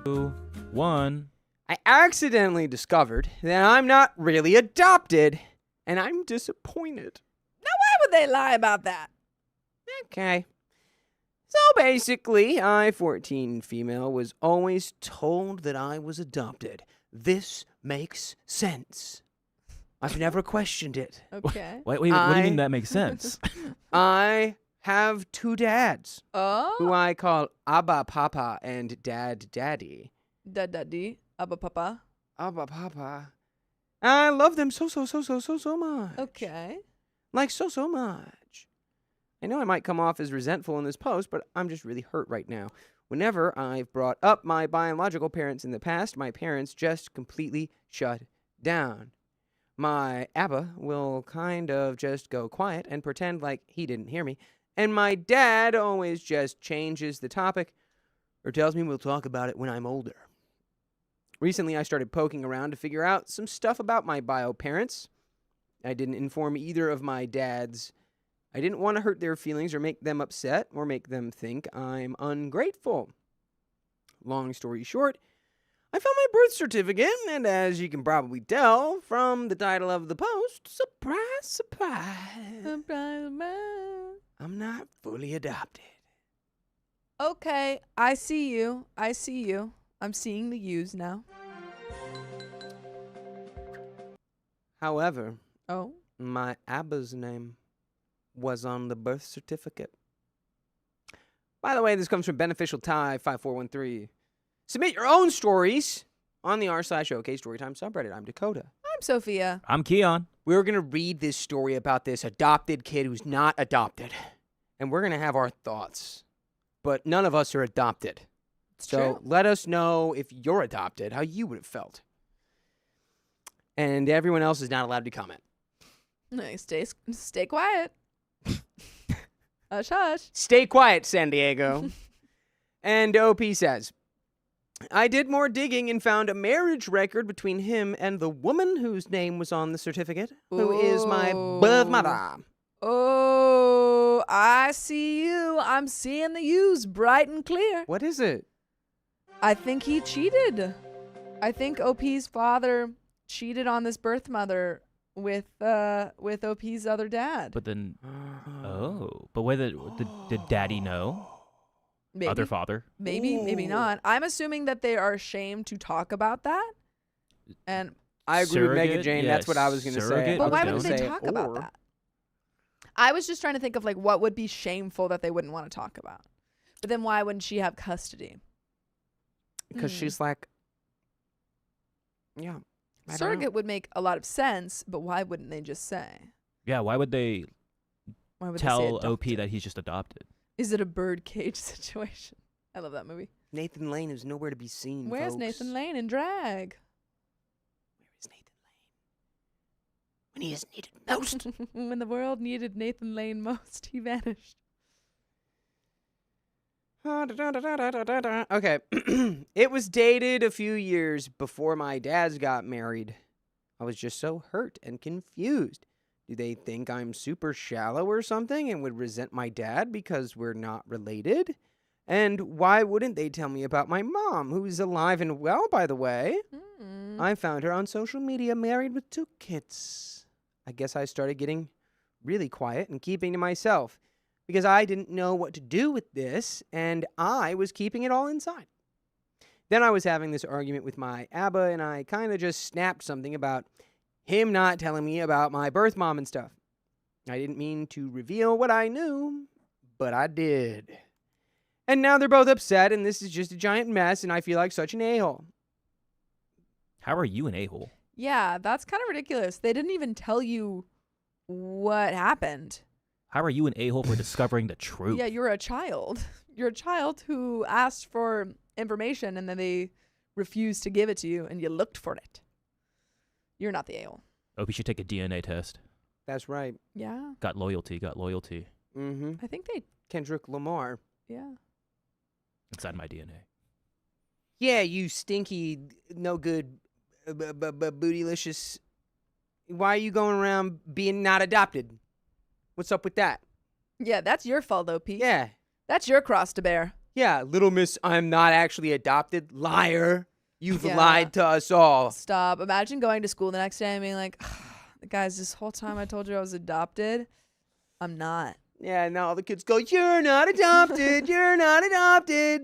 2, 1. I accidentally discovered that I'm not really adopted, and I'm disappointed. Now, why would they lie about that? Okay. So basically, I, 14 female, was always told that I was adopted. This makes sense. I've never questioned it. Okay. Wait, what do you mean that makes sense? I have 2 dads, Oh. who I call Abba Papa and Dad Daddy. Daddy. Abba Papa. Abba Papa. I love them so much. Okay. Like so much. I know I might come off as resentful in this post, but I'm just really hurt right now. Whenever I've brought up my biological parents in the past, my parents just completely shut down. My Abba will kind of just go quiet and pretend like he didn't hear me. And my dad always just changes the topic or tells me we'll talk about it when I'm older. Recently, I started poking around to figure out some stuff about my bio parents. I didn't inform either of my dads. I didn't want to hurt their feelings or make them upset or make them think I'm ungrateful. Long story short, I found my birth certificate, and as you can probably tell from the title of the post, surprise, surprise, I'm not fully adopted. Okay, I see you. I'm seeing the U's now. However, Oh. my Abba's name was on the birth certificate. By the way, this comes from Beneficial Tie 5413. Submit your own stories on the r/OK Storytime subreddit. I'm Dakota. I'm Sophia. I'm Keon. We're going to read this story about this adopted kid who's not adopted. And we're going to have our thoughts. But none of us are adopted. It's So true. let us know if you're adopted, how you would have felt. And everyone else is not allowed to comment. Nice. Stay quiet. Hush, hush. Stay quiet, San Diego. And OP says, I did more digging and found a marriage record between him and the woman whose name was on the certificate, who is my birth mother. Oh, I see you. I'm seeing the U's bright and clear. What is it? I think he cheated. I think OP's father cheated on this birth mother with OP's other dad. But then, but whether did Daddy know? Maybe. Other father? Maybe not. I'm assuming that they are ashamed to talk about that. And I agree with Mega Surrogate? Jane. Yeah, that's what I was going to say. surrogate? but I was why gonna wouldn't they say talk about or. that? I was just trying to think of like what would be shameful that they wouldn't want to talk about. But then why wouldn't she have custody? Because she's like, yeah. I don't know. Surrogate would make a lot of sense, but why wouldn't they just say? Yeah, why would they Why would they say tell OP adopted? that he's just adopted? Is it a birdcage situation? I love that movie. Nathan Lane is nowhere to be seen, Where's folks. Nathan Lane in drag? Where is Nathan Lane? When he is needed most. When the world needed Nathan Lane most, he vanished. Okay. It was dated a few years before my dads got married. I was just so hurt and confused. Do they think I'm super shallow or something and would resent my dad because we're not related? And why wouldn't they tell me about my mom, who is alive and well, by the way? I found her on social media married with 2 kids. I guess I started getting really quiet and keeping to myself because I didn't know what to do with this, and I was keeping it all inside. Then I was having this argument with my Abba, and I kind of just snapped something about him not telling me about my birth mom and stuff. I didn't mean to reveal what I knew, but I did. And now they're both upset, and this is just a giant mess, and I feel like such an a-hole. How are you an a-hole? Yeah, that's kind of ridiculous. They didn't even tell you what happened. How are you an a-hole for discovering the truth? Yeah, you're a child. You're a child who asked for information and then they refused to give it to you and you looked for it. You're not the a-hole. OP should take a DNA test. That's right. Yeah, Got loyalty. Mm-hmm. I think they, Kendrick Lamar. yeah. Inside my DNA. Yeah, you stinky, no good, bootylicious. Why are you going around being not adopted? What's up with that? Yeah, that's your fault though, Pete. Yeah. That's your cross to bear. Yeah, little miss, I'm not actually adopted. Liar. You've Yeah. lied to us all. Stop. Imagine going to school the next day and being like, guys, this whole time I told you I was adopted. I'm not. Yeah, now all the kids go, you're not adopted. You're not adopted.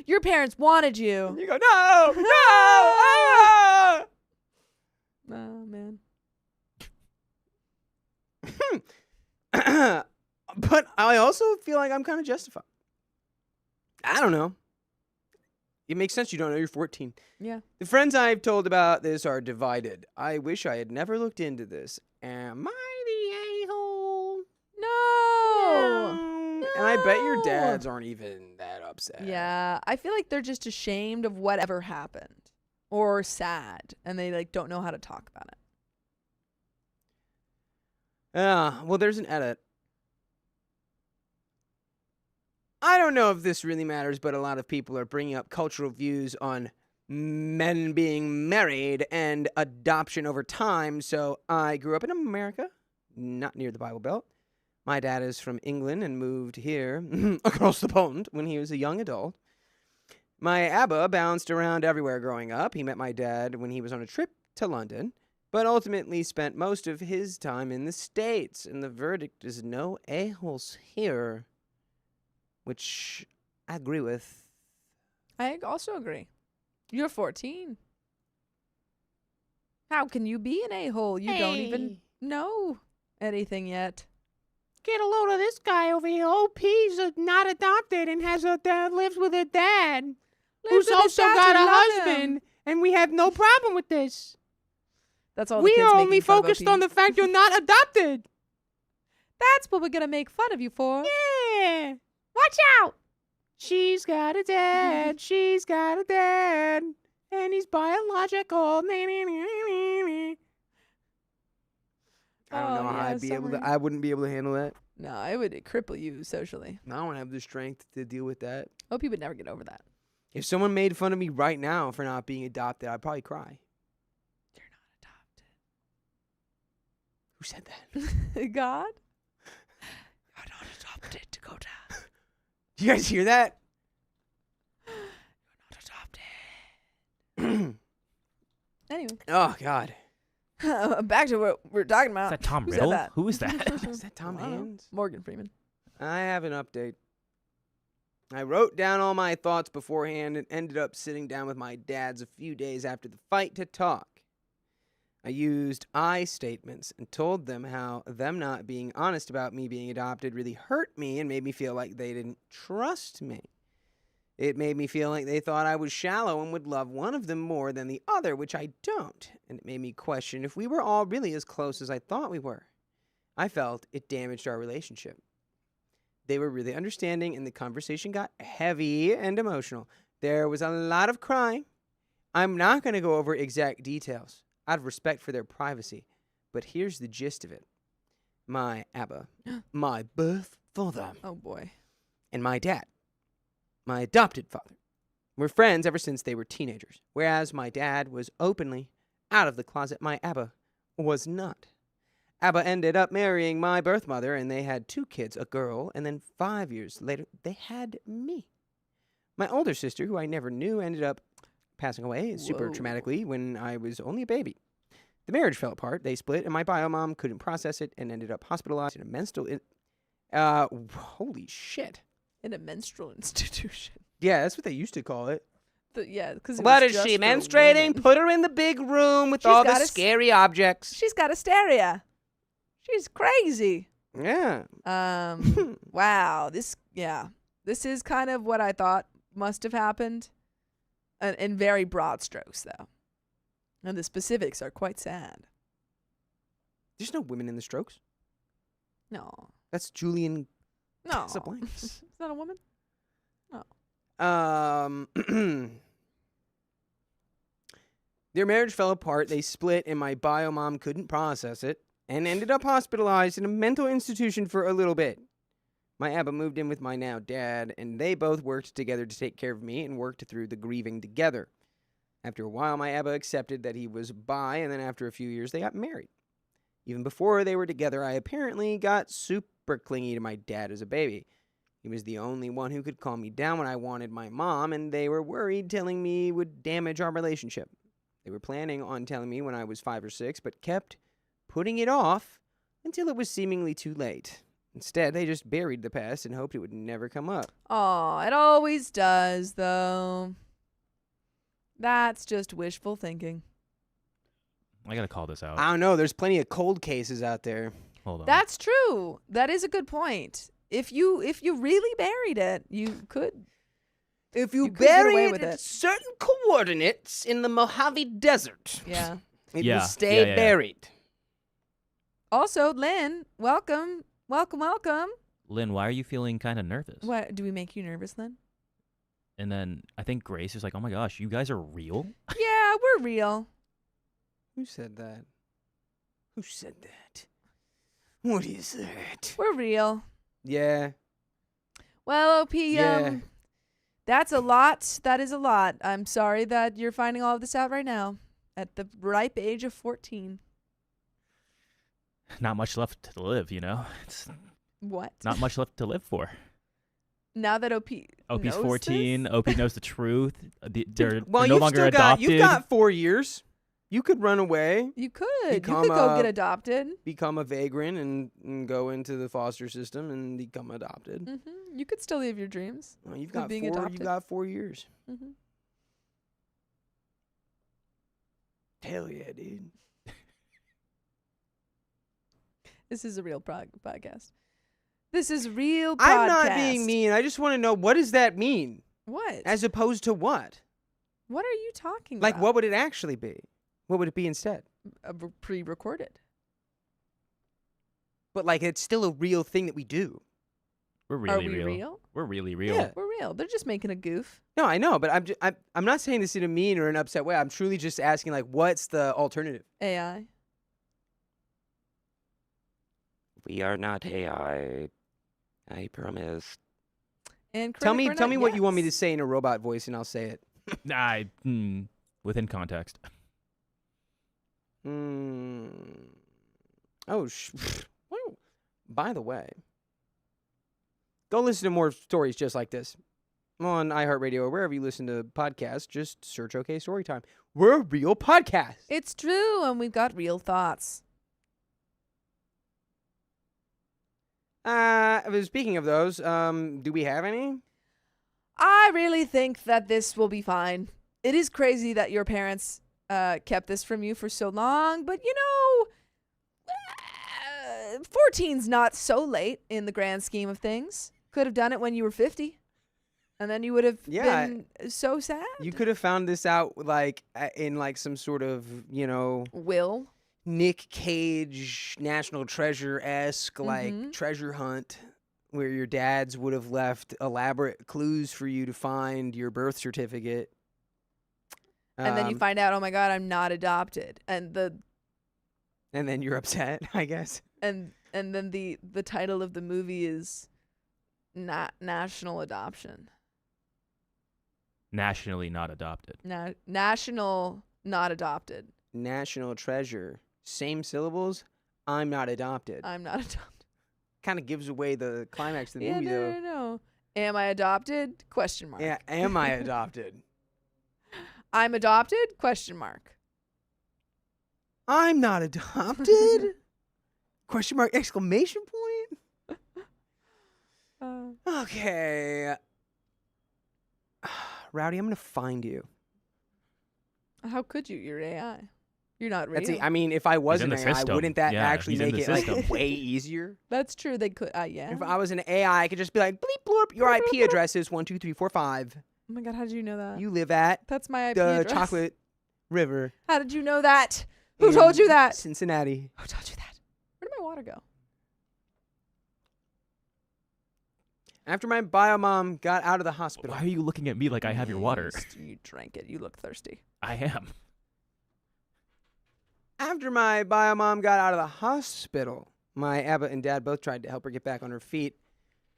Your parents wanted you. And you go, no, no. Ah! Oh, man. But I also feel like I'm kind of justified. I don't know. It makes sense you don't know you're 14. Yeah. The friends I've told about this are divided. I wish I had never looked into this. Am I the a-hole? No. And I bet your No. dads aren't even that upset. Yeah. I feel like they're just ashamed of whatever happened or sad and they like don't know how to talk about it. Well, there's an edit. I don't know if this really matters, but a lot of people are bringing up cultural views on men being married and adoption over time. So I grew up in America, not near the Bible Belt. My dad is from England and moved here across the pond when he was a young adult. My Abba bounced around everywhere growing up. He met my dad when he was on a trip to London, but ultimately spent most of his time in the States. And the verdict is no a-holes here. Which I agree with. I also agree. You're 14. How can you be an a-hole? You don't even know anything yet. Get a load of this guy over here. OP's not adopted and has a dad, lives with a dad who's also got a husband, and we have no problem with this. That's all the We kids are making only fun of focused OP. on the fact you're not adopted. That's what we're going to make fun of you for. Yeah. Watch out. She's got a dad. She's got a dad. And he's biological. I don't know how yeah, I'd be able to. summary. I wouldn't be able to handle that. No, it would cripple you socially. I don't have the strength to deal with that. OP would never get over that. If someone made fun of me right now for not being adopted, I'd probably cry. You're not Who said that? adopted. God? You're not adopted, Dakota. Do you guys hear that? You're not adopted. Anyway. Oh, God. Back to what we're talking Is about. that Tom Who said Riddle? that? Who is that? Is that Tom I don't know. Hands? Morgan Freeman. I have an update. I wrote down all my thoughts beforehand and ended up sitting down with my dads a few days after the fight to talk. I used I statements and told them how them not being honest about me being adopted really hurt me and made me feel like they didn't trust me. It made me feel like they thought I was shallow and would love one of them more than the other, which I don't. And it made me question if we were all really as close as I thought we were. I felt it damaged our relationship. They were really understanding, and the conversation got heavy and emotional. There was a lot of crying. I'm not going to go over exact details out of respect for their privacy, but here's the gist of it. My Abba, my birth father, Oh, boy. and my dad, my adopted father, were friends ever since they were teenagers, whereas my dad was openly out of the closet. My Abba was not. Abba ended up marrying my birth mother, and they had 2 kids, a girl, and then 5 years later, they had me. My older sister, who I never knew, ended up passing away super Whoa. traumatically when I was only a baby. The marriage fell apart, they split, and my bio mom couldn't process it and ended up hospitalized in a menstrual... holy shit. In a menstrual institution. Yeah, that's what they used to call it. Yeah, because What is she, menstruating? Put her in the big room with She's all the got a scary objects. She's got hysteria. She's crazy. Yeah. Wow. This is kind of what I thought must have happened. In very broad strokes, though. And the specifics are quite sad. There's no women in the Strokes. No. That's Julian No. Casablancas. Is that a woman? Their marriage fell apart. They split, and my bio mom couldn't process it and ended up hospitalized in a mental institution for a little bit. My Abba moved in with my now dad, and they both worked together to take care of me and worked through the grieving together. After a while, my Abba accepted that he was bi, and then after a few years, they got married. Even before they were together, I apparently got super clingy to my dad as a baby. He was the only one who could calm me down when I wanted my mom, and they were worried telling me would damage our relationship. They were planning on telling me when I was 5 or 6, but kept putting it off until it was seemingly too late. Instead, they just buried the past and hoped it would never come up. Aw, it always does, though. That's just wishful thinking. I gotta call this out. I don't know. There's plenty of cold cases out there. Hold on. That's true. That is a good point. If you really buried it, you could. If you You could get away bury it with at it. certain coordinates in the Mojave Desert, Yeah. it Yeah, will stay yeah. buried. Also, Lynn, welcome. Lynn, why are you feeling kind of nervous? What, do we make you nervous, Lynn? And then I think Grace is like, oh my gosh, you guys are real? Yeah, we're real. Who said that? Who said that? What is that? We're real. Yeah. Well, OP, Yeah. that's a lot. That is a lot. I'm sorry that you're finding all of this out right now at the ripe age of 14. Not much left to live, you know? It's What? not much left to live for. Now that OP OP's knows 14. this? OP knows the truth. They're Well, no you've longer still got adopted. you've got 4 years. You could run away, You could. Become you could go a- get adopted. become a vagrant, and go into the foster system and become adopted. You could still live your dreams. Well, you've of got being 4. adopted. You've got 4 years. hmm Hell yeah, dude. This is a real podcast. This is real podcast. I'm not being mean. I just want to know, what does that mean, What? as opposed to what? What are you talking Like, about? what would it actually be? What would it be instead? Pre-recorded. But like, it's still a real thing that we do. We're Are really we real. real? We're really real. Yeah. We're real. They're just making a goof. No, I know, but I'm not saying this in a mean or an upset way. I'm truly just asking, like, what's the alternative? AI. We are not AI. I promise. And Tell credit me for not- what you want me to yes. say in a robot voice, and I'll say it. Within context. Oh, well, by the way, go listen to more stories just like this on iHeartRadio or wherever you listen to podcasts. Just search OK Storytime. We're a real podcast. It's true, and we've got real thoughts. Speaking of those, do we have any? I really think that this will be fine. It is crazy that your parents kept this from you for so long, but 14's not so late in the grand scheme of things. Could have done it when you were 50, and then you would have Yeah. been so sad. You could have found this out like in like some sort of, Will. Nick Cage National Treasure-esque like treasure hunt, where your dads would have left elaborate clues for you to find your birth certificate. And then you find out, oh my God, I'm not adopted. And then you're upset, I guess. and then the title of the movie is not National Adoption. Nationally not adopted. National Not Adopted. National Treasure. Same syllables. I'm not adopted. I'm not adopted. Kind of gives away the climax of the Yeah, movie, though. no. Am I adopted? Question mark. Yeah, am I adopted? I'm adopted? Question mark. I'm not adopted? Question mark, exclamation point? Okay. Rowdy, I'm going to find you. How could you? You're AI. You're not real. That's I mean, if I was in an the AI, system. wouldn't that Yeah, actually he's in make the it like system. way easier? That's true. They could. Yeah. If I was an AI, I could just be like, bleep blorp, your IP address is 12345. Oh my God, how did you know that? You live at That's my IP the address. Chocolate River. How did you know that? Who in told you that? Cincinnati. Who told you that? Where did my water go? After my bio mom got out of the hospital. Why are you looking at me like I have your water? You drank it. You look thirsty. I am. After my bio mom got out of the hospital, my Abba and Dad both tried to help her get back on her feet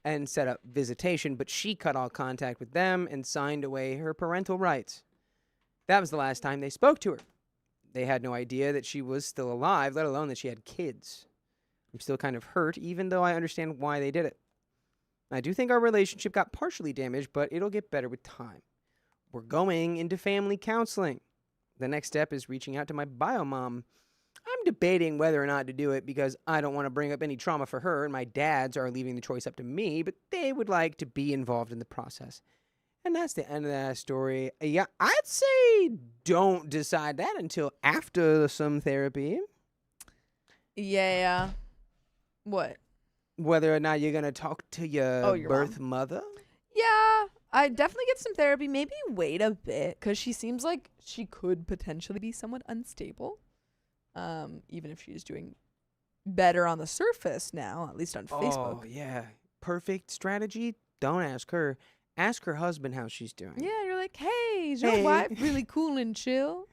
and set up visitation, but she cut all contact with them and signed away her parental rights. That was the last time they spoke to her. They had no idea that she was still alive, let alone that she had kids. I'm still kind of hurt, even though I understand why they did it. I do think our relationship got partially damaged, but it'll get better with time. We're going into family counseling. The next step is reaching out to my bio mom. I'm debating whether or not to do it because I don't want to bring up any trauma for her, and my dads are leaving the choice up to me, but they would like to be involved in the process. And that's the end of that story. Yeah, I'd say don't decide that until after some therapy. Yeah. What? Whether or not you're going to talk to your your birth mother. Yeah, I definitely get some therapy. Maybe wait a bit because she seems like she could potentially be somewhat unstable. Even if she's doing better on the surface now, at least on Facebook. Oh, yeah. Perfect strategy. Don't ask her. Ask her husband how she's doing. Yeah, you're like, hey, is your Hey. wife really cool and chill?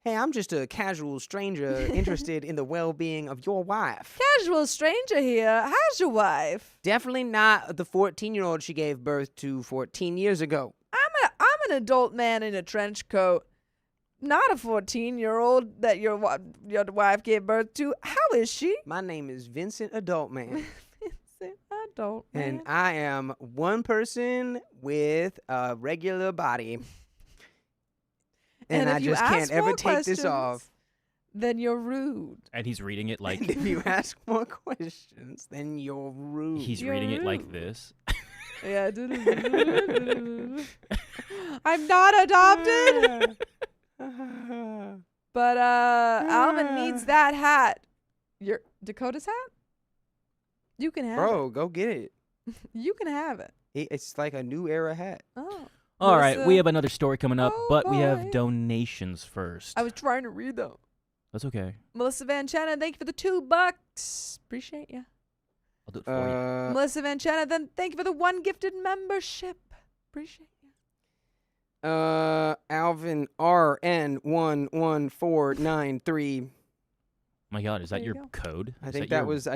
Hey, I'm just a casual stranger interested in the well-being of your wife. Casual stranger here. How's your wife? Definitely not the 14-year-old she gave birth to 14 years ago. I'm an adult man in a trench coat. Not a 14-year-old that your wife gave birth to. How is she? My name is Vincent Adult Man, Vincent Adult Man. and I am one person with a regular body. And I if you just can't ask ever more take this questions, off. Then you're rude. And he's reading it like And if you ask more questions, then you're rude. he's You're reading it like rude. this. Yeah. I'm not adopted. But Alvin needs that hat. Your Dakota's hat? You can have Bro, go get it. it. You can have it. It's like a new era hat. Oh. All right, we Melissa- have another story coming up, Oh, but we boy. have donations first. I was trying to read them. That's okay. Melissa Van Channa, thank you for the $2. Appreciate you. I'll do it for you. Melissa Van Channa, then thank you for the 1 gifted membership. Appreciate you. Alvin RN11493. My God, is that There you your go. code? I Is think your- that was the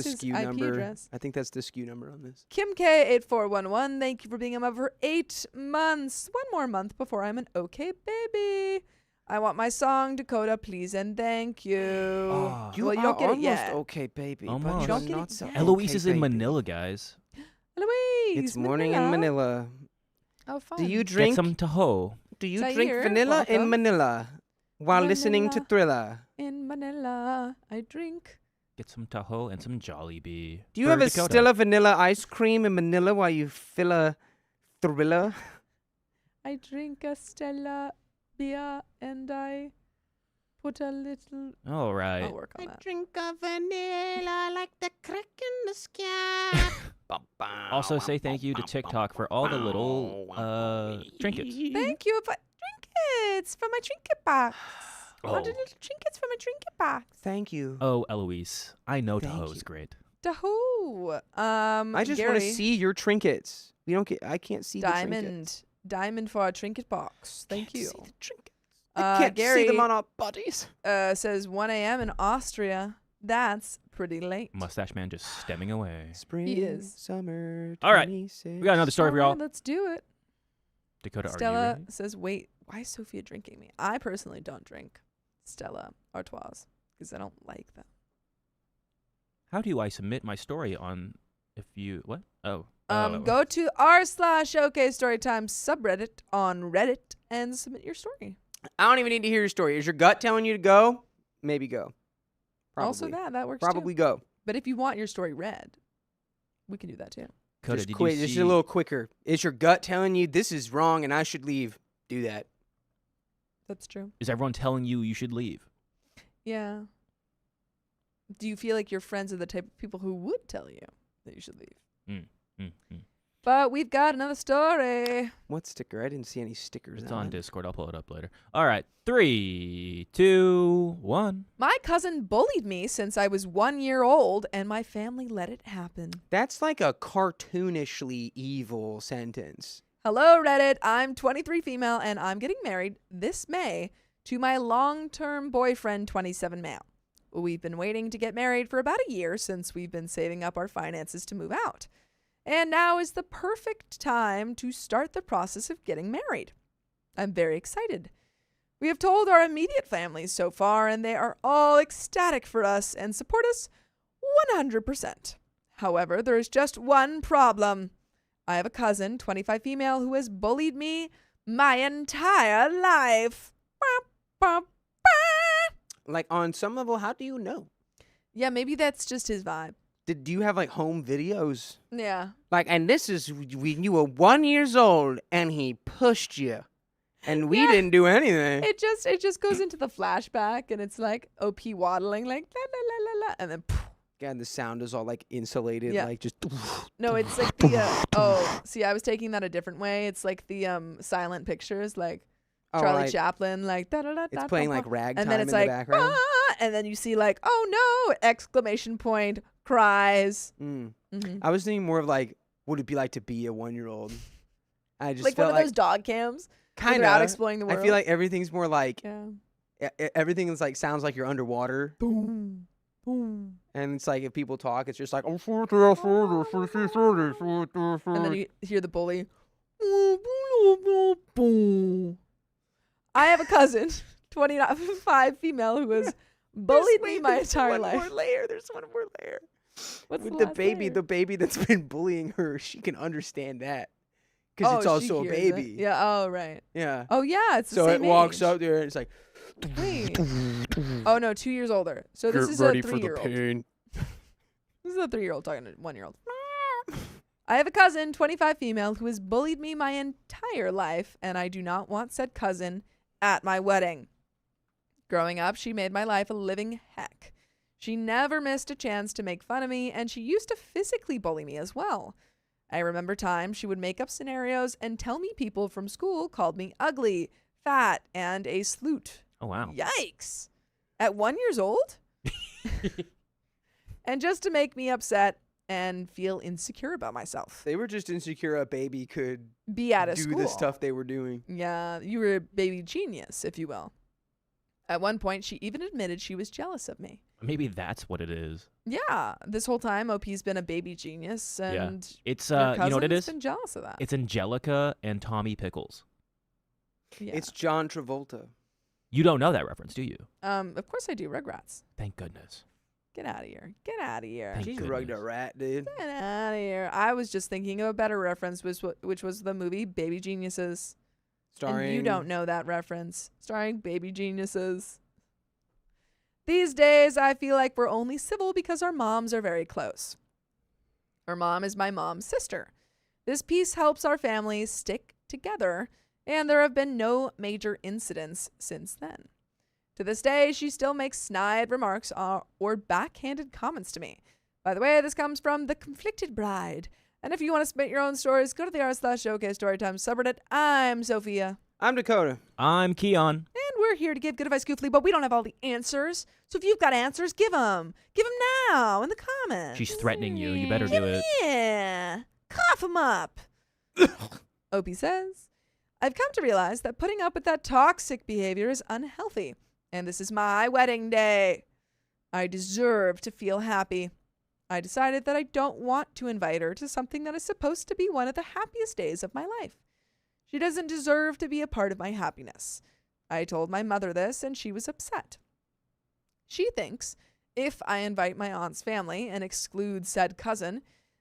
his SKU IP number. address. I think that's the SKU number on this. Kim K8411, thank you for being a member for 8 months. 1 more month before I'm an okay baby. I want my song, Dakota, please and thank you. Ah. You well, you are don't get it almost yet. okay, baby. Almost. But You you're don't get not it so yet. Eloise okay, is in baby. Manila, guys. Louise. It's morning in Manila. Oh, fun. Do you Get drink? some Tahoe. Do you Zaire, drink vanilla in welcome. Manila while listening to Manila. Thriller? In Manila, I drink. Get some Tahoe and some Jollibee. Do you for have a Dakota. Stella vanilla ice cream in Manila while you fill a Thriller? I drink a Stella beer and I put a little. All right. I'll work on that. drink a vanilla like the crack in the sky. Also, say thank you to TikTok for all the little trinkets. Thank you for trinkets from my trinket box. All the Oh. little trinkets from my trinket box. Thank you. Oh, Eloise, I know Thank Tahoe's you. great. Dahoo. I just want to Gary, see your trinkets. We don't get. I can't see the trinkets. Diamond. Diamond for our trinket box. Thank Can't you. see the trinkets. I can't Gary see them on our bodies. says 1 a.m. in Austria. That's pretty late. Mustache man just stemming away. Spring, is. summer. All right. 26. We got another story for y'all. Alright, let's do it. Dakota, are you Stella ready? says, wait, why is Sophia drinking me? I personally don't drink Stella Artois because I don't like them. How do I submit my story on if you what? Oh. Go to r/OK Storytime subreddit on Reddit and submit your story. I don't even need to hear your story. Is your gut telling you to go? Maybe go. Probably. Also that works Probably too. go. But if you want your story read, we can do that too. Dakota, Just did quit. you Just see? a little quicker. Is your gut telling you this is wrong and I should leave? Do that. That's true. Is everyone telling you should leave? Yeah. Do you feel like your friends are the type of people who would tell you that you should leave? But we've got another story. What sticker? I didn't see any stickers. It's on on it. Discord. I'll pull it up later. All right. 3, 2, 1. My cousin bullied me since I was 1 year old, and my family let it happen. That's like a cartoonishly evil sentence. Hello, Reddit. I'm 23 female, and I'm getting married this May to my long-term boyfriend, 27 male. We've been waiting to get married for about a year since we've been saving up our finances to move out. And now is the perfect time to start the process of getting married. I'm very excited. We have told our immediate families so far, and they are all ecstatic for us and support us 100%. However, there is just one problem. I have a cousin, 25 female, who has bullied me my entire life. Like, on some level, how do you know? Yeah, maybe that's just his vibe. Do you have, like, home videos? Yeah. Like, and this is when you were 1 year old and he pushed you. And we Yeah. didn't do anything. It just goes into the flashback, and it's like OP waddling, like la la la la la, and then God, the sound is all, like, insulated. Yeah. Like, just... no, it's like the see, I was taking that a different way. It's like the silent pictures, like Charlie right. Chaplin, like da da da. It's playing, like, ragtime and then it's in like the background. and then you see like, oh no! Exclamation point! Cries. Mm. Mhm. I was thinking more of, like, what it'd be like to be a 1 year old. I just Like felt one of those dog cams. Where kind they're out of. exploring the world. I feel like everything's more like Yeah. everything is like sounds like you're underwater, Boom. Boom. and it's like if people talk, it's just like And then you hear the bully. I have a cousin, 25 female, who has bullied me my entire life. There's one more layer. What's With the the last baby, layer? the baby that's been bullying her, she can understand that because it's she also a hears it. baby. Yeah. Oh, right. Yeah. Oh, yeah. It's the So same it walks age. up there and it's like, Wait. Oh no, 2 years older. So this is a 3-year-old. pain. This is a 3-year-old talking to a 1-year-old. I have a cousin, 25 female, who has bullied me my entire life, and I do not want said cousin at my wedding. Growing up, she made my life a living heck. She never missed a chance to make fun of me, and she used to physically bully me as well. I remember times she would make up scenarios and tell me people from school called me ugly, fat, and a sloot. Oh, wow. Yikes. At 1 year old? And just to make me upset and feel insecure about myself. They were just insecure a baby could Be out of do school. the stuff they were doing. Yeah, you were a baby genius, if you will. At one point, she even admitted she was jealous of me. Maybe that's what it is. Yeah, this whole time, OP's been a baby genius, and It's, your you know what it cousin's is? been jealous of that. It's Angelica and Tommy Pickles. Yeah. It's John Travolta. You don't know that reference, do you? Of course I do. Rugrats. Thank goodness. Get out of here. Get out of here. Thank She's goodness. rugged a rat, dude. Get out of here. I was just thinking of a better reference, which was the movie Baby Geniuses. Starring. And you don't know that reference. Starring Baby Geniuses. These days, I feel like we're only civil because our moms are very close. Her mom is my mom's sister. This piece helps our family stick together, and there have been no major incidents since then. To this day, she still makes snide remarks or backhanded comments to me. By the way, this comes from The Conflicted Bride. And if you want to submit your own stories, go to the r/OK Storytime subreddit. I'm Sophia. I'm Dakota. I'm Keon. And we're here to give good advice goofily, but we don't have all the answers. So if you've got answers, give them. Give them now in the comments. She's threatening you. You better do it. Yeah. Cough them up. Opie says, I've come to realize that putting up with that toxic behavior is unhealthy. And this is my wedding day. I deserve to feel happy. I decided that I don't want to invite her to something that is supposed to be one of the happiest days of my life. She doesn't deserve to be a part of my happiness. I told my mother this, and she was upset. She thinks if I invite my aunt's family and exclude said cousin,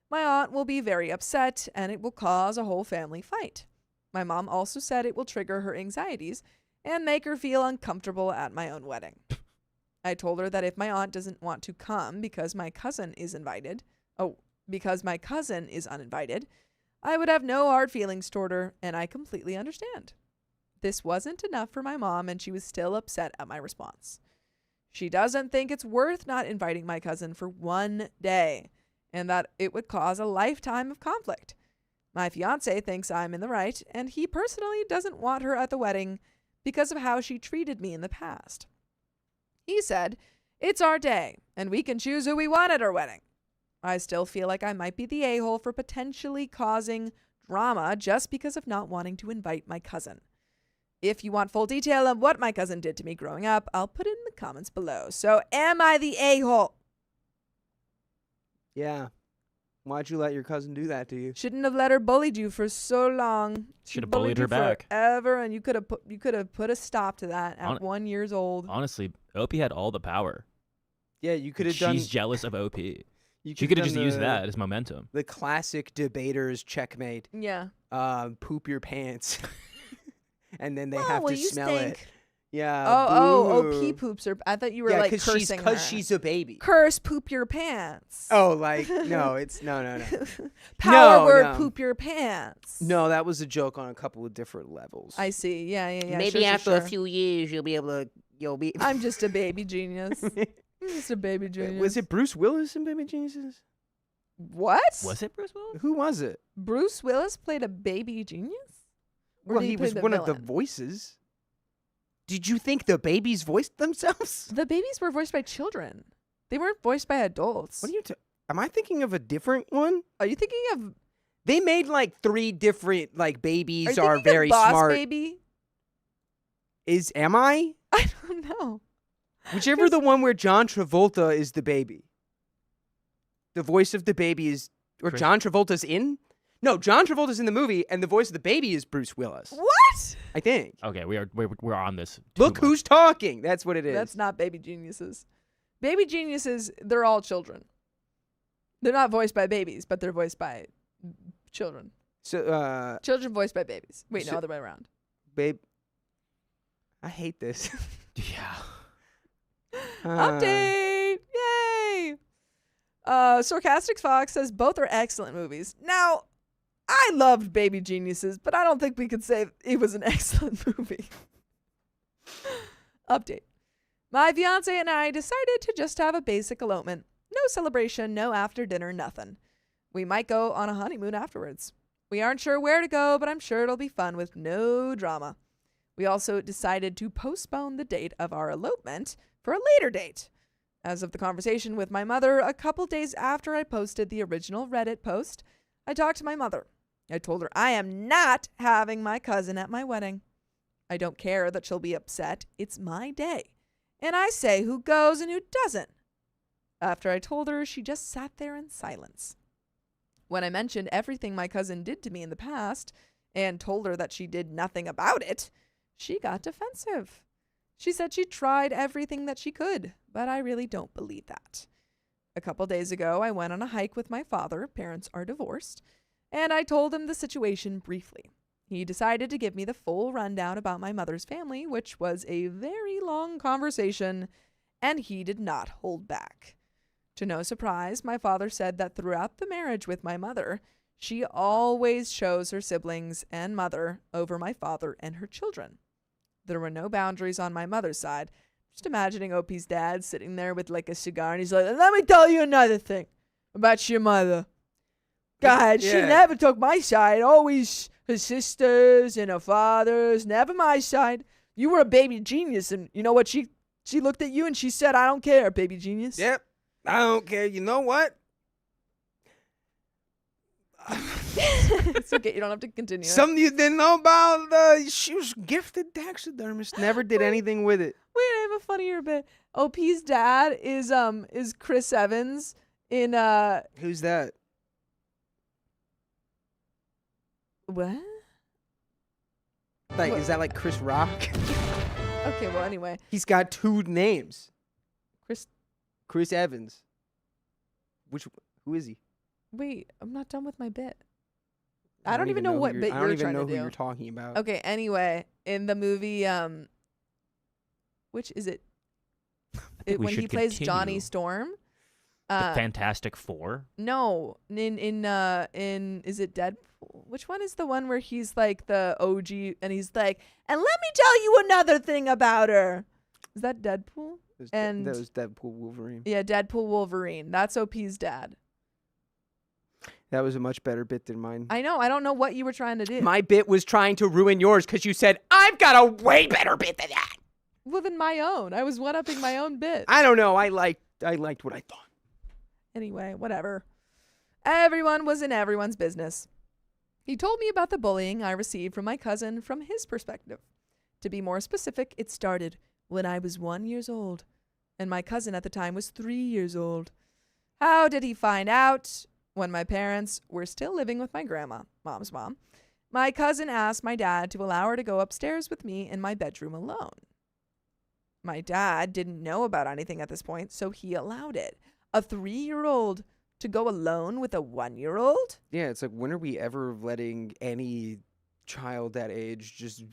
my aunt will be very upset and it will cause a whole family fight. My mom also said it will trigger her anxieties and make her feel uncomfortable at my own wedding. I told her that if my aunt doesn't want to come because my cousin is uninvited, I would have no hard feelings toward her, and I completely understand. This wasn't enough for my mom, and she was still upset at my response. She doesn't think it's worth not inviting my cousin for one day, and that it would cause a lifetime of conflict. My fiancé thinks I'm in the right, and he personally doesn't want her at the wedding because of how she treated me in the past. He said, it's our day, and we can choose who we want at our wedding. I still feel like I might be the a-hole for potentially causing drama just because of not wanting to invite my cousin. If you want full detail of what my cousin did to me growing up, I'll put it in the comments below. So, am I the a-hole? Yeah. Why'd you let your cousin do that to you? Shouldn't have let her bullied you for so long. She Should have bullied her you back. forever, and you could have put a stop to that at 1 year old. Honestly, Opie had all the power. Yeah, you could have done. She's jealous of OP. You She could have done just used the- that as momentum. The classic debaters checkmate. Yeah. Poop your pants. And then they Oh, have well, to you smell stink. it. Yeah. Oh, boo. OP poops are. I thought you were Yeah, like she's cursing her. she's a baby. Curse, poop your pants. Oh, like no, it's no. Power No, word, no. poop your pants. No, that was a joke on a couple of different levels. I see. Yeah. Maybe sure, after a sure. few years, you'll be. I'm just a baby genius. I'm just a baby genius. Was it Bruce Willis in Baby Geniuses? What? Was it Bruce Willis? Who was it? Bruce Willis played a baby genius? Or Well, did he play was the one of the villain? voices. Did you think the babies voiced themselves? The babies were voiced by children. They weren't voiced by adults. What are you? Am I thinking of a different one? Are you thinking of? They made like 3 different like babies Are you are thinking very of Boss smart. Baby? Am I? I don't know. Whichever the one where John Travolta is the baby. The voice of the baby is, or Chris- John Travolta's in? No, John Travolta's in the movie, and the voice of the baby is Bruce Willis. What? I think. Okay, we're on this. too Look much. who's talking. That's what it is. That's not baby geniuses. Baby geniuses, they're all children. They're not voiced by babies, but they're voiced by children. So, Children voiced by babies. Wait, So- no, other way around. babe, I hate this. Yeah. Update! Yay! Sarcastic Fox says both are excellent movies. Now, I loved Baby Geniuses, but I don't think we could say it was an excellent movie. Update. My fiance and I decided to just have a basic elopement. No celebration, no after dinner, nothing. We might go on a honeymoon afterwards. We aren't sure where to go, but I'm sure it'll be fun with no drama. We also decided to postpone the date of our elopement for a later date. As of the conversation with my mother, a couple days after I posted the original Reddit post, I talked to my mother. I told her I am not having my cousin at my wedding. I don't care that she'll be upset. It's my day. And I say who goes and who doesn't. After I told her, she just sat there in silence. When I mentioned everything my cousin did to me in the past and told her that she did nothing about it, she got defensive. She said she tried everything that she could, but I really don't believe that. A couple days ago, I went on a hike with my father. Parents are divorced. And I told him the situation briefly. He decided to give me the full rundown about my mother's family, which was a very long conversation, and he did not hold back. To no surprise, my father said that throughout the marriage with my mother, she always chose her siblings and mother over my father and her children. There were no boundaries on my mother's side. Just imagining OP's dad sitting there with like a cigar, and he's like, let me tell you another thing about your mother. God, she Yeah. never took my side. Always her sisters and her fathers, never my side. You were a baby genius, and you know what? She looked at you and she said, I don't care, baby genius. Yep. I don't care. You know what? It's okay. You don't have to continue. Something you didn't know about, she was gifted taxidermist. Never did anything with it. Wait, I have a funnier bit. OP's dad is Chris Evans in Who's that? what? Like, What? is that like Chris Rock? Okay, well anyway, He's got 2 names. Chris. Chris Evans. Who is he? Wait, I'm not done with my bit. I don't even know what bit I you're don't even trying know to who do. you're talking about. Okay, anyway, in the movie, which is it? think we When he should plays Johnny continue. Storm. The Fantastic Four. No, in is it Deadpool? Which one is the one where he's like the OG and he's like, and let me tell you another thing about her. Is that Deadpool? And- that was Deadpool Wolverine. Yeah, Deadpool Wolverine. That's OP's dad. That was a much better bit than mine. I know. I don't know what you were trying to do. My bit was trying to ruin yours because you said, I've got a way better bit than that. Well, than my own. I was one-upping my own bit. I don't know. I liked what I thought. Anyway, whatever. Everyone was in everyone's business. He told me about the bullying I received from my cousin from his perspective. To be more specific, it started when I was 1 year old, and my cousin at the time was 3 years old. How did he find out? When my parents were still living with my grandma, Mom's mom, my cousin asked my dad to allow her to go upstairs with me in my bedroom alone. My dad didn't know about anything at this point, so he allowed it. A 3-year-old to go alone with a 1-year-old? Yeah, it's like, when are we ever letting any child that age just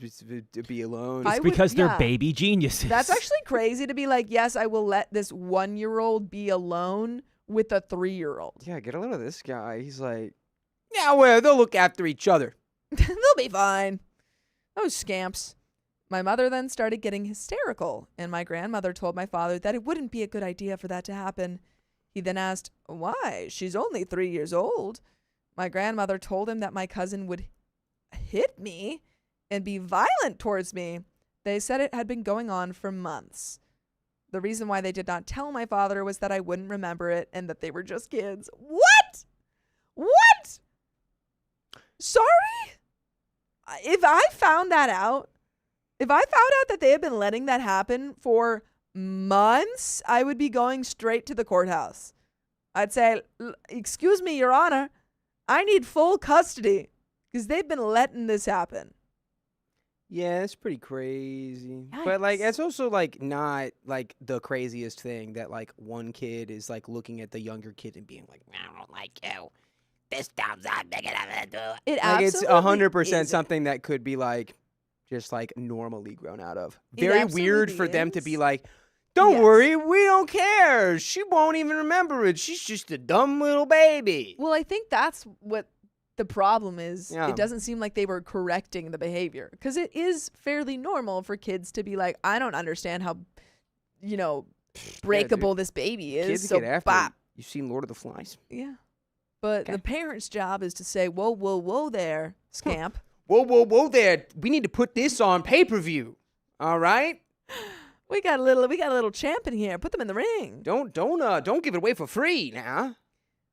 be alone? I It's would- because they're yeah. baby geniuses. That's actually crazy to be like, yes, I will let this 1-year-old be alone with a 3-year-old. Yeah, get a load of this guy. He's like, yeah, well, they'll look after each other. They'll be fine. Those scamps. My mother then started getting hysterical, and my grandmother told my father that it wouldn't be a good idea for that to happen. He then asked, why? She's only 3 years old. My grandmother told him that my cousin would hit me and be violent towards me. They said it had been going on for months. The reason why they did not tell my father was that I wouldn't remember it and that they were just kids. What? What? Sorry? If I found that out, if I found out that they had been letting that happen for months, I would be going straight to the courthouse. I'd say, excuse me, Your Honor, I need full custody because they've been letting this happen. Yeah, it's pretty crazy. But like, Yikes. it's also like not like the craziest thing that like one kid is like looking at the younger kid and being like, I don't like you. This thumb's not big enough to do it. It like it's absolutely 100% isn't. something that could be like just like normally grown out of. It Very weird absolutely for them to be is. like, don't Yes. worry, we don't care. She won't even remember it. She's just a dumb little baby. Well, I think that's what the problem is. Yeah. It doesn't seem like they were correcting the behavior because it is fairly normal for kids to be like, I don't understand how, breakable this baby is. Kids So get after bop. it. You've seen Lord of the Flies? Yeah. But Okay. the parent's job is to say, whoa, whoa, whoa there, scamp. Whoa, whoa, whoa there. We need to put this on pay-per-view. All right? We got a little champ in here. Put them in the ring. Don't give it away for free now.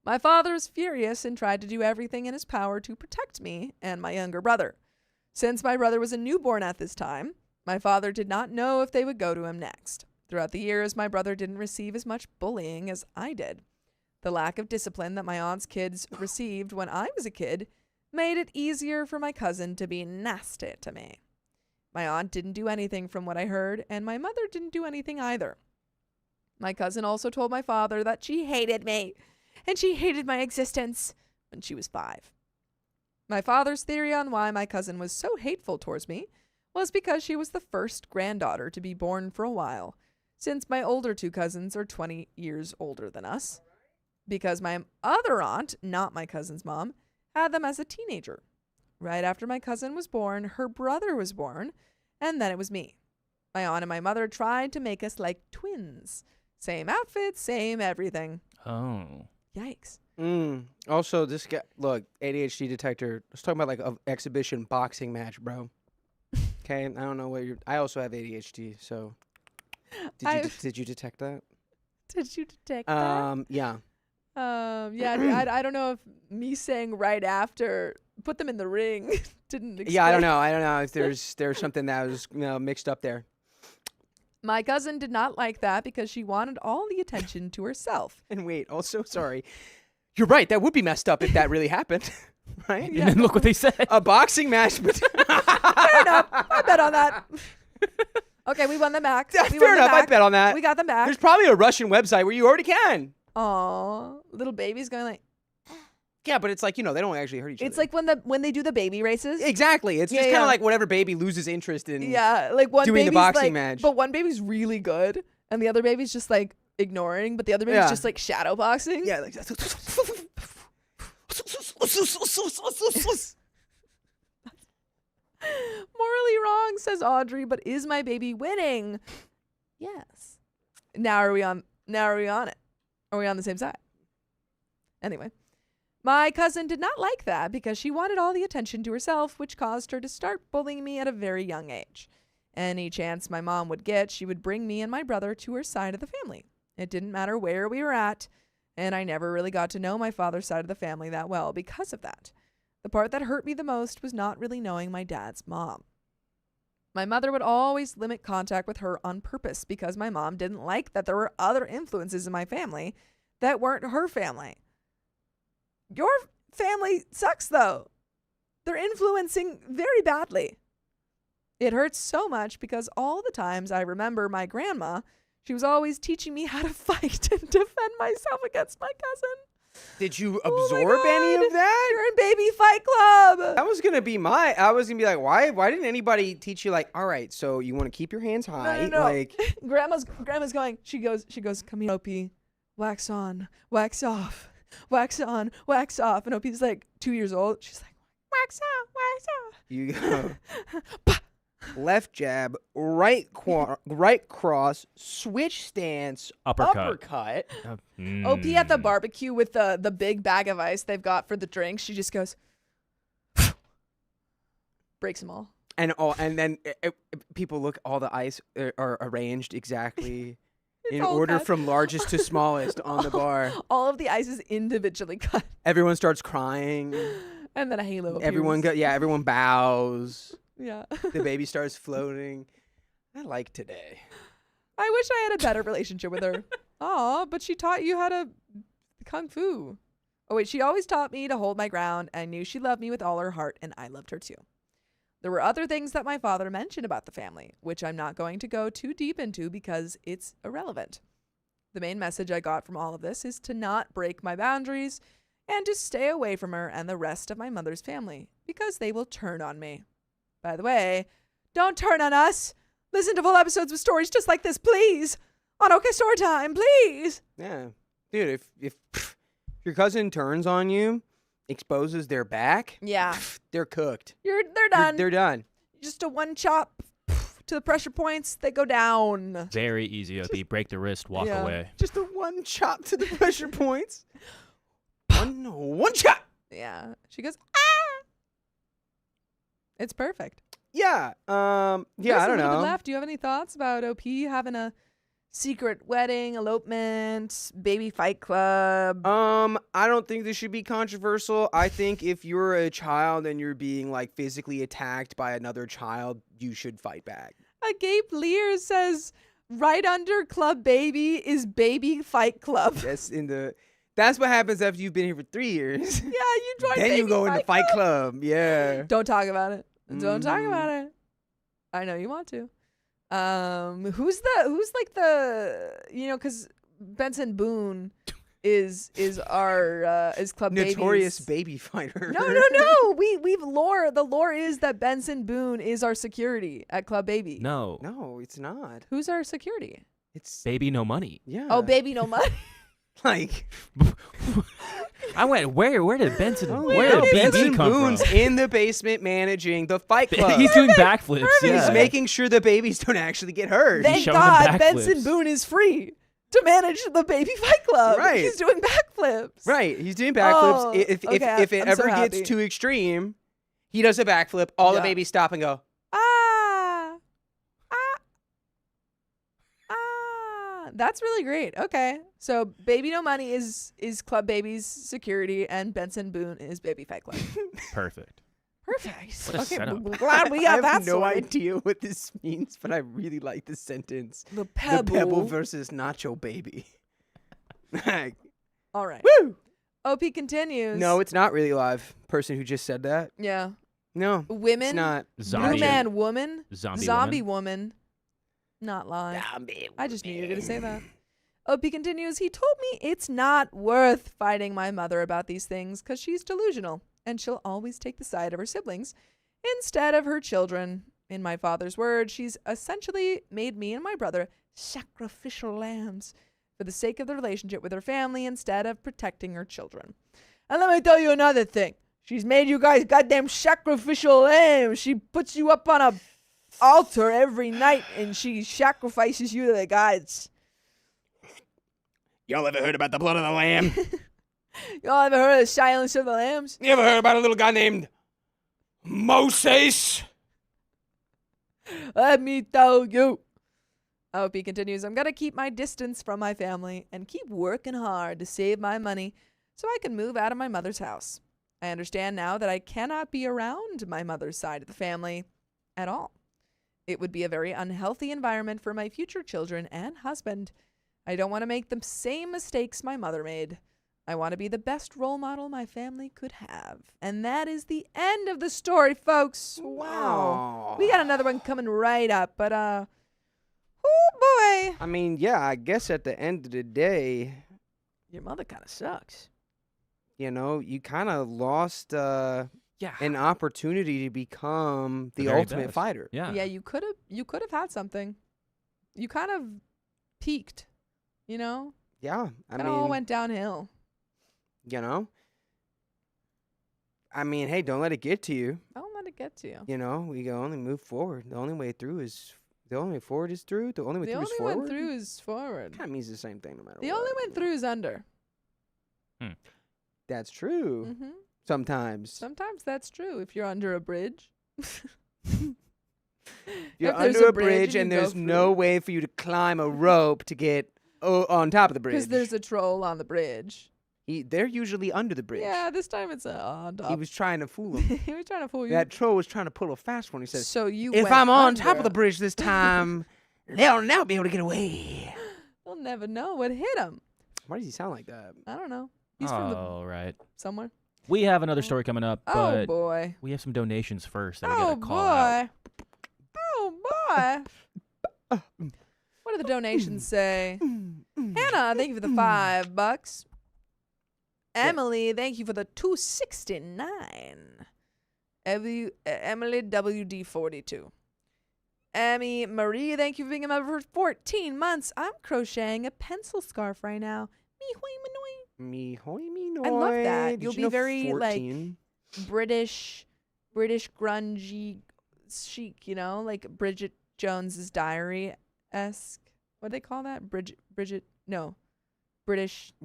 My father was furious and tried to do everything in his power to protect me and my younger brother. Since my brother was a newborn at this time, my father did not know if they would go to him next. Throughout the years, my brother didn't receive as much bullying as I did. The lack of discipline that my aunt's kids received when I was a kid made it easier for my cousin to be nasty to me. My aunt didn't do anything from what I heard, and my mother didn't do anything either. My cousin also told my father that she hated me, and she hated my existence when she was 5. My father's theory on why my cousin was so hateful towards me was because she was the first granddaughter to be born for a while, since my older 2 cousins are 20 years older than us. Because my other aunt, not my cousin's mom, had them as a teenager. Right after my cousin was born, her brother was born, and then it was me. My aunt and my mother tried to make us like twins. Same outfits, same everything. Oh. Yikes. Also, this guy, look, ADHD detector. Let's talk about like an exhibition boxing match, bro. Okay, I don't know what you're. I also have ADHD, so did you detect that? Did you detect that? Yeah. Yeah, I don't know if me saying right after put them in the ring didn't explain. Yeah, I don't know if there's something that was mixed up there. My cousin did not like that because she wanted all the attention to herself. And wait, also sorry, you're right. That would be messed up if that really happened, right? And then look what they said. A boxing match. Fair enough. I bet on that. Okay, we won them back. We won Fair them enough. I back. bet on that. We got them back. There's probably a Russian website where you already can. Aw, little babies going like. Yeah, but it's like, they don't actually hurt each other. It's like when they do the baby races. Exactly. It's Yeah, just kind yeah. of like whatever baby loses interest in. Yeah, like one doing the baby's boxing like, match. but one baby's really good, and the other baby's just like ignoring, but the other baby's Yeah. just like shadow boxing. Yeah, like Morally wrong, says Audrey, but is my baby winning? Yes. Now are we on it? Are we on the same side? Anyway, my cousin did not like that because she wanted all the attention to herself, which caused her to start bullying me at a very young age. Any chance my mom would get, she would bring me and my brother to her side of the family. It didn't matter where we were at, and I never really got to know my father's side of the family that well because of that. The part that hurt me the most was not really knowing my dad's mom. My mother would always limit contact with her on purpose because my mom didn't like that there were other influences in my family that weren't her family. Your family sucks, though. They're influencing very badly. It hurts so much because all the times I remember my grandma, she was always teaching me how to fight and defend myself against my cousin. Did you Oh my absorb any God. of that? You're in Baby Fight Club. That was gonna be I was gonna be like, why didn't anybody teach you like, all right, so you want to keep your hands high, No. like Grandma's going. She goes, come here, OP. Wax on, wax off, wax on, wax off. And OP's like 2 years old. She's like, wax off, wax off. you go left jab, right cross, switch stance, uppercut. OP at the barbecue with the big bag of ice they've got for the drinks. She just goes, breaks them all. And then people look, all the ice are arranged exactly in all order cut. from largest to smallest on the bar. All of the ice is individually cut. Everyone starts crying. And then a halo appears. Everyone bows. Yeah. The baby starts floating. I like today. I wish I had a better relationship with her. Aw, but she taught you how to kung fu. Oh, wait, she always taught me to hold my ground. I knew she loved me with all her heart, and I loved her too. There were other things that my father mentioned about the family, which I'm not going to go too deep into because it's irrelevant. The main message I got from all of this is to not break my boundaries and to stay away from her and the rest of my mother's family because they will turn on me. By the way, don't turn on us. Listen to full episodes of stories just like this, please. On OK Storytime, please. Yeah. Dude, if your cousin turns on you, exposes their back, Yeah. they're cooked. They're done. They're done. Just a one chop to the pressure points, they go down. Very easy, OP. Break the wrist, walk Yeah. away. Just a one chop to the pressure points. One chop. Yeah. She goes, ah. It's perfect. Yeah. I There's don't a little bit know. left. Do you have any thoughts about OP having a secret wedding, elopement, baby fight club? I don't think this should be controversial. I think if you're a child and you're being like physically attacked by another child, you should fight back. Gabe Lear says right under Club Baby is Baby Fight Club. That's what happens after you've been here for 3 years. Yeah, you join Then Baby you go into Fight Club. Yeah. Don't talk about it. Don't talk about it. I know you want to. Who's like the, because Benson Boone is Club Notorious Baby's. baby fighter. No. We've lore. The lore is that Benson Boone is our security at Club Baby. No. No, it's not. Who's our security? It's Baby, no money. yeah. Oh, Baby No Money. Like I went, where did Benson, oh, where no, did BB Benson come Boone's from? in the basement managing the Fight Club. He's doing backflips. Yeah. He's making sure the babies don't actually get hurt. Thank showing them God Benson backflips. Boone is free to manage the Baby Fight Club. Right. He's doing backflips. Right, he's doing backflips. Oh, If okay, it I'm ever so gets happy. too extreme, he does a backflip. All the Yeah. babies stop and go. That's really great. Okay. So Baby No Money is Club Baby's security and Benson Boone is Baby Fight Club. Perfect. Perfect. What a Okay. setup. Glad we got I that have no sorted. idea what this means, but I really like the sentence. The Pebble. The Pebble versus Nacho Baby. Like, All right. woo! OP continues. No, it's not really live. Person who just said that. Yeah. No, Women. it's not. Blue Zombie. Man Woman. Zombie Woman. Not live. Zombie I just knew you were going to say woman. that. OP continues, he told me it's not worth fighting my mother about these things because she's delusional and she'll always take the side of her siblings instead of her children. In my father's words, she's essentially made me and my brother sacrificial lambs for the sake of the relationship with her family instead of protecting her children. And let me tell you another thing. She's made you guys goddamn sacrificial lambs. She puts you up on a altar every night and she sacrifices you to the gods. Y'all ever heard about the blood of the lamb? Y'all ever heard of the Silence of the Lambs? You ever heard about a little guy named Moses? Let me tell you. I hope he continues. I'm going to keep my distance from my family and keep working hard to save my money so I can move out of my mother's house. I understand now that I cannot be around my mother's side of the family at all. It would be a very unhealthy environment for my future children and husband. I don't want to make the same mistakes my mother made. I want to be the best role model my family could have. And that is the end of the story, folks. Wow. We got another one coming right up, but oh boy. I mean, yeah, I guess at the end of the day, Your mother kind of sucks. you know, you kind of lost Yeah. an opportunity to become the very ultimate best. fighter. Yeah. Yeah, you could have had something. You kind of peaked, you know? Yeah, I Kind of all mean, went downhill. you know, I mean, hey, don't let it get to you. Don't let it get to you. You know, we can only move forward. The only way forward is through. The only way The through only is forward. one through is forward. Kind of means the same thing no matter The what. only one through is under. That's true. Mm-hmm. Sometimes. Sometimes that's true if you're under a bridge. You're If there's under a a bridge you and go there's no through. way for you to climb a rope to get on top of the bridge. Because there's a troll on the bridge. They're usually under the bridge. Yeah, this time it's on top. He was trying to fool him. He was trying to fool you. That troll was trying to pull a fast one. He said, So you if went I'm on top of under. the bridge this time, they'll now be able to get away. They'll never know what hit him. Why does he sound like that? I don't know. He's from the All right. somewhere. We have another story coming up, Oh but boy. we have some donations first that we Oh gotta call out. boy. Oh boy. What do the donations say? Hannah, thank you for the $5. Emily, thank you for the $2.69. Emily WD42. Emmy Marie, thank you for being a member for 14 months. I'm crocheting a pencil scarf right now. Me hoy manoi. Me hoy me noy. I love that. Did You'll you be know very, like, 14? British grungy chic, you know, like Bridget Jones's Diary-esque. What do they call that? British.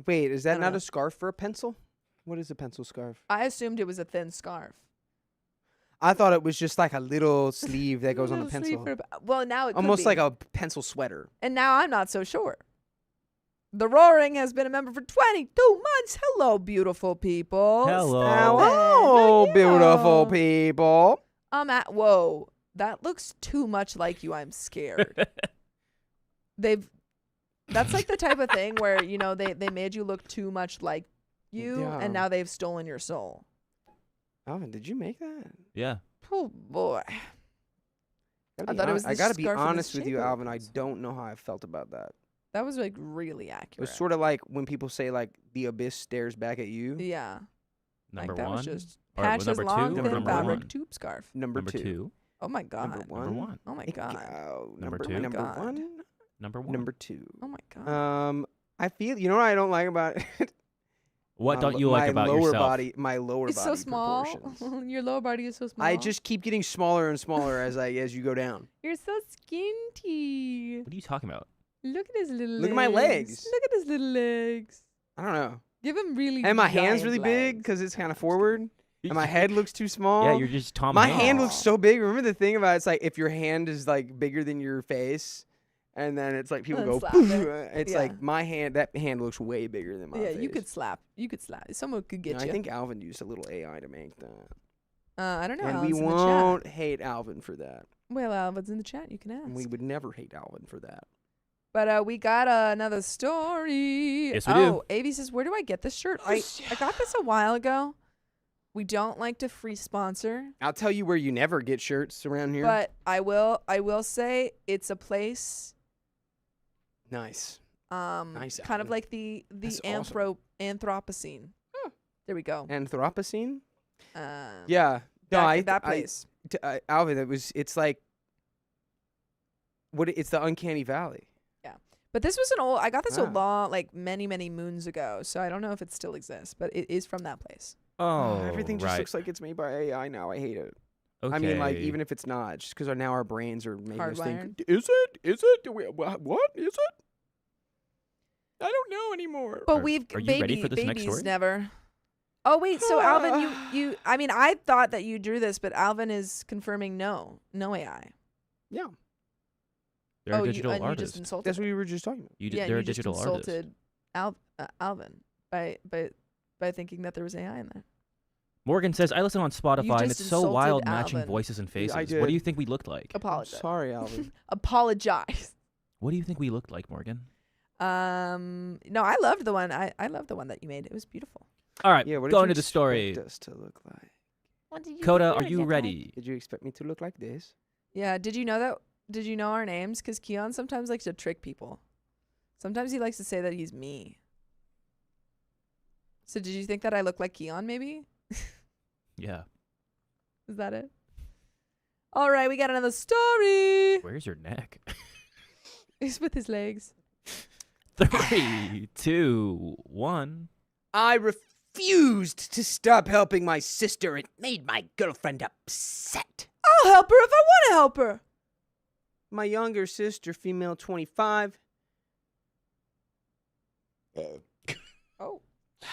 Wait, is I that don't not know. a scarf for a pencil? What is a pencil scarf? I assumed it was a thin scarf. I thought it was just like a little sleeve that goes on a Little sleeve pencil. well, now it could Almost be. like a pencil sweater. And now I'm not so sure. The Roaring has been a member for 22 months. Hello, beautiful people. Hello. Hello, Hello. beautiful people. Whoa, that looks too much like you. I'm scared. That's like the type of thing where, you know, they made you look too much like you, Yeah. and now they've stolen your soul. Alvin, did you make that? Yeah. Oh boy. Gotta I be thought it hon- was I the gotta be scarf in the honest with shape you, of Alvin. I it. don't know how I felt about that. That was like really It accurate. was sort of like when people say like the abyss stares back at you. Yeah. Number like that one. was just Or patch as number long two? thin Number fabric one. tube scarf. Number Number two. two. Oh my god. Number one. Number one. Oh my god. Number two. Number God. one. Number one. Number two. Oh my god. I feel, you know what I don't like about it? What don't you like about my lower yourself? body? My lower It's body so small. proportions. Your lower body is so small. I just keep getting smaller and smaller as you go down. You're so skinty. What are you talking about? Look at his little legs. Look at my legs. Look at his little legs. I don't know. Give him really And my hand's giant really big legs. because it's kind of forward, and my head looks too small. Yeah, you're just Tom My Hanks. hand looks Aw. so big. Remember the thing about it's like if your hand is like bigger than your face, and then it's like people And go. slap "Poof," it. It's Yeah. like my hand. That hand looks way bigger than my Yeah, face. you could slap. You could slap. Someone could get No, you. I think Alvin used a little AI to make that, I don't know. and we Alan's in the won't chat. hate Alvin for that. Well, Alvin's in the chat. You can ask. And we would never hate Alvin for that. But we got another story. Yes, we do. Oh, Avi says, where do I get this shirt? I got this a while ago. We don't like to free sponsor, I'll tell you where you never get shirts around here. but I will say it's a place Nice. kind of Alvin. like the That's awesome. Anthropocene. There we go. Anthropocene. Um, Yeah. No, that place. Alvin, it's like it's the uncanny valley. But this was an old. I got this a Wow. long, like many moons ago. So I don't know if it still exists, but it is from that place. Oh, Everything just right. looks like it's made by AI now. I hate it. Okay. I mean, like, even if it's not, just because now our brains are making us Hardwired. think, is it? Is it? What is it? I don't know anymore. But Are you ready for this next babies story? never. Oh wait, so Alvin, you. I mean, I thought that you drew this, but Alvin is confirming no AI. Yeah, They're a you digital and you artist. just insulted. that's what we were just talking about. yeah, They're you a digital just artist. insulted Alvin by thinking that there was AI in there. Morgan says, I listen on Spotify and just it's so insulted wild matching Alvin. voices and faces. I What do did. you think we looked like? Apologize. Sorry, Alvin. Apologize. What do you think we looked like, Morgan? No, I loved the one. I loved the one that you made. It was beautiful. All right, Yeah, what did go you into the story. expect us to look like? What did you Coda, are you ready? Did you expect me to look like this? Yeah. Did you know that? Did you know our names? Because Keon sometimes likes to trick people. Sometimes he likes to say that he's me. So did you think that I look like Keon, maybe? Yeah. Is that it? All right, we got another story. Where's your neck? He's with his legs. 3, 2, 1. I refused to stop helping my sister. It Made my girlfriend upset. I'll help her if I want to help her. My younger sister, female 25. Oh, I'm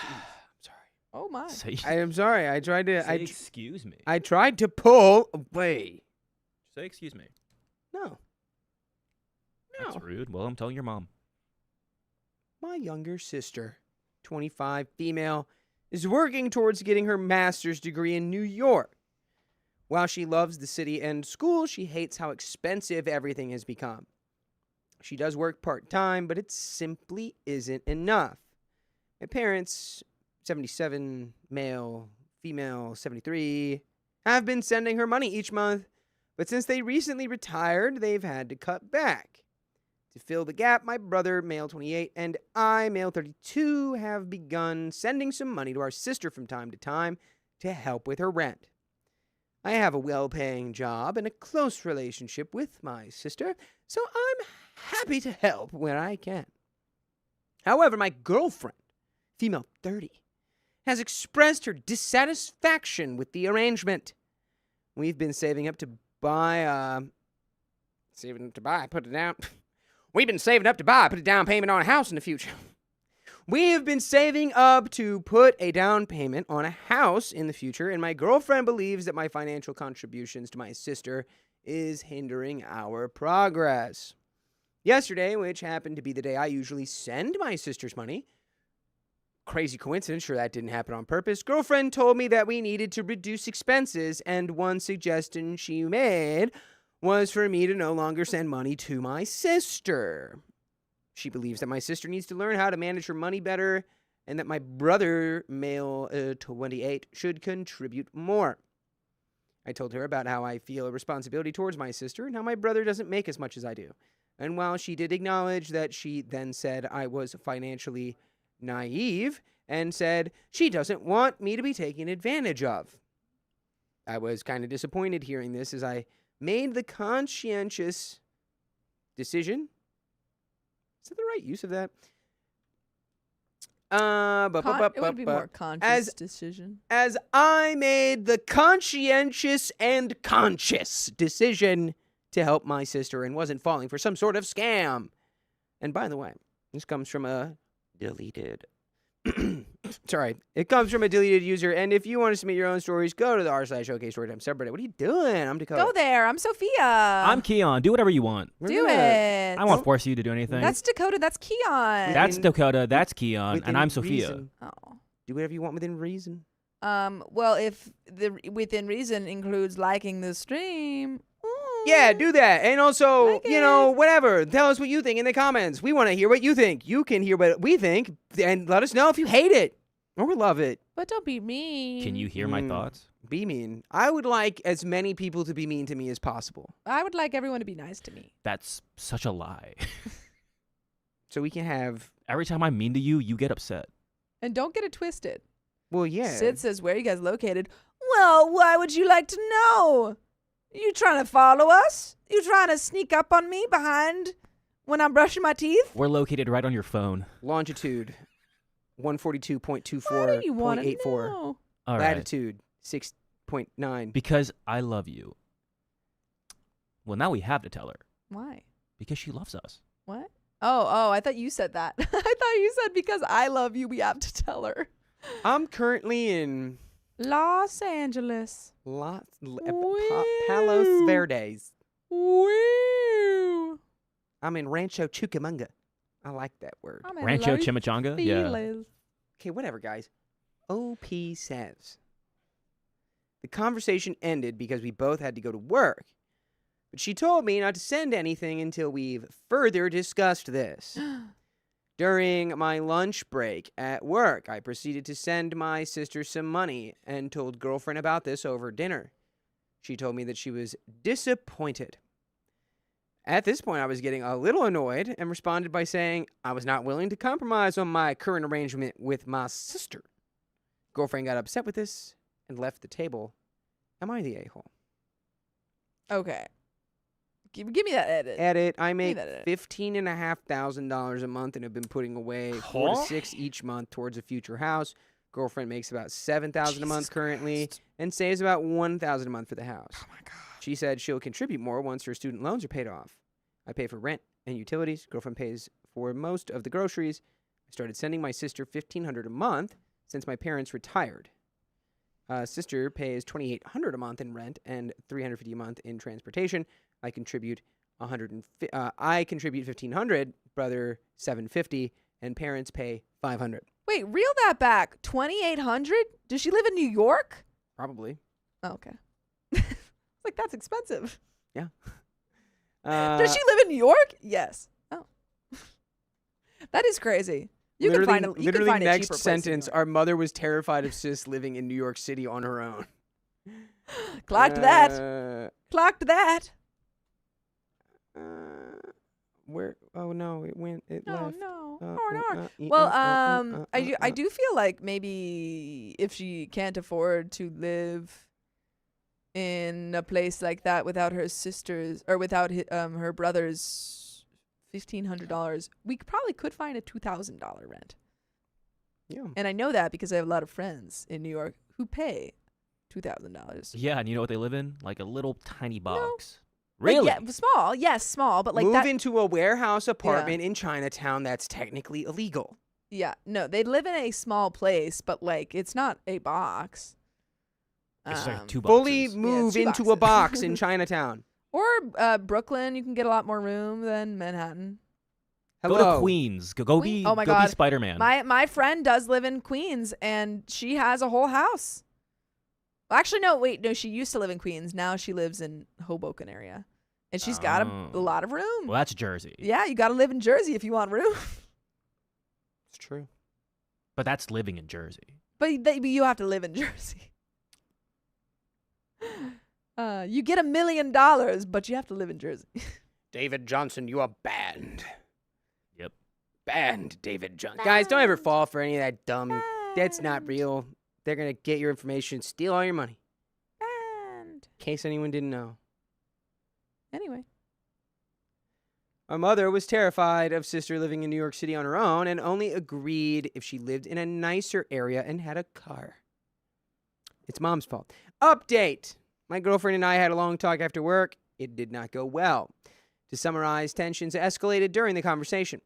sorry. oh my. Say, I am sorry. I tried to. say excuse me. I tried to pull away. Say excuse me. No. That's No. rude. Well, I'm telling your mom. My younger sister, 25, female, is working towards getting her master's degree in New York. While she loves the city and school, she hates how expensive everything has become. She does work part-time, but it simply isn't enough. My parents, 77, male, female, 73, have been sending her money each month, but since they recently retired, they've had to cut back. To fill the gap, my brother, male 28, and I, male 32, have begun sending some money to our sister from time to time to help with her rent. I have a well-paying job and a close relationship with my sister, so I'm happy to help where I can. However, my girlfriend, female 30, has expressed her dissatisfaction with the arrangement. We've been saving up to buy, put a down payment on a house in the future. We have been saving up to put a down payment on a house in the future, and my girlfriend believes that my financial contributions to my sister is hindering our progress. Yesterday, which happened to be the day I usually send my sister's money, crazy coincidence, sure that didn't happen on purpose, girlfriend told me that we needed to reduce expenses, and one suggestion she made was for me to no longer send money to my sister. She believes that my sister needs to learn how to manage her money better, and that my brother, male 28, should contribute more. I told her about how I feel a responsibility towards my sister and how my brother doesn't make as much as I do. And while she did acknowledge that, she then said I was financially naive and said she doesn't want me to be taken advantage of. I was kind of disappointed hearing this, as I made the conscientious decision. Is that the right use of that? It would be more conscious decision. As I made the conscientious and conscious decision to help my sister and wasn't falling for some sort of scam. And by the way, this comes from a deleted. Sorry, it comes from a deleted user. And if you want to submit your own stories, go to the r/OK Storytime subreddit. What are you doing? I'm Dakota. Go there. I'm Sophia. I'm Keon. Do whatever you want. Do it. I won't force you to do anything. That's Dakota. That's Keon. That's Dakota. That's Keon. Within And I'm Sophia. reason. Oh. Do whatever you want within reason. Well, if the within reason includes liking the stream. Yeah, do that. And also, Like whatever. Tell us what you think in the comments. We want to hear what you think. You can hear what we think and let us know if you hate it or love it. But don't be mean. Can you hear my thoughts? Be mean. I would like as many people to be mean to me as possible. I would like everyone to be nice to me. That's such a lie. So we can have... Every time I'm mean to you, you get upset. And don't get it twisted. Well, yeah. Sid says, where are you guys located? Well, why would you like to know? You trying to follow us? You trying to sneak up on me behind when I'm brushing my teeth? We're located right on your phone. Longitude, Why do you want to 142.24.84. know? All right. Latitude, 6.9. Because I love you. Well, now we have to tell her. Why? Because she loves us. What? Oh, I thought you said that. I thought you said because I love you, we have to tell her. I'm currently in... Los Angeles. Palos Woo. Verdes. Woo. I'm in Rancho Cucamonga. I like that word. I'm in Rancho Los Chimichanga? Yeah. Feliz. Okay, whatever, guys. OP says. The conversation ended because we both had to go to work. But she told me not to send anything until we've further discussed this. During my lunch break at work, I proceeded to send my sister some money and told girlfriend about this over dinner. She told me that she was disappointed. At this point, I was getting a little annoyed and responded by saying I was not willing to compromise on my current arrangement with my sister. Girlfriend got upset with this and left the table. Am I the a-hole? Okay. Give me that edit. Edit. I make that edit. $15,500 a month and have been putting away 4 to Huh? 6 each month towards a future house. Girlfriend makes about $7,000 a month currently and saves about $1,000 a month for the house. Oh my god. She said she'll contribute more once her student loans are paid off. I pay for rent and utilities. Girlfriend pays for most of the groceries. I started sending my sister $1,500 a month since my parents retired. Sister pays $2,800 a month in rent and $350 a month in transportation. I contribute $1,500, brother $750, and parents pay $500. Wait, reel that back. 2,800? Does she live in New York? Probably. Oh, okay. Like, that's expensive. Yeah. Does she live in New York? Yes. Oh. That is crazy. You can find a literally next cheaper place in New sentence. York. Our mother was terrified of sis living in New York City on her own. Clocked that. Clocked that. Where? Oh no! It went. It Oh left. no. uh, Well, I do feel like maybe if she can't afford to live in a place like that without her sisters or without her brother's $1,500, we probably could find a $2,000 rent. Yeah. And I know that because I have a lot of friends in New York who pay $2,000. Yeah, and you know what they live in? Like a little tiny box. Like, Really? yeah, small. Yes, small, but like Move that. into a warehouse apartment in Chinatown that's technically illegal. Yeah, no, they live in a small place, but like it's not a box. It's like 2 boxes. Fully move 2 into a boxes. box in Chinatown. Or Brooklyn, you can get a lot more room than Manhattan. Go Hello. to Queens. Go be, Oh my go God. be Spider-Man. My friend does live in Queens, and she has a whole house. Well, actually, no, wait, no, she used to live in Queens. Now she lives in Hoboken area, and she's got a Oh. lot of room. Well, that's Jersey. Yeah, you got to live in Jersey if you want room. It's true. But that's living in Jersey. But you have to live in Jersey. You get $1 million, but you have to live in Jersey. David Johnson, you are banned. Yep. Banned, David Johnson. Guys, don't ever fall for any of that dumb. That's not real. They're going to get your information, steal all your money. And In case anyone didn't know. anyway, My mother was terrified of sister living in New York City on her own and only agreed if she lived in a nicer area and had a car. It's mom's fault. Update. My girlfriend and I had a long talk after work. It did not go well. To summarize, tensions escalated during the conversation.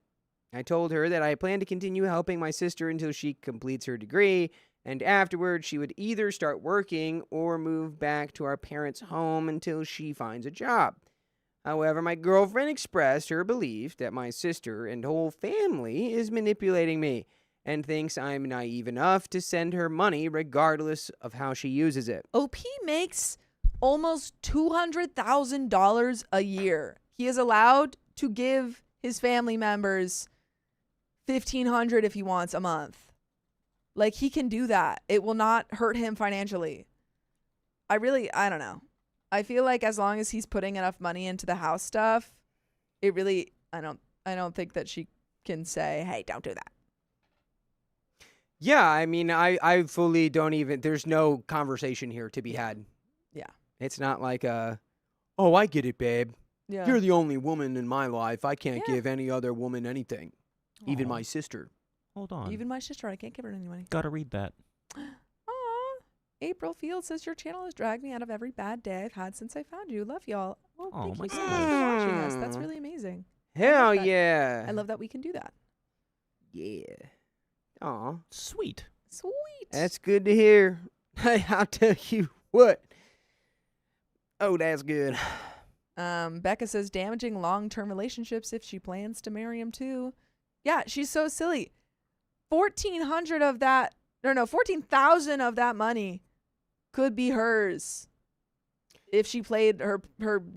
I told her that I plan to continue helping my sister until she completes her degree, and afterward she would either start working or move back to our parents' home until she finds a job. However, my girlfriend expressed her belief that my sister and whole family is manipulating me and thinks I'm naive enough to send her money regardless of how she uses it. OP makes almost $200,000 a year. He is allowed to give his family members $1,500 if he wants a month. Like, he can do that. It will not hurt him financially. I don't know. I feel like as long as he's putting enough money into the house stuff, it really, I don't think that she can say, hey, don't do that. Yeah, I mean, I fully don't even, there's no conversation here to be had. Yeah. It's not like oh, I get it, babe. Yeah. You're the only woman in my life. I can't Yeah. give any other woman anything, even Aw. my sister. Hold on. Even my sister, I can't give her any money. Gotta read that. Aw. April Field says your channel has dragged me out of every bad day I've had since I found you. Love y'all. Well, Oh, thank my you so God. much for watching us. That's really amazing. Hell that. yeah. I love that we can do that. Yeah. Aw, Sweet. Sweet. that's good to hear. Hey, I'll tell you what. Oh, that's good. Becca says damaging long-term relationships if she plans to marry him too. Yeah, she's so silly. 1,400 of that, no, 14,000 of that money could be hers if she played her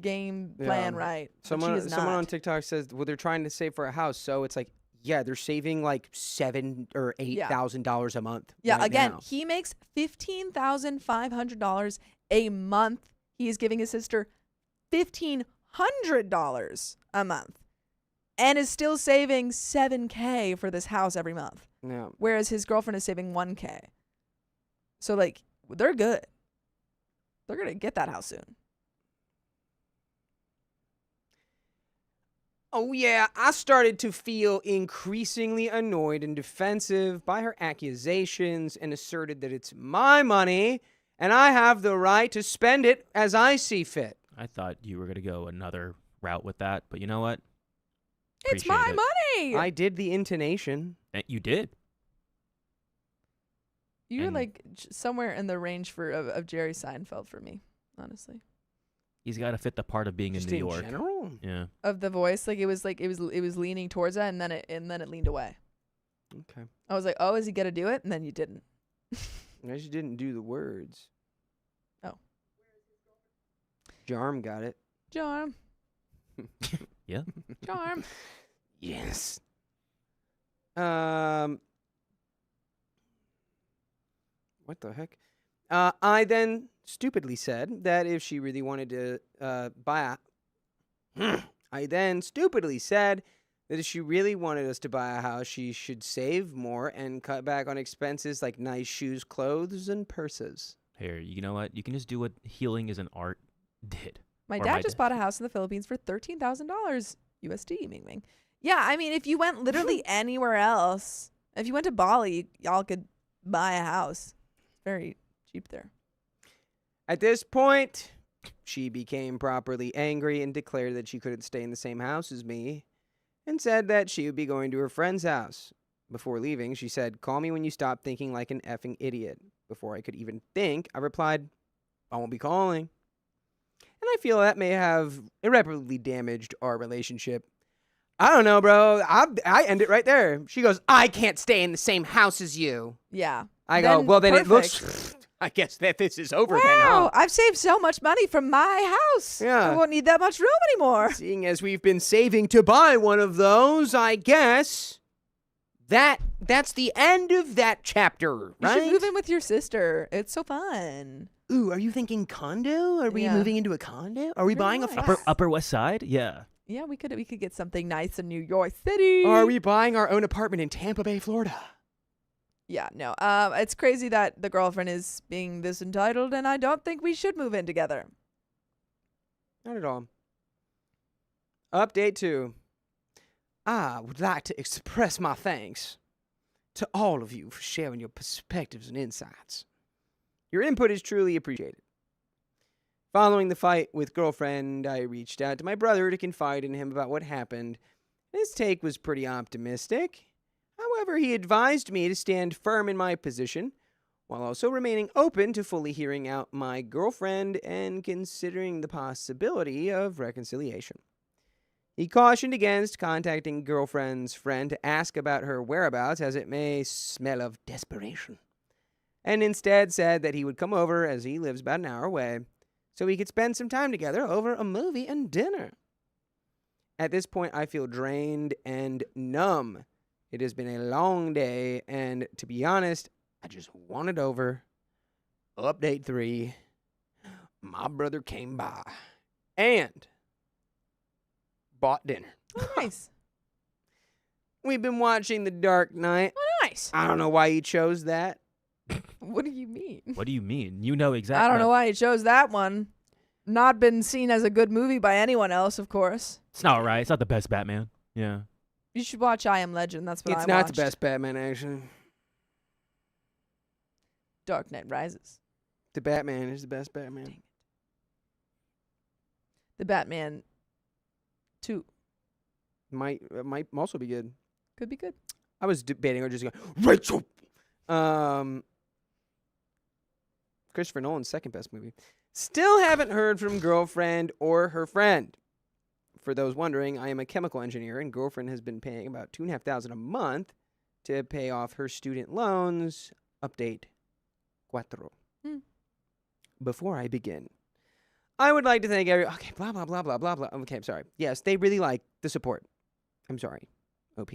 game plan Yeah. right. But Someone she is not. on TikTok says, well, they're trying to save for a house, so it's like, yeah, they're saving like $7,000 or $8,000 a month. Yeah, right again, now. he makes $15,500 a month. He is giving his sister $1,500 a month and is still saving $7,000 for this house every month, Yeah. whereas his girlfriend is saving $1,000. So, like, they're good. They're going to get that house soon. Oh, yeah, I started to feel increasingly annoyed and defensive by her accusations and asserted that it's my money and I have the right to spend it as I see fit. I thought you were going to go another route with that, but you know what? It's my money. I did the intonation. You did. You're And- like somewhere in the range of Jerry Seinfeld for me, honestly. He's got to fit the part of being Just in New in York. general? Yeah. Of the voice, like it was leaning towards that, and then it leaned away. Okay. I was like, oh, is he gonna do it? And then you didn't. I just didn't do the words. Oh. Jarm got it. Charm. Yeah. Charm. Yes. What the heck? I then stupidly said that if she really wanted to buy a... I then stupidly said that if she really wanted us to buy a house, she should save more and cut back on expenses like nice shoes, clothes, and purses. Here, you know what? You can just do what Healing is an Art did. My Or dad my just dad. bought a house in the Philippines for $13,000 USD. Ming Ming. Yeah, I mean, if you went literally anywhere else, if you went to Bali, y'all could buy a house. Very cheap there. At this point, she became properly angry and declared that she couldn't stay in the same house as me and said that she would be going to her friend's house. Before leaving, she said, "Call me when you stop thinking like an effing idiot." Before I could even think, I replied, "I won't be calling." And I feel that may have irreparably damaged our relationship. I don't know, bro. I end it right there. She goes, "I can't stay in the same house as you." Yeah. I go, Then "Well, then it perfect. looks... I guess that this is over then, huh?" Wow, I've saved so much money from my house. Yeah. I won't need that much room anymore. Seeing as we've been saving to buy one of those, I guess that's the end of that chapter, You should right? move in with your sister. It's so fun. Ooh, are you thinking condo? Are we Yeah. moving into a condo? Are we Very buying a nice. flat? Upper West Side? Yeah. Yeah, we could get something nice in New York City. Or are we buying our own apartment in Tampa Bay, Florida? Yeah, no. It's crazy that the girlfriend is being this entitled, and I don't think we should move in together. Not at all. Update 2. I would like to express my thanks to all of you for sharing your perspectives and insights. Your input is truly appreciated. Following the fight with girlfriend, I reached out to my brother to confide in him about what happened. His take was pretty optimistic. However, he advised me to stand firm in my position, while also remaining open to fully hearing out my girlfriend and considering the possibility of reconciliation. He cautioned against contacting girlfriend's friend to ask about her whereabouts, as it may smell of desperation, and instead said that he would come over, as he lives about an hour away, so we could spend some time together over a movie and dinner. At this point, I feel drained and numb. It has been a long day, and to be honest, I just want it over. Update 3. My brother came by and bought dinner. Oh, nice. We've been watching The Dark Knight. Oh, nice. I don't know why he chose that. What do you mean? What do you mean? You know exactly. I don't know why he chose that one. Not been seen as a good movie by anyone else, of course. It's not right. It's not the best Batman. Yeah. You should watch I Am Legend. That's what I It's watched. not the best Batman, actually. Dark Knight Rises. The Batman is the best Batman. Dang it. The Batman 2 Might also be good. could be good. I was debating or just going, Rachel! Christopher Nolan's second best movie. Still haven't heard from girlfriend or her friend. For those wondering, I am a chemical engineer, and girlfriend has been paying about $2,500 a month to pay off her student loans. Update 4. Before I begin, I would like to thank okay, blah, blah, blah, blah, blah, blah. Okay, I'm sorry. Yes, they really like the support. I'm sorry, OP.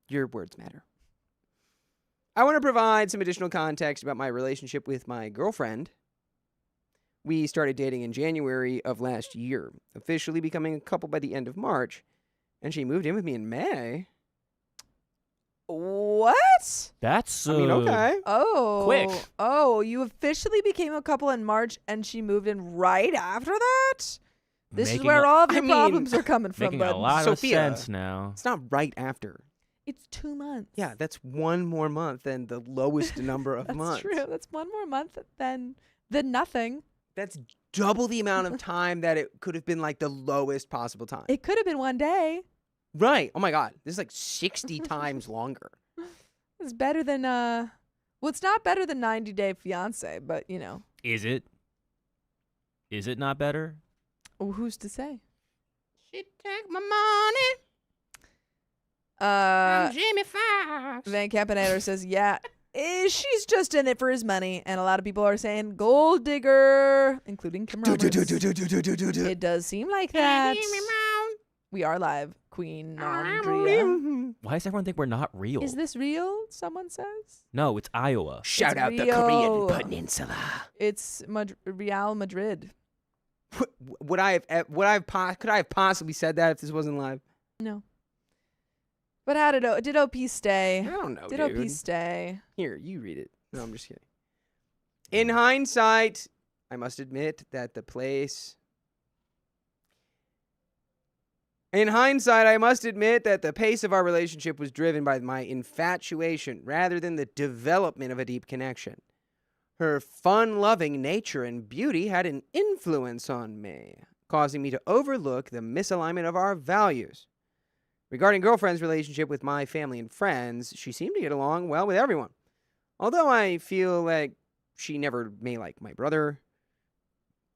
Your words matter. I want to provide some additional context about my relationship with my girlfriend. We started dating in January of last year, officially becoming a couple by the end of March, and she moved in with me in May. What? That's I mean, okay. Oh. Quick. Oh, you officially became a couple in March and she moved in right after that? This is making where a- all of your I mean, problems are coming from, making bud. a lot Sophia. of sense now. It's not right after. It's 2 months. Yeah, that's one more month than the lowest number of That's months. true. That's one more month than nothing. That's double the amount of time that it could have been like the lowest possible time. It could have been one day. Right. Oh my God. This is like 60 times longer. It's better than well, it's not better than 90 Day Fiance, but you know. Is it? Is it not better? Oh, who's to say? She took my money from Jimmy Fox. Van Campanator says, yeah, she's just in it for his money. And a lot of people are saying gold digger, including Kim Roberts. It does seem like that. We are live, Queen Andrea. Why does everyone think we're not real? Is this real? Someone says. No, it's Iowa. Shout It's out the Rio. Korean Peninsula. It's Real Madrid. Could I have possibly said that if this wasn't live? No. But how did OP stay? I don't know, Did dude. OP stay? Here, you read it. No, I'm just kidding. In hindsight, I must admit that the pace of our relationship was driven by my infatuation rather than the development of a deep connection. Her fun-loving nature and beauty had an influence on me, causing me to overlook the misalignment of our values. Regarding girlfriend's relationship with my family and friends, she seemed to get along well with everyone. Although I feel like she never may like my brother,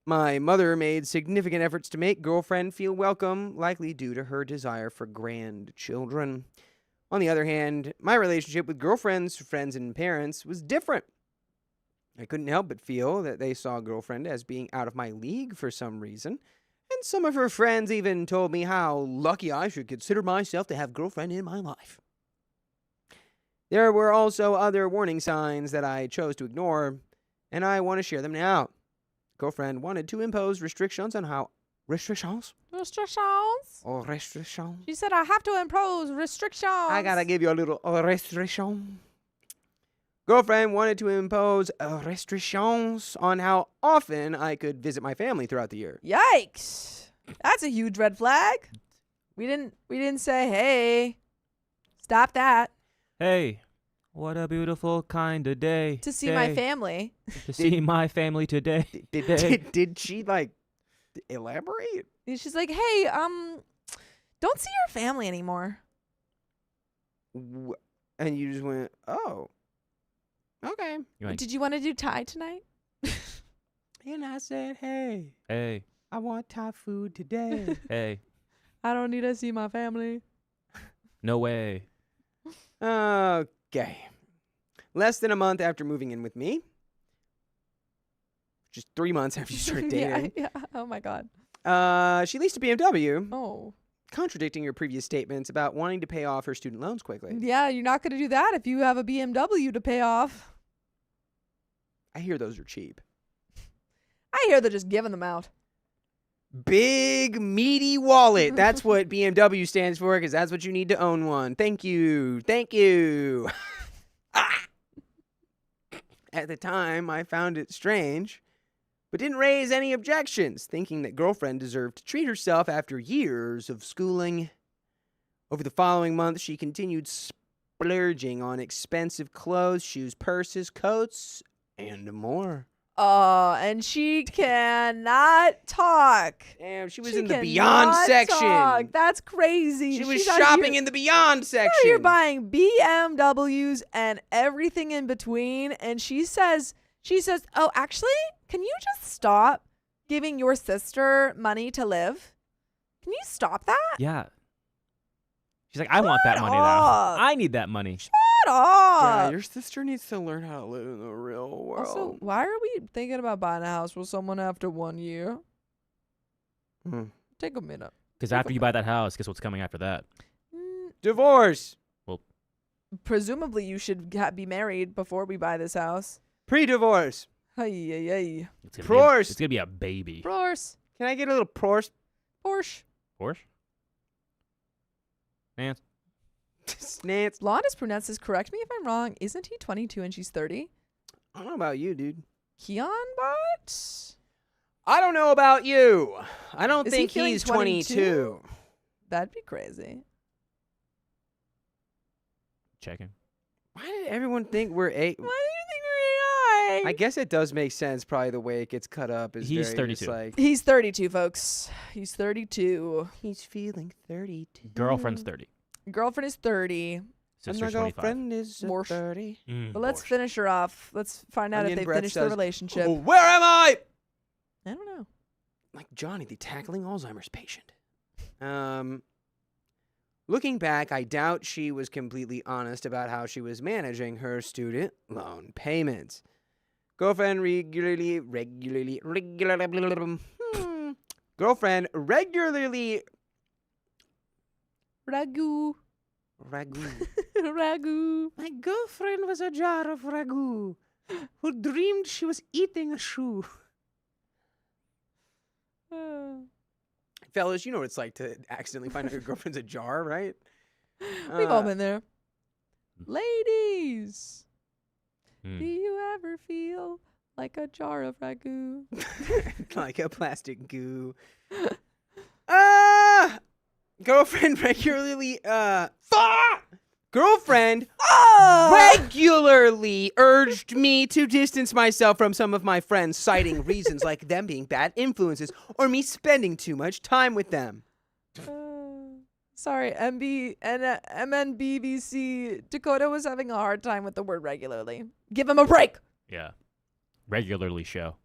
my mother made significant efforts to make girlfriend feel welcome, likely due to her desire for grandchildren. On the other hand, my relationship with girlfriend's friends and parents was different. I couldn't help but feel that they saw girlfriend as being out of my league for some reason, and some of her friends even told me how lucky I should consider myself to have girlfriend in my life. There were also other warning signs that I chose to ignore, and I want to share them now. Girlfriend wanted to impose restrictions on how... Restrictions? Restrictions? Oh, restrictions? She said I have to impose restrictions. I gotta give you a little restriction. Girlfriend wanted to impose restrictions on how often I could visit my family throughout the year. Yikes. That's a huge red flag. We didn't say, hey, stop that. Hey, what a beautiful kind of day. To see my family. To see my family today. Did she, like, elaborate? She's like, hey, don't see your family anymore. And you just went, oh, okay. You're like, Did you want to do Thai tonight? And I said, hey, hey, I want Thai food today. hey, I don't need to see my family. no way. Okay. Less than a month after moving in with me, just 3 months after you started dating, yeah. Oh my God. she leased a BMW, Oh. contradicting her previous statements about wanting to pay off her student loans quickly. Yeah, you're not going to do that if you have a BMW to pay off. I hear those are cheap. I hear they're just giving them out. Big, meaty wallet. That's what BMW stands for, because that's what you need to own one. Thank you. Thank you. At the time, I found it strange, but didn't raise any objections, thinking that girlfriend deserved to treat herself after years of schooling. Over the following month, she continued splurging on expensive clothes, shoes, purses, coats, and more. And she cannot talk. Damn, she was She in the cannot Beyond section. talk. That's crazy. She was She's out shopping here- in the Beyond section. You're buying BMWs and everything in between. And she says, oh, actually, can you just stop giving your sister money to live? Can you stop that? Yeah. She's like, I want that money up. now. I need that money. Shut up. Yeah, your sister needs to learn how to live in the real world. Also, why are we thinking about buying a house with someone after 1 year? Take a minute. Because after you buy that house, guess what's coming after that? Divorce. Presumably, you should be married before we buy this house. Pre-divorce. Hey, hey, hey. It's gonna Prorse. It's going to be a baby. Porsche. Can I get a little Porsche? Porsche. Porsche? And Snance. Blondest Brunette says, correct me if I'm wrong. Isn't he 22 and she's 30? I don't know about you, dude. Keon Bot? I don't know about you. I don't Is he think feeling he's 22? 22. That'd be crazy. Checking. Why did everyone think we're 8? Why do you think we're AI? I guess it does make sense. Probably the way it gets cut up is He's very just 32. like He's 32, folks. He's 32. he's feeling 32. Girlfriend's 30. Girlfriend is 30. And Sister's my 25. girlfriend is Morph. 30. But let's Borscht. finish her off. Let's find out Onion if they Breath finished their says, relationship. "Oh, where am I?" I don't know. Like Johnny, the tackling Alzheimer's patient. Looking back, I doubt she was completely honest about how she was managing her student loan payments. Girlfriend regularly Girlfriend regularly Ragu. ragu. Ragu. My girlfriend was a jar of ragu who dreamed she was eating a shoe. Fellas, you know what it's like to accidentally find out your girlfriend's a jar, right? We've all been there. Ladies, Hmm. do you ever feel like a jar of ragu? Like a plastic goo. Girlfriend regularly Girlfriend regularly urged me to distance myself from some of my friends, citing reasons like them being bad influences or me spending too much time with them. Sorry, MNBBC. Dakota was having a hard time with the word regularly. Give him a break. Yeah. Regularly show.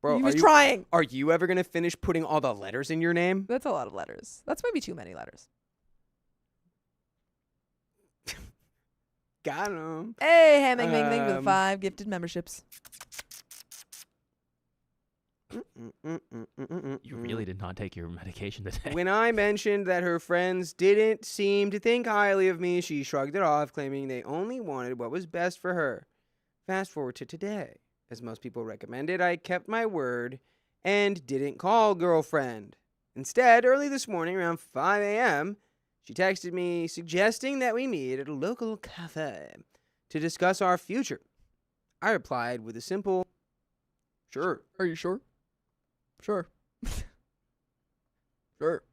Bro, He was trying. are you ever going to finish putting all the letters in your name? That's a lot of letters. That's maybe too many letters. Got him. Hey, Hamming Ming Ming with 5 gifted memberships. You really did not take your medication today. When I mentioned that her friends didn't seem to think highly of me, she shrugged it off, claiming they only wanted what was best for her. Fast forward to today. As most people recommended, I kept my word and didn't call girlfriend. Instead, early this morning around 5 a.m., she texted me suggesting that we meet at a local cafe to discuss our future. I replied with a simple, "Sure." Are you sure? Sure. Sure.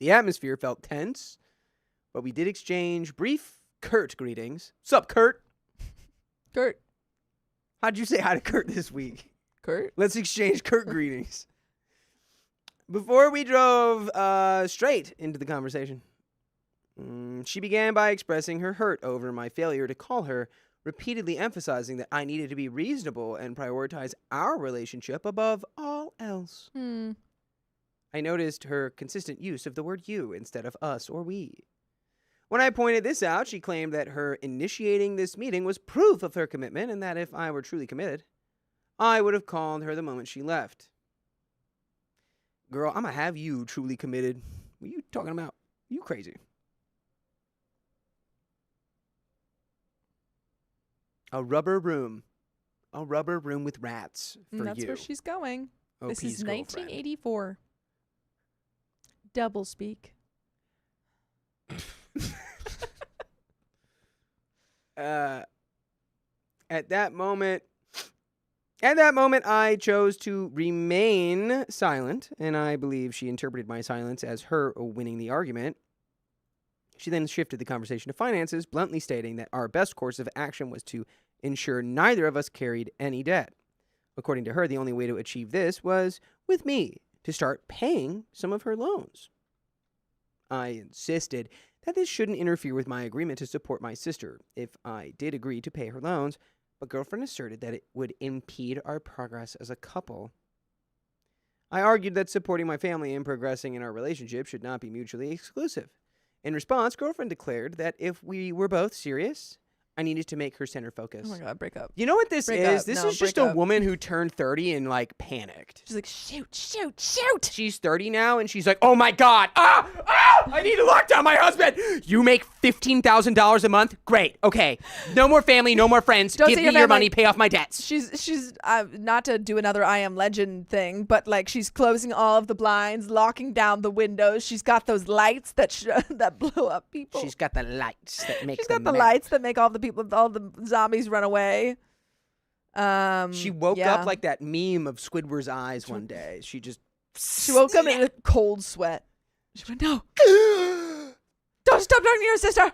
The atmosphere felt tense, but we did exchange brief, curt greetings. Sup, Kurt? Kurt. How'd you say hi to Kurt this week? Kurt? Let's exchange Kurt greetings. Before we drove straight into the conversation, she began by expressing her hurt over my failure to call her, repeatedly emphasizing that I needed to be reasonable and prioritize our relationship above all else. I noticed her consistent use of the word you instead of us or we. When I pointed this out, she claimed that her initiating this meeting was proof of her commitment and that if I were truly committed, I would have called her the moment she left. Girl, I'm gonna have you truly committed. What are you talking about? You crazy. A rubber room. A rubber room with rats for That's you. where she's going. This OP's is girlfriend. 1984. Double speak. At that moment, I chose to remain silent, and I believe she interpreted my silence as her winning the argument. She then shifted the conversation to finances, bluntly stating that our best course of action was to ensure neither of us carried any debt. According to her, the only way to achieve this was with me to start paying some of her loans. I insisted that this shouldn't interfere with my agreement to support my sister if I did agree to pay her loans, but girlfriend asserted that it would impede our progress as a couple. I argued that supporting my family and progressing in our relationship should not be mutually exclusive. In response, girlfriend declared that if we were both serious, I needed to make her center focus. Oh my God, break up. You know what this Break is? up. This No, is just break a up. woman who turned 30 and like panicked. She's like, shoot, shoot, shoot. She's 30 now and she's like, oh my God, I need to lock down my husband. You make $15,000 a month? Great. Okay. No more family, no more friends. Don't Give say me your your family. money, pay off my debts. She's not to do another I Am Legend thing, but like she's closing all of the blinds, locking down the windows. She's got those lights that that blow up people. She's got the lights that make She's got the lights that make all the zombies run away. She woke yeah. up like that meme of Squidward's eyes one day. She just She woke up in a cold sweat. She went, no. Don't stop talking to your sister.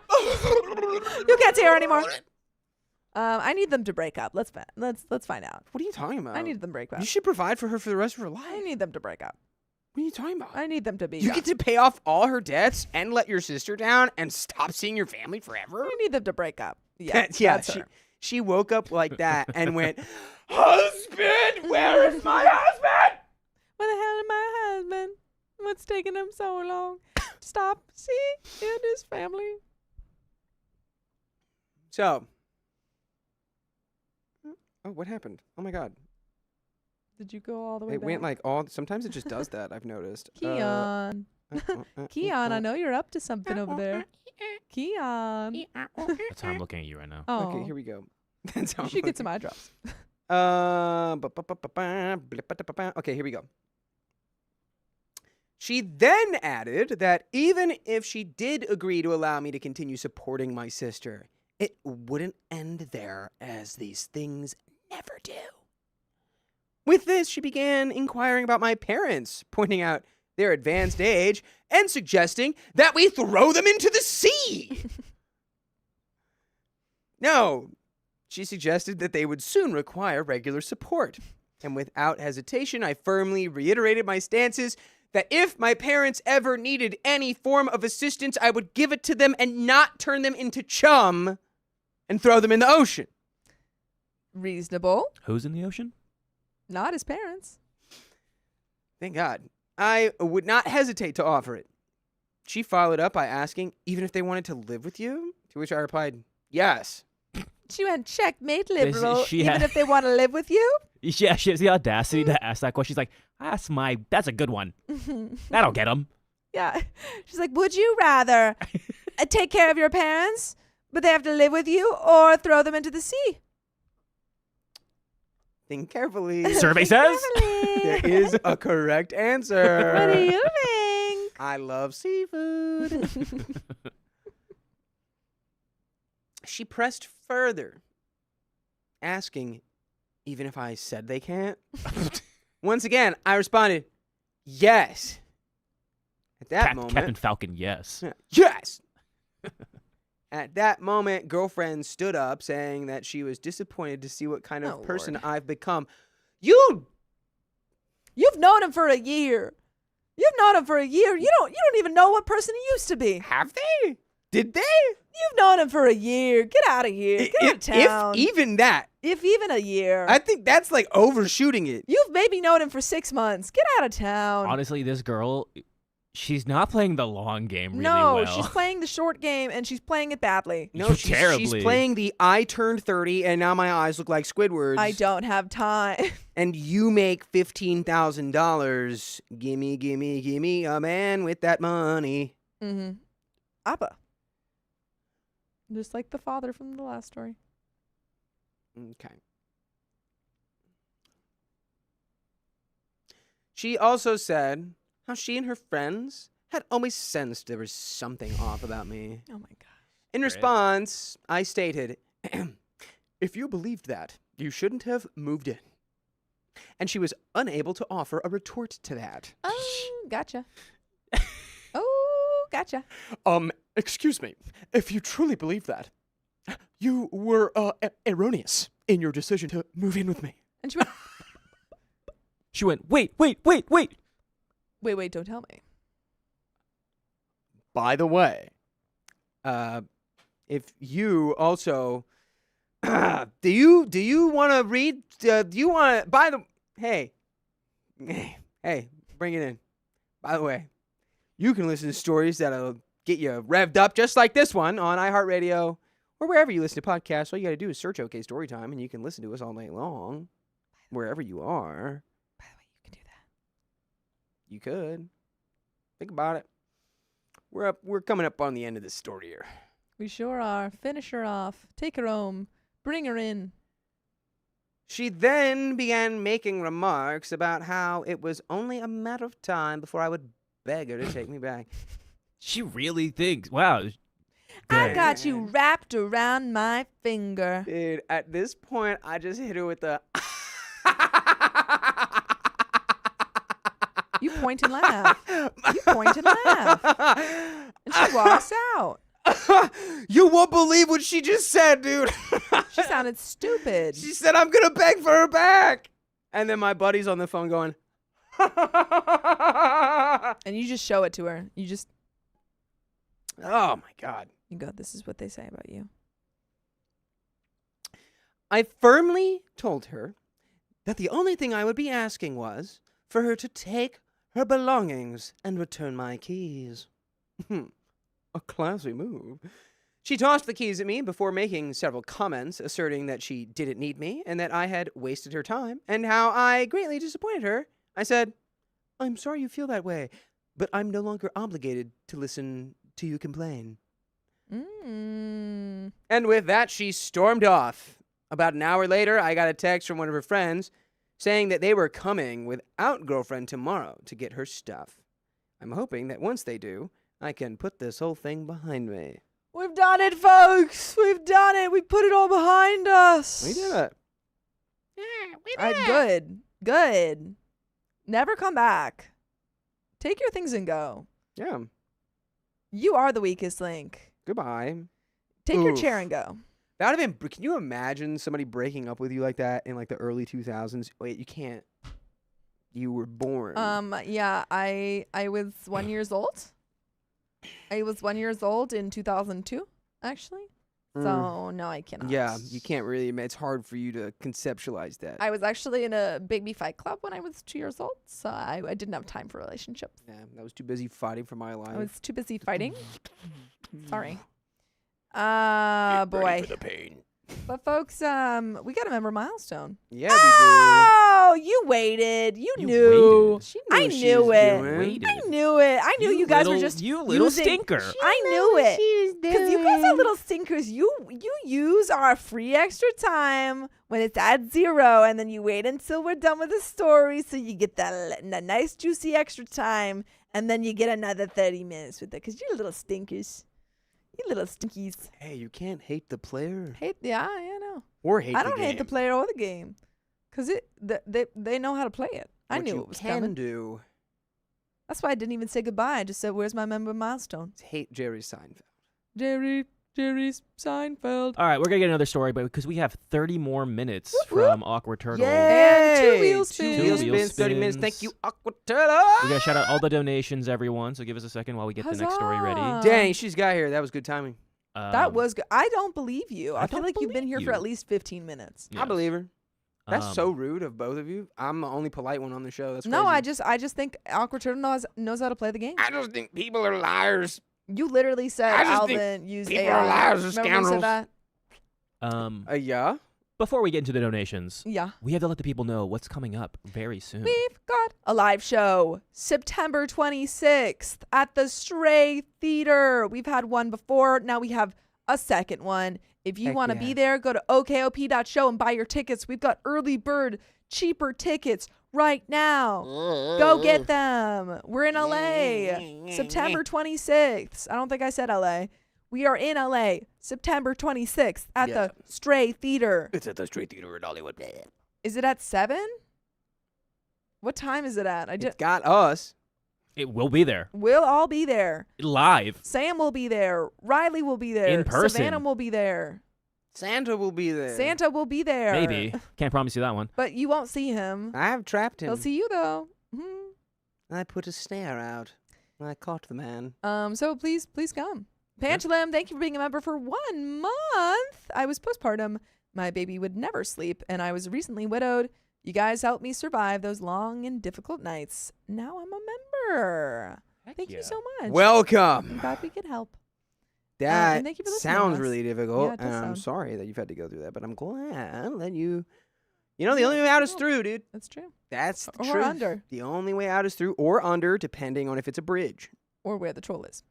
You can't see her anymore. I need them to break up. Let's find out. What are you talking about? I need them to break up. You should provide for her for the rest of her I life. need them to break up. What are you talking about? I need them to be. You done. get to pay off all her debts and let your sister down and stop seeing your family forever? I need them to break up. Yeah, Yeah, that's her. she woke up like that and went, husband, where is my husband? Where the hell is my husband? What's taking him so long? Stop. See? And his family. So, oh, what happened? Oh my God. Did you go all the way It back? went like sometimes it just does that, I've noticed. Keon. Keon, I know you're up to something over there. Keon. That's how I'm looking at you right now. Oh, Okay, here we go. That's how you I'm should get some looking. eye drops. Okay, here we go. She then added that even if she did agree to allow me to continue supporting my sister, it wouldn't end there, as these things never do. With this, she began inquiring about my parents, pointing out their advanced age and suggesting that we throw them into the sea. No, she suggested that they would soon require regular support. And without hesitation, I firmly reiterated my stances that if my parents ever needed any form of assistance, I would give it to them and not turn them into chum and throw them in the ocean. Reasonable. Who's in the ocean? Not his parents. Thank God. I would not hesitate to offer it. She followed up by asking, even if they wanted to live with you? To which I replied, yes. She went, checkmate, This- liberal, she even had- if they want to live with you. Yeah, she has the audacity to ask that question. She's like, that's a good one. That'll get him. Yeah. She's like, would you rather take care of your parents, but they have to live with you, or throw them into the sea? Think carefully. Survey Think says. carefully. There is a correct answer. What do you think? I love seafood. She pressed further, asking, even if I said they can't? Once again, I responded, yes. At that moment, Captain Falcon, yes. yes. At that moment, girlfriend stood up, saying that she was disappointed to see what kind of Oh, person Lord. I've become. You've Known him for a year. You've known him for a year. You don't even know what person he used to be. have they? Did they? You've known him for a year. Get out of here. Get out of town. If even that, If even a year. I think that's like overshooting it. You've maybe known him for 6 months. Get out of town. Honestly, this girl, she's not playing the long game really no, well. she's playing the short game, and she's playing it badly. No, she's Terribly. playing the I turned 30 and now my eyes look like Squidward's. I don't have time. And you make $15,000. Gimme a man with that money. Mm-hmm. Abba. Just like the father from the last story. Okay. She also said how she and her friends had always sensed there was something off about me. Oh my god. In Great. response, I stated, if you believed that, you shouldn't have moved in. And she was unable to offer a retort to that. Oh, gotcha. Oh, gotcha. Excuse me, if you truly believe that, you were erroneous in your decision to move in with me. And she went, She went, wait. wait, don't tell me. By the way, if you also, do you want to read? Do you want to? Hey, bring it in. By the way, you can listen to stories that'll get you revved up, just like this one, on iHeartRadio or wherever you listen to podcasts. All you got to do is search OK Storytime, and you can listen to us all night long, wherever you are. By the way, you can do that. You could. Think about it. We're coming up on the end of this story here. We sure are. Finish her off. Take her home. Bring her in. She then began making remarks about how it was only a matter of time before I would beg her to take me back. She really thinks. Wow. I Good. got you wrapped around my finger. Dude, at this point, I just hit her with the... You point and laugh. You point and laugh. And she walks out. You won't believe what she just said, dude. She sounded stupid. She said, I'm going to beg for her back. And then my buddy's on the phone going... And you just show it to her. You just... Oh, my God. You go, this is what they say about you. I firmly told her that the only thing I would be asking was for her to take her belongings and return my keys. A classy move. She tossed the keys at me before making several comments asserting that she didn't need me and that I had wasted her time and how I greatly disappointed her. I said, I'm sorry you feel that way, but I'm no longer obligated to listen to you complain. Mm. And with that, she stormed off. About an hour later, I got a text from one of her friends saying that they were coming without girlfriend tomorrow to get her stuff. I'm hoping that once they do, I can put this whole thing behind me. We've done it, folks. We've done it. We put it all behind us. We did it. Good. Good. Never come back. Take your things and go. Yeah. You are the weakest link. Goodbye. Take your Oof. chair and go. That would have been... Can you imagine somebody breaking up with you like that in like the early 2000s? Wait, you can't. You were born. Yeah, I was 1 year old. I was 1 year old in 2002, actually. So no, I cannot. Yeah, you can't really... It's hard for you to conceptualize that. I was actually in a baby fight club when I was 2 years old, so I didn't have time for relationships. Yeah, I was too busy fighting for my life. I was too busy fighting. Sorry. Ready Boy. for the pain. But folks, we got a member milestone. Yeah, we Oh, you waited. You knew. waited. do. She I she knew was it. doing. Waited. I knew it. I knew you guys were just You little using- stinker. I knew it. Because you guys are little stinkers. You use our free extra time when it's at 0, and then you wait until we're done with the story so you get that nice juicy extra time, and then you get another 30 minutes with it because you're little stinkers. You little stinkies. Hey, you can't hate the player Yeah, I know. or hate I the don't game. hate the player or the game because they know how to play it. I What knew you it was can coming. do That's why I didn't even say goodbye. I just said, "Where's my member milestone?" is hate Jerry Seinfeld. Jerry Seinfeld. All right, we're going to get another story, but because we have 30 more minutes Whoop, from Awkward Turtle. And two wheel Two spins. wheel Two wheel spins, 30 minutes. Thank spins. you, Aqua Turtle. We got to shout out all the donations, everyone, so give us a second while we get the next story ready. Huzzah. Dang, she's got here. That was good timing. That was good. I don't believe you. I I feel don't like you've been believe here for you. at least 15 minutes. I believe her. That's Um, so rude of both of you. I'm the only polite one on the show. That's No, crazy. I just think Awkward Turtle knows how to play the game. I just think people are liars. You literally said I just think Alvin used people AI. are liars and Remember you said scoundrels. that? Yeah. Before we get into the donations, Yeah. we have to let the people know what's coming up very soon. We've got a live show September 26th at the Stray Theater. We've had one before. Now we have a second one. If you Heck want to yeah. be there, go to okop.show and buy your tickets. We've got early bird, cheaper tickets right now. Go get them. We're in LA. September 26th. I don't think I said LA. We are in LA. September 26th at Yeah. the Stray Theater. It's at the Street Theater in Hollywood. Is it at 7? What time is it at? It's got us. It will be there. We'll all be there. Live. Sam will be there. Riley will be there. In person. Savannah will be there. Santa will be there. Santa will be there. Maybe. Can't promise you that one. But you won't see him. I have trapped him. He'll see you though. Mhm. I put a snare out. I caught the man. So please come. Panchalim, thank you for being a member for 1 month. I was postpartum. My baby would never sleep, and I was recently widowed. You guys helped me survive those long and difficult nights. Now I'm a member. Thank you so much. I'm Welcome. glad we could help. That thank you for listening to sounds us. really difficult, Yeah, it does and I'm sound. sorry that you've had to go through that, but I'm glad that you know, the only way out is through, dude. That's true. That's the Or truth. under. The only way out is through or under, depending on if it's a bridge. Or where the troll is.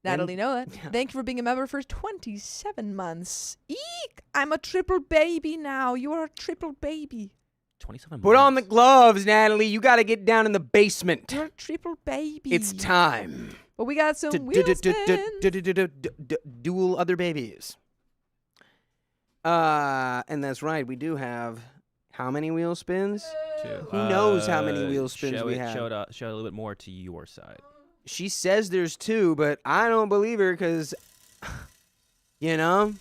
And- Natalie Noah, yeah. thank you for being a member for 27 months. Eek! I'm a triple baby now. You are a triple baby. 27 Put on the months. gloves, Natalie. You got to get down in the basement. You're a triple baby. It's time. But we got some to wheel spins. duel other babies. And that's right. We do have how many wheel spins? Two. Who knows how many wheel spins show we it, have? Show it a little bit more to your side. She says there's 2, but I don't believe her because, you know,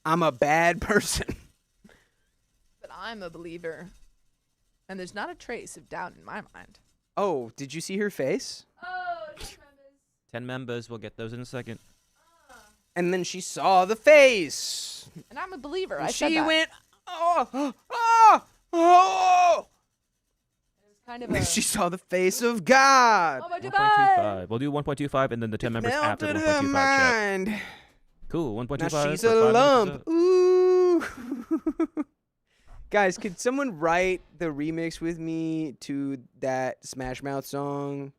I'm a bad person. But I'm a believer. And there's not a trace of doubt in my mind. Oh, did you see her face? Oh, 10 members. We'll get those in a second. And then she saw the face. and I'm a believer. And I said she that. went, oh, oh, oh. It was kind of a... She saw the face of God. Oh, my 1.25. We'll do 1.25 and then the 10 members after the Melted her 1.25 check. mind. Cool. 1.25. Now she's for a 5 lump. minutes. Ooh. Guys, could someone write the remix with me to that Smash Mouth song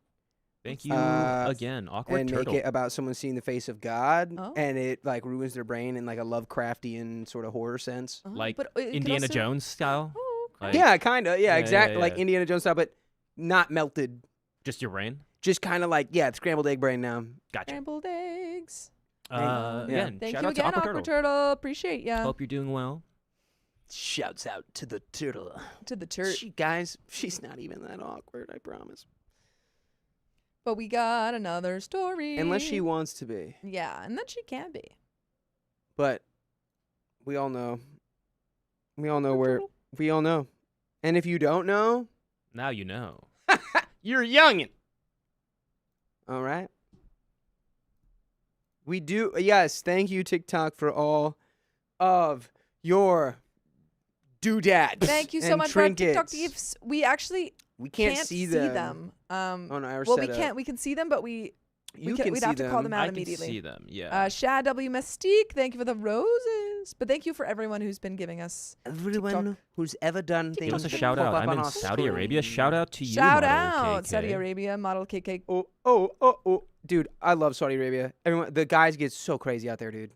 Thank you again. Awkward and turtle. make it about someone seeing the face of God Oh. and it like ruins their brain in like a Lovecraftian sort of horror sense? Uh-huh, Like but it could Indiana also- Jones style. Oh, okay. Like, Yeah, kind of. Yeah, Yeah, exactly. yeah, Like yeah. Indiana Jones style, but not melted. Just your brain. Just kind of like, yeah, it's scrambled egg brain now. Gotcha. Scrambled eggs. Yeah. Again, Thank shout you out to again, Awkward Awkward Turtle. Turtle. Appreciate ya. Hope you're doing well. Shouts out to the turtle. To the church. She, guys, she's not even that awkward, I promise. But we got another story. Unless she wants to be. Yeah, and then she can be. But we all know. We all know where. We all know. And if you don't know, Now you know. you're a youngin'. All right. We do. Yes, thank you, TikTok, for all of your doodads. Thank you so and much for our TikTok trinkets. gifts. We actually We can't see them. Um, Oh no, I well, set we up. can't. We can see them, but we You can, can we'd see have to call them out I can immediately. see them. Yeah. Shad W Mystique, thank you for the roses. But thank you for everyone who's been giving us Everyone TikTok. who's ever done Give things. Give us a that shout pop out. up I'm on in our Saudi Arabia. screen. Shout out to you. shout Model out KK. Saudi Arabia model KK. Oh, dude, I love Saudi Arabia. Everyone, the guys get so crazy out there, dude.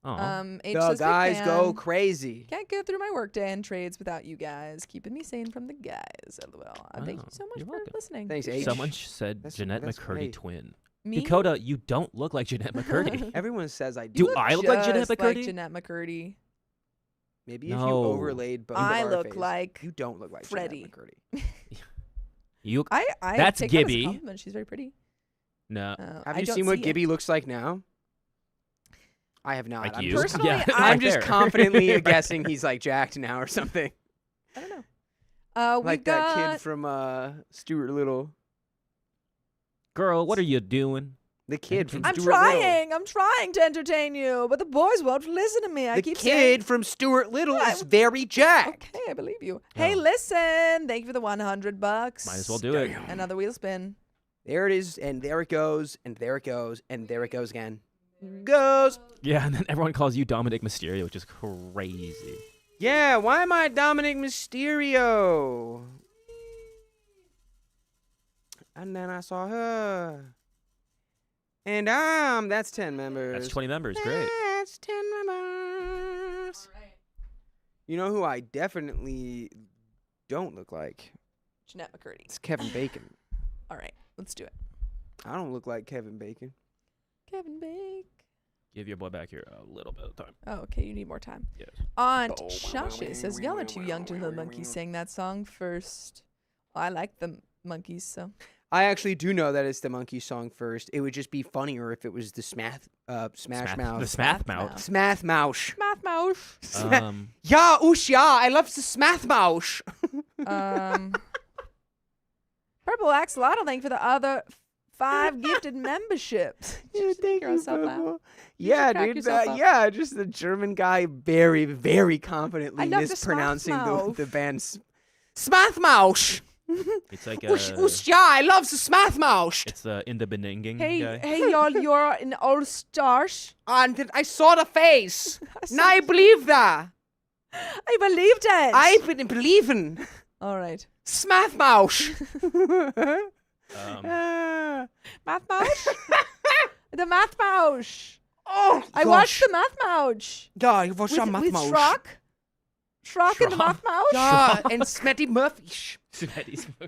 Aw. H The says, "Big guys go fan. crazy. Can't go through my workday and trades without you guys. Keeping me sane from the guys. LOL. Thank you Oh, so much you're for welcome. listening. Thanks, Appreciate H. it. Someone said That's- Jeanette that's McCurdy great. twin. Me? Dakota, you don't look like Jeanette McCurdy. Everyone says I do. Do You I look like Jeanette just McCurdy? Like Jeanette McCurdy. Maybe if you No. overlaid both I of our look faces, like you don't look like Freddie. Jeanette McCurdy. You I That's take that as a Gibby. compliment. She's very pretty. no. Have I you don't seen what see it. Gibby looks like now? I have not. Like I'm you? just, Personally, Yeah, I- I'm just there. confidently Right guessing there. he's like jacked now or something. I don't know. We Like got that kid from Stuart Little. Girl, what are you doing? The kid from I'm Stuart Little. trying. I'm trying to entertain you, but the boys won't listen to me. I The keep kid saying. from Stuart Little Yeah, is very jacked. Okay, I believe you. Hey, Oh. listen. Thank you for the $100. Might as well do it. Another wheel spin. There it is, and there it goes, and there it goes, and there it goes again. Goes. Yeah, and then everyone calls you Dominic Mysterio, which is crazy. Yeah, why am I Dominic Mysterio? And then I saw her. And that's 10 members. That's 20 members. Great. That's 10 members. You know who I definitely don't look like? Jeanette McCurdy. It's Kevin Bacon. All right, let's do it. I don't look like Kevin Bacon. Kevin Bake. Give your boy back here a little bit of time. Oh, okay, you need more time. Yes. Aunt Shasha says, y'all are too young to know the monkeys sang that song first. Well, I like the monkeys, so. I actually do know that it's the monkey song first. It would just be funnier if it was the Smash The Mouth. Smath Mouth. Smath Mouse. Math mouse. Yeah, oosh, yeah, I love the Smath Mouse. Purple Axolotl, thank you for the other 5 gifted memberships. Just make yourself laugh. Yeah, crack dude. yourself up. Yeah, just the German guy very, very confidently I love the mispronouncing Smathmouth. the band Smathmouth. It's like Oosh, oosh, yeah, I love the smathmouse. it's in the beninging Hey, guy. hey, y'all, you're an old starch. And I saw the face. And I believe that. I believed it. I've been believing. All right. Smathmouse. Math mouse? The math mouse. Oh, I watched the math mouse. Yeah, you watched the With Mathmouse. Shrock. Shrock and the Shrock. math mouse. Yeah, and Smetty Murphy.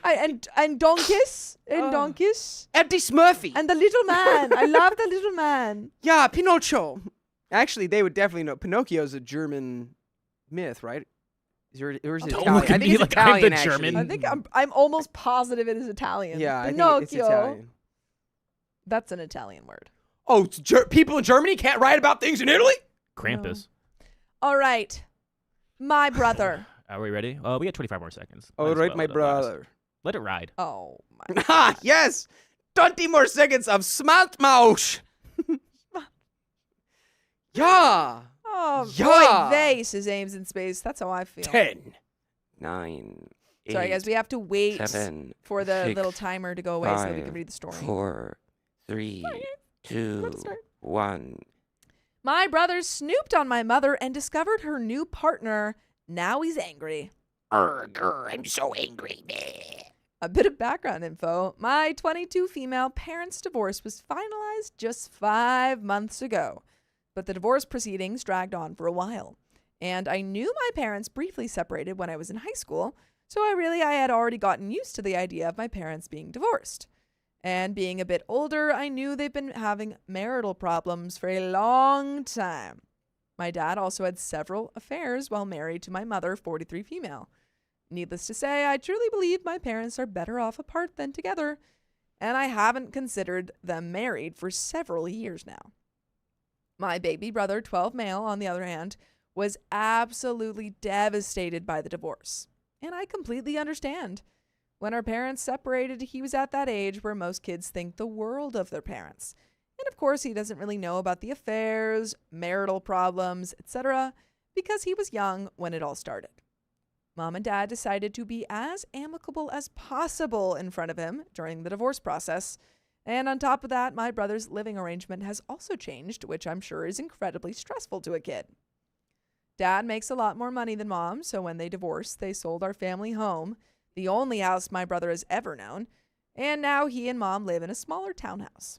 And Donkus. And Oh. Donkus. Eddie Smurfy. And the little man. I love the little man. Yeah, Pinocchio. Actually, they would definitely know. Pinocchio's a German myth, right? Or is it Don't Italian? look at I think me it's like I'm the Italian, actually. German. I think I'm almost positive it is Italian. Yeah, I think it's Pinocchio. Italian. That's an Italian word. Oh, it's people in Germany can't write about things in Italy? Krampus. All right. My brother. Are we ready? We got 25 more seconds. Oh, Might as right, well my let it last. brother. Let it ride. Oh, my. Ah, yes! 20 more seconds of Smaltmausch! Yeah! Oh, Yeah. boy, vase is aims in space. That's how I feel. 10, 9, 8, Sorry, guys. We have to wait 7, for the 6, little timer to go away so that we can 5, read the story. 4, 3, Sorry, 2, Let's start. 1. My brother snooped on my mother and discovered her new partner. Now he's angry. I'm so angry. Meh. A bit of background info. My 22 female parents' divorce was finalized just 5 months ago, but the divorce proceedings dragged on for a while. And I knew my parents briefly separated when I was in high school, so I had already gotten used to the idea of my parents being divorced. And being a bit older, I knew they've been having marital problems for a long time. My dad also had several affairs while married to my mother, 43 female. Needless to say, I truly believe my parents are better off apart than together, and I haven't considered them married for several years now. My baby brother, 12 male, on the other hand, was absolutely devastated by the divorce, and I completely understand. When our parents separated, he was at that age where most kids think the world of their parents. And of course, he doesn't really know about the affairs, marital problems, etc., because he was young when it all started. Mom and Dad decided to be as amicable as possible in front of him during the divorce process. And on top of that, my brother's living arrangement has also changed, which I'm sure is incredibly stressful to a kid. Dad makes a lot more money than Mom, so when they divorced, they sold our family home, the only house my brother has ever known, and now he and Mom live in a smaller townhouse.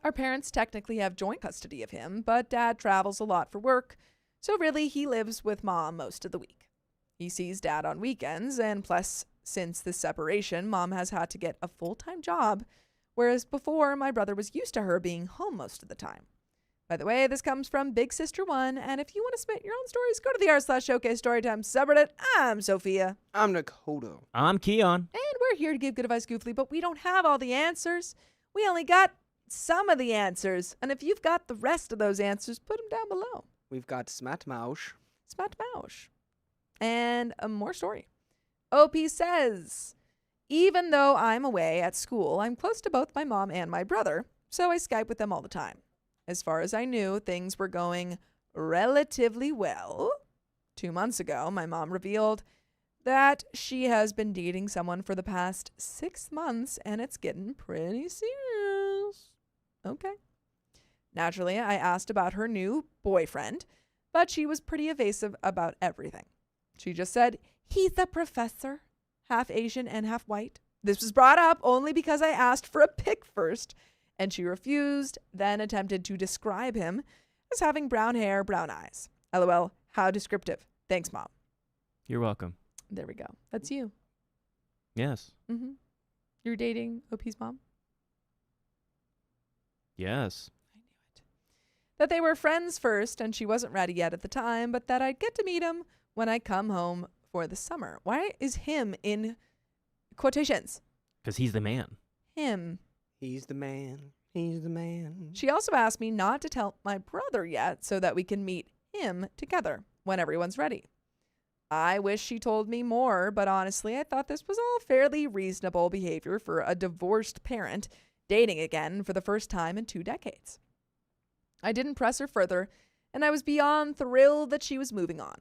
Our parents technically have joint custody of him, but Dad travels a lot for work, so really he lives with Mom most of the week. He sees Dad on weekends, and plus, since this separation, Mom has had to get a full-time job, whereas before, my brother was used to her being home most of the time. By the way, this comes from Big Sister 1, and if you want to submit your own stories, go to the r/showcase Storytime subreddit. I'm Sophia. I'm Nakoto. I'm Keon. And we're here to give good advice goofily, but we don't have all the answers. We only got some of the answers. And if you've got the rest of those answers, put them down below. We've got Smatmausch. Smatmausch. And more story. OP says, even though I'm away at school, I'm close to both my mom and my brother, so I Skype with them all the time. As far as I knew, things were going relatively well. 2 months ago, my mom revealed that she has been dating someone for the past 6 months, and it's getting pretty serious. Okay. Naturally, I asked about her new boyfriend, but she was pretty evasive about everything. She just said, he's a professor, half Asian and half white. This was brought up only because I asked for a pic first, and she refused, then attempted to describe him as having brown hair, brown eyes. LOL, how descriptive. Thanks, Mom. You're welcome. There we go. That's you. Yes. Mm-hmm. You're dating OP's mom? Yes. I knew it. That they were friends first, and she wasn't ready yet at the time, but that I'd get to meet him when I come home for the summer. Why is him in quotations? Because he's the man. Him. He's the man. He's the man. She also asked me not to tell my brother yet so that we can meet him together when everyone's ready. I wish she told me more, but honestly, I thought this was all fairly reasonable behavior for a divorced parent dating again for the first time in 2 decades. I didn't press her further, and I was beyond thrilled that she was moving on.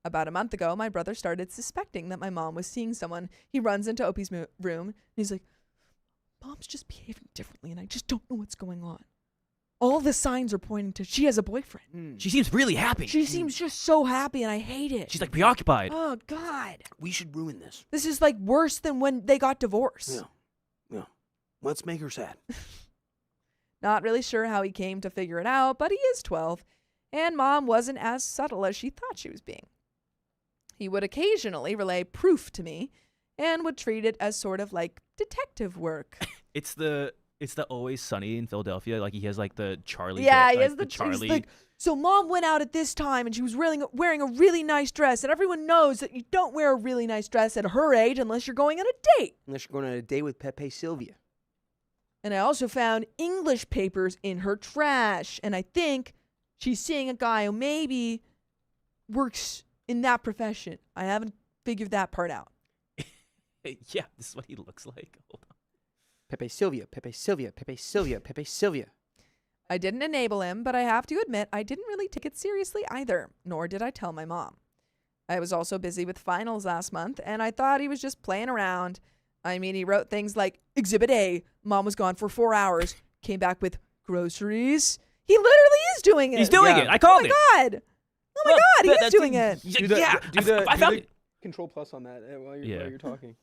About a month ago, my brother started suspecting that my mom was seeing someone. He runs into Opie's room, and he's like, Mom's just behaving differently, and I just don't know what's going on. All the signs are pointing to she has a boyfriend. She seems really happy. She seems just so happy, and I hate it. She's like preoccupied. Oh, God. We should ruin this. This is like worse than when they got divorced. Yeah. Let's make her sad. Not really sure how he came to figure it out, but he is 12, and Mom wasn't as subtle as she thought she was being. He would occasionally relay proof to me and would treat it as sort of like detective work. It's the Always Sunny in Philadelphia. Like he has like the Charlie. Yeah, bit, he like, has the Charlie. he's like, so Mom went out at this time and she was wearing a really nice dress, and everyone knows that you don't wear a really nice dress at her age unless you're going on a date. Unless you're going on a date with Pepe Sylvia. And I also found English papers in her trash, and I think she's seeing a guy who maybe works in that profession. I haven't figured that part out. Yeah, this is what he looks like. Hold on. Pepe Sylvia, Pepe Sylvia, Pepe Sylvia, Pepe Sylvia. I didn't enable him, but I have to admit I didn't really take it seriously either, nor did I tell my mom. I was also busy with finals last month, and I thought he was just playing around. I mean, he wrote things like, Exhibit A, Mom was gone for 4 hours, came back with groceries. He literally is doing it. He's doing Yeah. it. I called it. Oh my God. Oh my God, he is doing it. I found it. Control plus on that while Yeah. you're talking.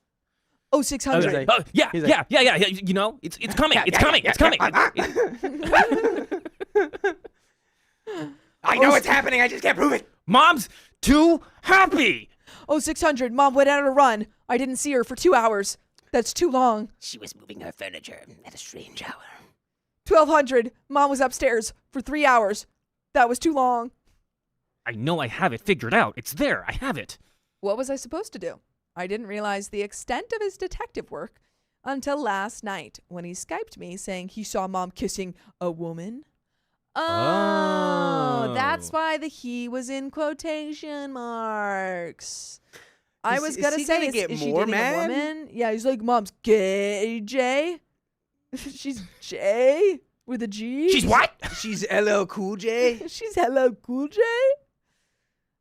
Oh, 600. Okay. Yeah. He's like- You know, it's coming. It's coming. It's coming. I know it's happening. I just can't prove it. Mom's too happy. Oh, 600. Mom went out on a run. I didn't see her for 2 hours. That's too long. She was moving her furniture at a strange hour. 1200. Mom was upstairs for 3 hours. That was too long. I know I have it figured out. It's there. I have it. What was I supposed to do? I didn't realize the extent of his detective work until last night when he Skyped me saying he saw Mom kissing a woman. Oh, that's why the he was in quotation marks. I was going to say, is she dating a woman? Yeah, he's like, Mom's gay, Jay. She's Jay with a G. She's what? She's LL Cool J. She's Hello Cool J.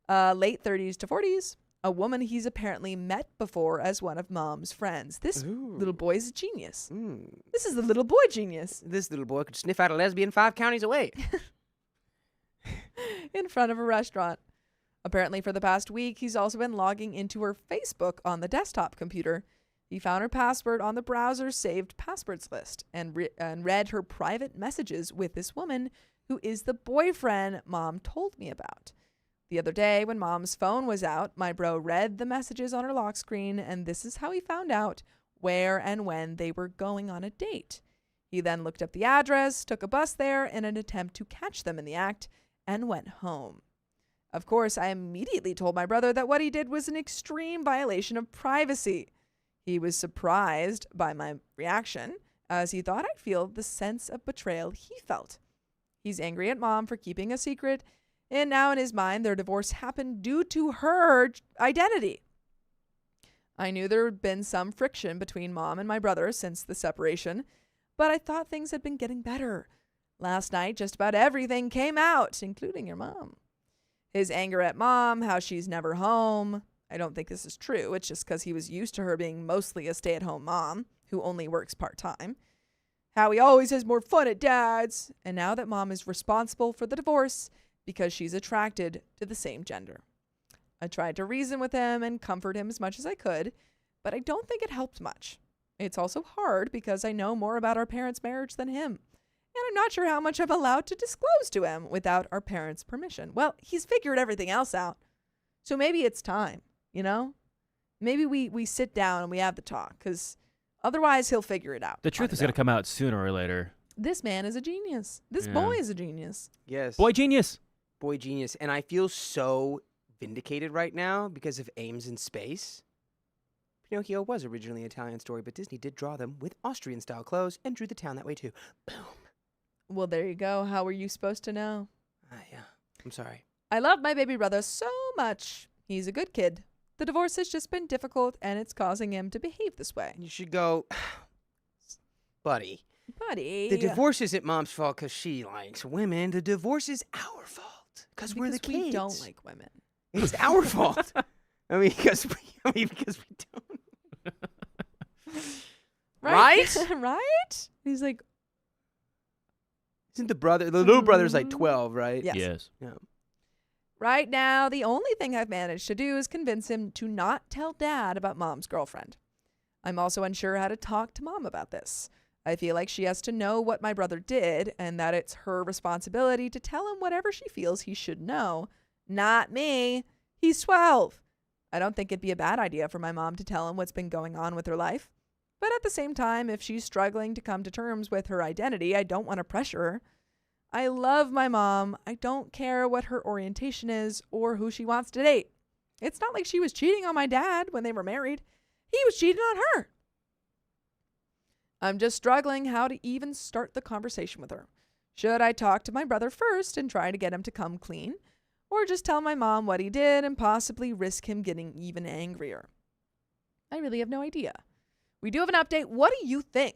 Late 30s to 40s. A woman he's apparently met before as one of Mom's friends. This little boy's a genius. This is the little boy genius. This little boy could sniff out a lesbian 5 counties away. In front of a restaurant. Apparently for the past week, he's also been logging into her Facebook on the desktop computer. He found her password on the browser's saved passwords list and read her private messages with this woman who is the boyfriend Mom told me about. The other day, when Mom's phone was out, my bro read the messages on her lock screen, and this is how he found out where and when they were going on a date. He then looked up the address, took a bus there in an attempt to catch them in the act, and went home. Of course, I immediately told my brother that what he did was an extreme violation of privacy. He was surprised by my reaction, as he thought I'd feel the sense of betrayal he felt. He's angry at Mom for keeping a secret, and now in his mind, their divorce happened due to her identity. I knew there had been some friction between Mom and my brother since the separation, but I thought things had been getting better. Last night, just about everything came out, including your mom. His anger at Mom, how she's never home. I don't think this is true. It's just because he was used to her being mostly a stay-at-home mom who only works part-time. How he always has more fun at Dad's. And now that Mom is responsible for the divorce because she's attracted to the same gender. I tried to reason with him and comfort him as much as I could, but I don't think it helped much. It's also hard because I know more about our parents' marriage than him. And I'm not sure how much I'm allowed to disclose to him without our parents' permission. Well, he's figured everything else out. So maybe it's time, you know? Maybe we sit down and we have the talk, because otherwise he'll figure it out. The truth is going to come out sooner or later. This man is a genius. This Yeah. boy is a genius. Yes. Boy genius. Boy genius. And I feel so vindicated right now because of Ames in Space. Pinocchio was originally an Italian story, but Disney did draw them with Austrian-style clothes and drew the town that way too. Boom. Well, there you go. How were you supposed to know? Yeah. I'm sorry. I love my baby brother so much. He's a good kid. The divorce has just been difficult, and it's causing him to behave this way. You should go, buddy. Buddy. The divorce isn't Mom's fault because she likes women. The divorce is our fault because we're the kids. We don't like women. It's our fault. I mean, because we don't. Right? Right? He's like, Isn't the little brother's like 12, right? yes. Yes. Yeah. Right now, the only thing I've managed to do is convince him to not tell Dad about Mom's girlfriend. I'm also unsure how to talk to Mom about this. I feel like she has to know what my brother did and that it's her responsibility to tell him whatever she feels he should know. Not me. He's 12. I don't think it'd be a bad idea for my mom to tell him what's been going on with her life. But at the same time, if she's struggling to come to terms with her identity, I don't want to pressure her. I love my mom. I don't care what her orientation is or who she wants to date. It's not like she was cheating on my dad when they were married. He was cheating on her. I'm just struggling how to even start the conversation with her. Should I talk to my brother first and try to get him to come clean? Or just tell my mom what he did and possibly risk him getting even angrier? I really have no idea. We do have an update. What do you think?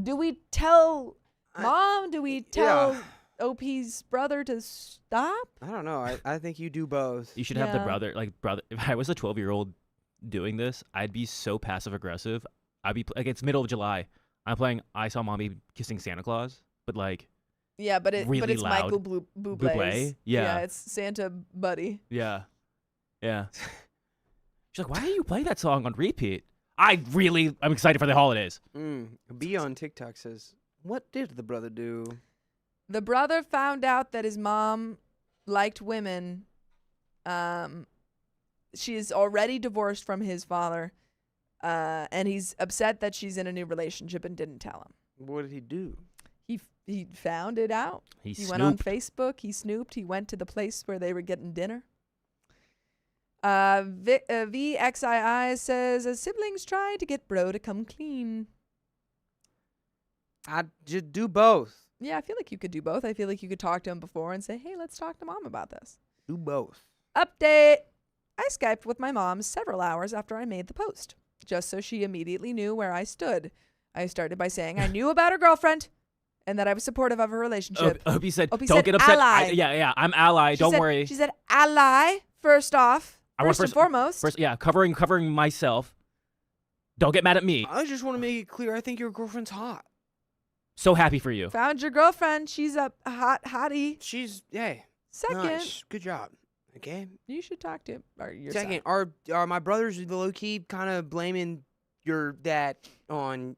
Do we tell Mom? Do we tell OP's brother to stop? I don't know. I think you do both. You should have the Yeah. brother. If I was a 12-year-old doing this, I'd be so passive aggressive. I'd be like, it's middle of July. I'm playing I Saw Mommy Kissing Santa Claus, but like, Yeah, but really it's loud. Michael Bublé's. Bublé? Yeah. It's Santa Buddy. yeah. She's like, why do you play that song on repeat? I'm excited for the holidays. B on TikTok says, "What did the brother do?" The brother found out that his mom liked women. She is already divorced from his father, and he's upset that she's in a new relationship and didn't tell him. What did he do? He found it out. He went on snooped. Facebook. He snooped. He went to the place where they were getting dinner. VXII says, as siblings try to get bro to come clean. I just do both. Yeah, I feel like you could do both. I feel like you could talk to him before and say, hey, let's talk to Mom about this. Do both. Update. I Skyped with my mom several hours after I made the post, just so she immediately knew where I stood. I started by saying I knew about her girlfriend and that I was supportive of her relationship. Opie said, Opie don't said get upset. ally. Yeah, I'm ally. Don't worry. She said ally, first off. I want First and foremost. covering myself. Don't get mad at me. I just want to make it clear. I think your girlfriend's hot. So happy for you. Found your girlfriend. She's a hot hottie. She's hey. Second, Nice. Good job. Okay. you should talk to your Second, son. are my brothers low key kind of blaming your dad on?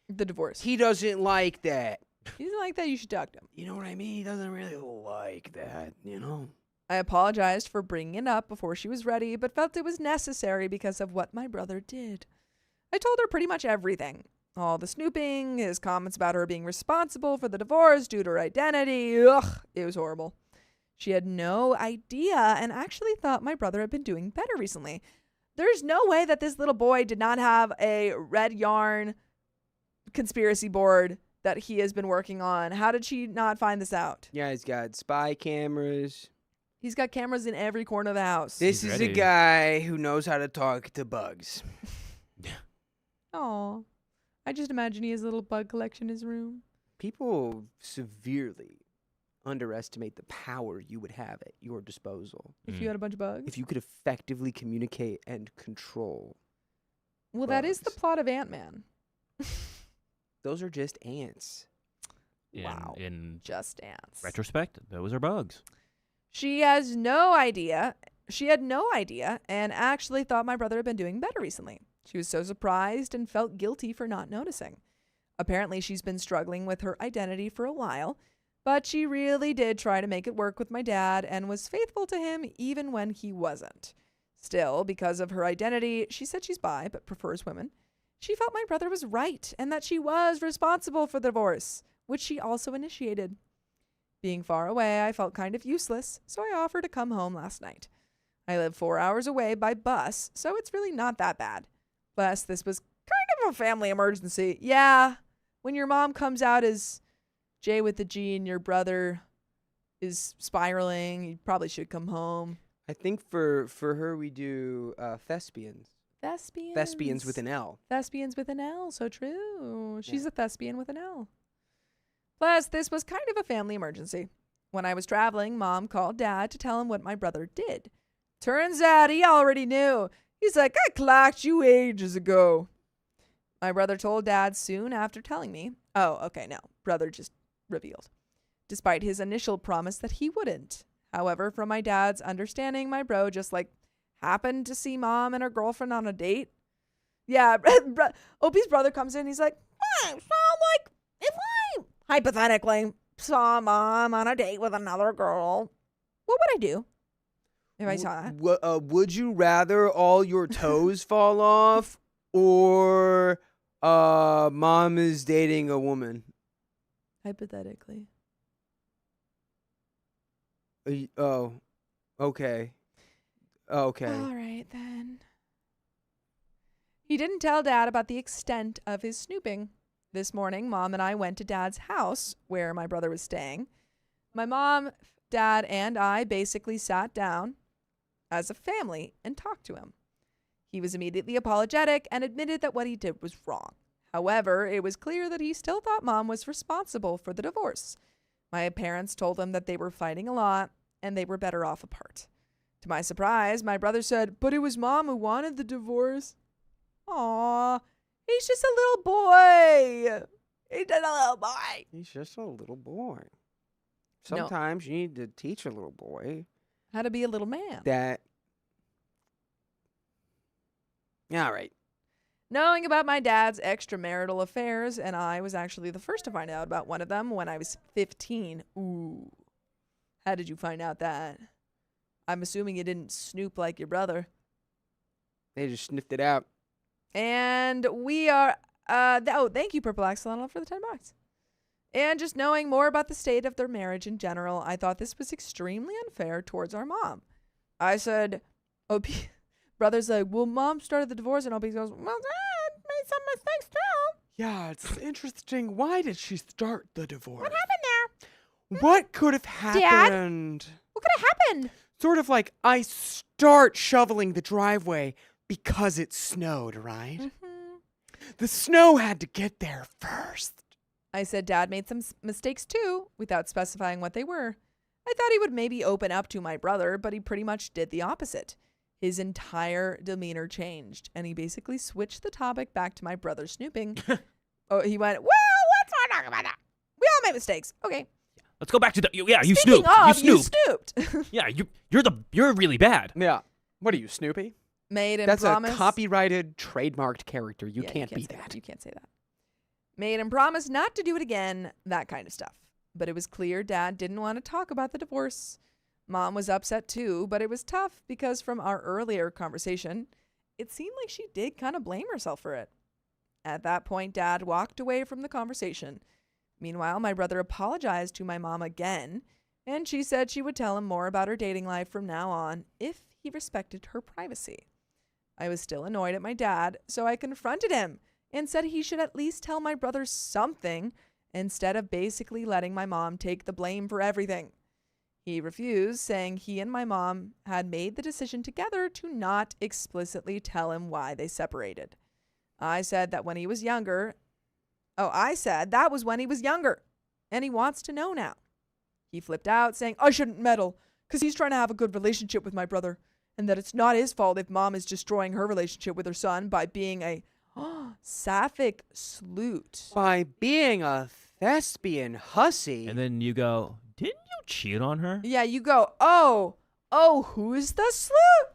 The divorce. He doesn't like that. He doesn't like that. You should talk to him. You know what I mean? He doesn't really like that. You know. I apologized for bringing it up before she was ready, but felt it was necessary because of what my brother did. I told her pretty much everything. All the snooping, his comments about her being responsible for the divorce due to her identity. Ugh, it was horrible. She had no idea and actually thought my brother had been doing better recently. There's no way that this little boy did not have a red yarn conspiracy board that he has been working on. How did she not find this out? Yeah, he's got spy cameras. He's got cameras in every corner of the house. This He's is a ready. guy who knows how to talk to bugs. Oh, I just imagine he has a little bug collection in his room. People severely underestimate the power you would have at your disposal If you had a bunch of bugs. if you could effectively communicate and control. Well, that is the bugs. plot of Ant-Man. Those are just ants. Wow. In Just ants. retrospect, those are bugs. She has no idea. She had no idea and actually thought my brother had been doing better recently. She was so surprised and felt guilty for not noticing. Apparently, she's been struggling with her identity for a while, but she really did try to make it work with my dad and was faithful to him even when he wasn't. Still, because of her identity, she said she's bi but prefers women. She felt my brother was right and that she was responsible for the divorce, which she also initiated. Being far away, I felt kind of useless, so I offered to come home last night. I live 4 hours away by bus, so it's really not that bad. Plus, this was kind of a family emergency. Yeah, when your mom comes out as J with the G and your brother is spiraling, you probably should come home. I think for her we do thespians. Thespians. Thespians with an L. Thespians with an L, so true. She's a thespian with an L. Plus, this was kind of a family emergency. When I was traveling, Mom called Dad to tell him what my brother did. Turns out he already knew. He's like, I clocked you ages ago. My brother told Dad soon after telling me. Oh, okay, no. Brother just revealed. Despite his initial promise that he wouldn't. However, from my dad's understanding, my bro just happened to see Mom and her girlfriend on a date. Yeah, Opie's brother comes in. He's like, so if I hypothetically saw Mom on a date with another girl, what would I do if I saw that? Would you rather all your toes fall off or Mom is dating a woman? Hypothetically. Oh, okay. Okay. All right, then. He didn't tell Dad about the extent of his snooping. This morning, Mom and I went to Dad's house where my brother was staying. My mom, Dad, and I basically sat down as a family and talked to him. He was immediately apologetic and admitted that what he did was wrong. However, it was clear that he still thought Mom was responsible for the divorce. My parents told him that they were fighting a lot and they were better off apart. To my surprise, my brother said, but it was Mom who wanted the divorce. Aw, he's just a little boy. He's just a little boy. He's just a little boy. Sometimes you need to teach a little boy how to be a little man. that. All right. Knowing about my dad's extramarital affairs, and I was actually the first to find out about one of them when I was 15. Ooh. How did you find out that? I'm assuming you didn't snoop like your brother. They just sniffed it out. And we are, thank you, Purple Axolotl, for the $10. And just knowing more about the state of their marriage in general, I thought this was extremely unfair towards our mom. I said, brother's like, well, Mom started the divorce, and Opie goes, well, Dad made some mistakes too. Yeah, it's interesting. Why did she start the divorce? What happened there? What could have happened? What could have happened? Sort of like I start shoveling the driveway because it snowed, right? Mm-hmm. The snow had to get there first. I said Dad made some mistakes too, without specifying what they were. I thought he would maybe open up to my brother, but he pretty much did the opposite. His entire demeanor changed, and he basically switched the topic back to my brother snooping. He went, well, let's not talk about that. We all make mistakes. Okay. Let's go back to you Speaking snooped. of, You snooped. you snooped. Yeah, you're really bad. Yeah. What are you, Snoopy? Made him That's promise. a copyrighted, trademarked character. You Yeah, can't be say that. You can't say that. Made him promise not to do it again, that kind of stuff. But it was clear Dad didn't want to talk about the divorce. Mom was upset too, but it was tough because from our earlier conversation, it seemed like she did kind of blame herself for it. At that point, Dad walked away from the conversation. Meanwhile, my brother apologized to my mom again, and she said she would tell him more about her dating life from now on if he respected her privacy. I was still annoyed at my dad, so I confronted him and said he should at least tell my brother something instead of basically letting my mom take the blame for everything. He refused, saying he and my mom had made the decision together to not explicitly tell him why they separated. I said that when he was younger, that was when he was younger, and he wants to know now. He flipped out, saying, I shouldn't meddle, because he's trying to have a good relationship with my brother, and that it's not his fault if Mom is destroying her relationship with her son by being a sapphic sleut. By being a thespian hussy. And then you go, didn't you cheat on her? Yeah, you go, who's the sleut?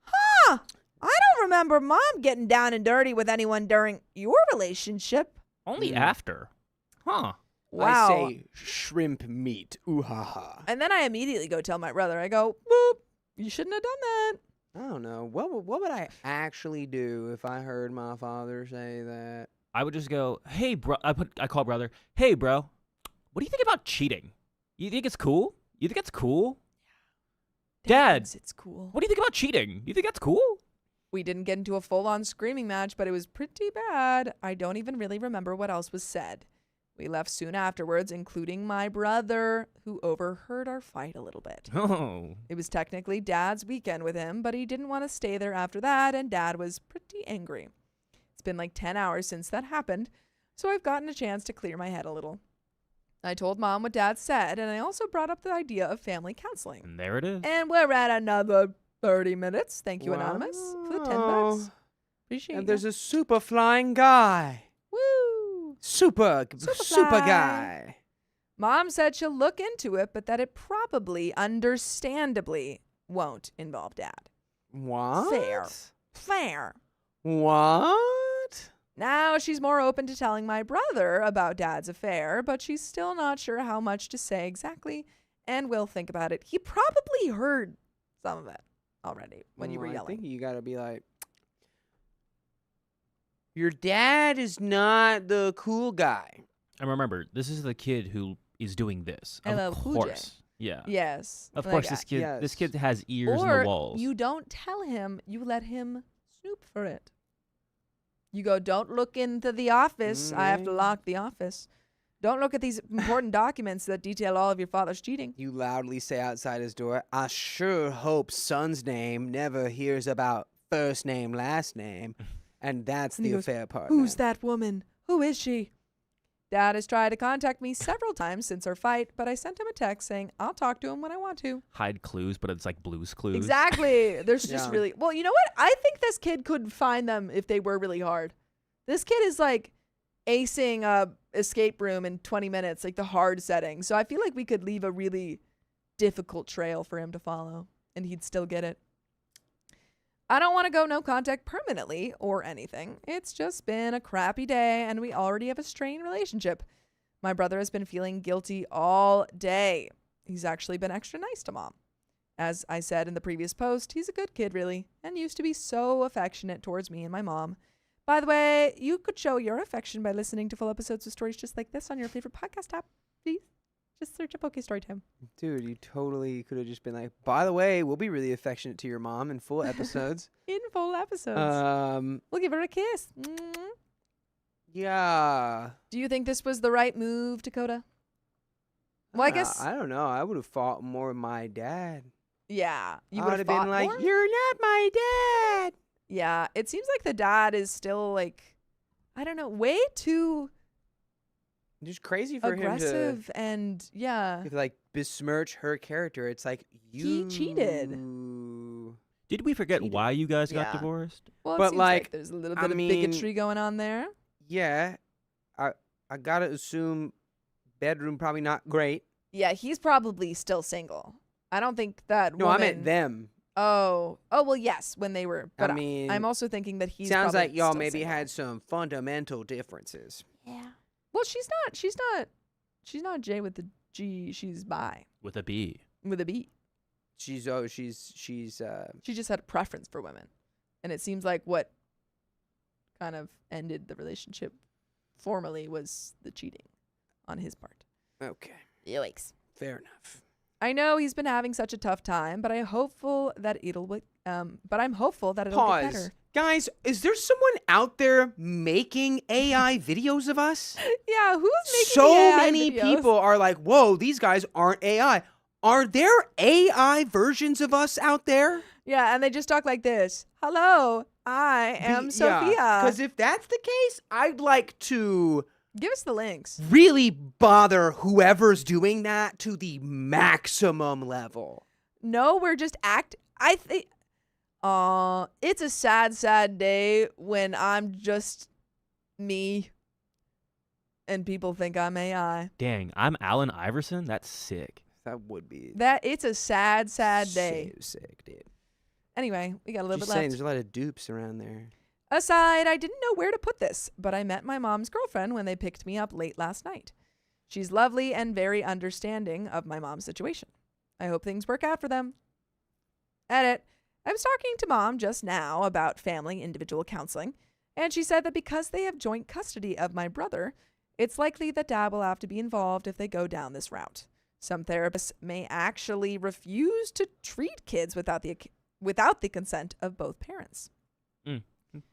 Huh, I don't remember Mom getting down and dirty with anyone during your relationship. Only after. Huh. Wow. I say shrimp meat. Ooh ha ha. And then I immediately go tell my brother, I go, boop, you shouldn't have done that. I don't know. What would I actually do if I heard my father say that? I would just go, hey, bro. I call brother. Hey, bro. What do you think about cheating? You think it's cool? You think it's cool? Dad. Thinks it's cool. What do you think about cheating? You think that's cool? We didn't get into a full-on screaming match, but it was pretty bad. I don't even really remember what else was said. We left soon afterwards, including my brother, who overheard our fight a little bit. Oh. It was technically Dad's weekend with him, but he didn't want to stay there after that, and Dad was pretty angry. It's been like 10 hours since that happened, so I've gotten a chance to clear my head a little. I told Mom what Dad said, and I also brought up the idea of family counseling. And there it is. And we're at another 30 minutes. Thank you, Anonymous, for the $10. Appreciate And it. there's a super flying guy. Woo! Super Superfly. guy. Mom said she'll look into it, but that it probably, understandably, won't involve Dad. What? Fair. What? Now she's more open to telling my brother about Dad's affair, but she's still not sure how much to say exactly and will think about it. He probably heard some of it already when you were I yelling. think you gotta be like, your dad is not the cool guy. And remember, this is the kid who is doing this. LL Of Cool J. course. Yeah. Yes. Of Like, course, this kid has ears in or the walls. you don't tell him, you let him snoop for it. You go, don't look into the office. I have to Mm. lock the office. Don't look at these important documents that detail all of your father's cheating. You loudly say outside his door, I sure hope son's name never hears about first name, last name. And that's And he the goes, affair part. Who's that woman? Who is she? Dad has tried to contact me several times since our fight, but I sent him a text saying I'll talk to him when I want to. Hide clues, but it's like Blue's Clues. Exactly. There's just Yeah. really... Well, you know what? I think this kid could find them if they were really hard. This kid is like acing a escape room in 20 minutes, like the hard setting. So I feel like we could leave a really difficult trail for him to follow, and he'd still get it. I don't want to go no contact permanently or anything. It's just been a crappy day, and we already have a strained relationship. My brother has been feeling guilty all day. He's actually been extra nice to Mom. As I said in the previous post, he's a good kid, really, and used to be so affectionate towards me and my mom. By the way, you could show your affection by listening to full episodes of stories just like this on your favorite podcast app. Please just search up OK Storytime. Dude, you totally could have just been like, by the way, we'll be really affectionate to your mom in full episodes. In full episodes. We'll give her a kiss. Yeah. Do you think this was the right move, Dakota? Well, I guess... I don't know. I would have fought more with my dad. Yeah. You I would would have have been like, more? you're not my dad. Yeah. It seems like the dad is still like, I don't know, way too Just crazy for aggressive and yeah. him to like besmirch her character. It's like, He cheated. Did we forget Cheated. why you guys got Yeah. divorced? Well, it But, seems like, there's a little I bit of mean- bigotry going on there. Yeah. I gotta assume bedroom probably not great. Yeah, he's probably still single. I don't think that No, woman... I meant them. Oh, well, yes, when they were. But I mean, I'm also thinking that he's sounds probably like y'all still maybe single. had some fundamental differences. Yeah. Well, she's not J with the G. She's bi With a B. with a B. She's She just had a preference for women, and it seems like what kind of ended the relationship formally was the cheating on his part. okay. Yikes. Fair enough. I know he's been having such a tough time, but I'm hopeful that it'll get better. Pause. Guys, is there someone out there making AI videos of us? Yeah, who's making So the AI many videos? people are like, whoa, these guys aren't AI. Are there AI versions of us out there? Yeah, and they just talk like this. Hello, I am Sophia. Because if that's the case, I'd like to Give us the links. really bother whoever's doing that to the maximum level. No, we're just I think it's a sad, sad day when I'm just me and people think I'm AI. Dang, I'm Allen Iverson? That's sick. That would be It's a sad, sad day. so sick, dude. Anyway, we got a little Just bit saying, left. there's a lot of dupes around there. Aside, I didn't know where to put this, but I met my mom's girlfriend when they picked me up late last night. She's lovely and very understanding of my mom's situation. I hope things work out for them. Edit. I was talking to Mom just now about family individual counseling, and she said that because they have joint custody of my brother, it's likely that Dad will have to be involved if they go down this route. Some therapists may actually refuse to treat kids without the consent of both parents.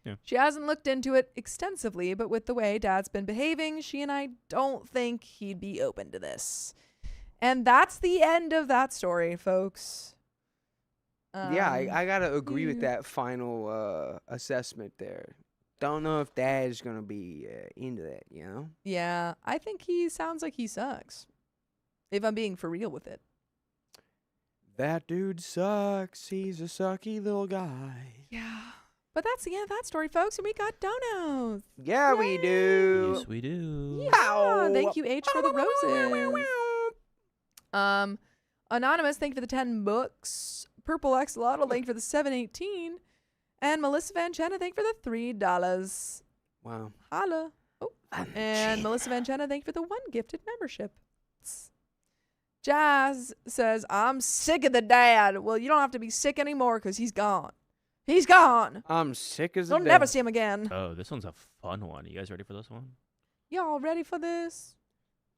Yeah. She hasn't looked into it extensively, but with the way Dad's been behaving, she and I don't think he'd be open to this. And that's the end of that story, folks. Yeah, I gotta agree with you- that final assessment there. don't know if Dad's gonna be into that. You know. Yeah, I think he sounds like he sucks. If I'm being for real with it. That dude sucks. He's a sucky little guy. Yeah. But that's the end of that story, folks. And we got donos. Yeah, we do. Yes, we do. Yeah. Pow. Thank you, H, for the roses. Anonymous, thank you for the 10 books. Purple Axolotl, thank you for the 7.18. And Melissa Vanchena, thank you for the $3. Wow. Holla. Oh. And Melissa Vanchena, thank you for the 1 gifted membership. Jazz says, I'm sick of the dad. Well, you don't have to be sick anymore because he's gone. He's gone. I'm sick as a You'll devil. never see him again. Oh, this one's a fun one. You guys ready for this one? Y'all ready for this?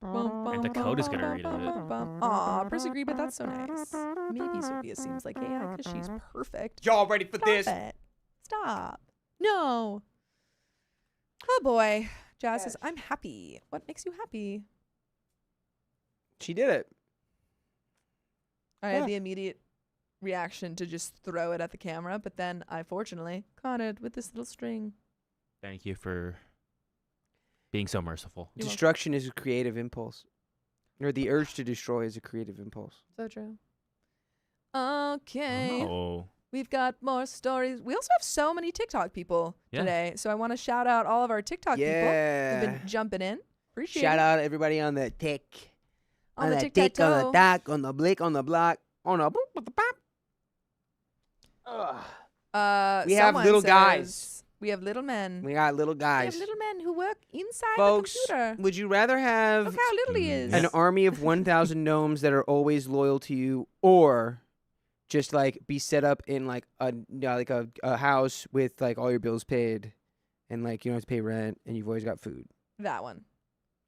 And Dakota's gonna read it. Aw, disagree, but that's so nice. Maybe Sophia seems like AI because she's perfect. Y'all ready for this? Stop it. Stop. No. Oh boy. Jazz says, I'm happy. What makes you happy? She did it. I had the immediate reaction to just throw it at the camera, but then I fortunately caught it with this little string. Thank you for being so merciful. You're Destruction is a creative impulse. Or the urge to destroy is a creative impulse. So true. Okay. Oh. We've got more stories. We also have so many TikTok people Yeah. today. So I want to shout out all of our TikTok people Yeah. who've been jumping in. Appreciate Shout it. out everybody on the tick. On the tick, on the tic-tac-toe. dock, on the blick, on the block, on the boop, boop, boop, boop. Ugh. We have Someone little says, guys. We have little men. We got little We guys. have little men who work inside Folks, the computer. would you rather have Look how little he is. an army of 1,000 gnomes that are always loyal to you, or just like be set up in like a house with like all your bills paid, and like you don't have to pay rent, and you've always got food? That one.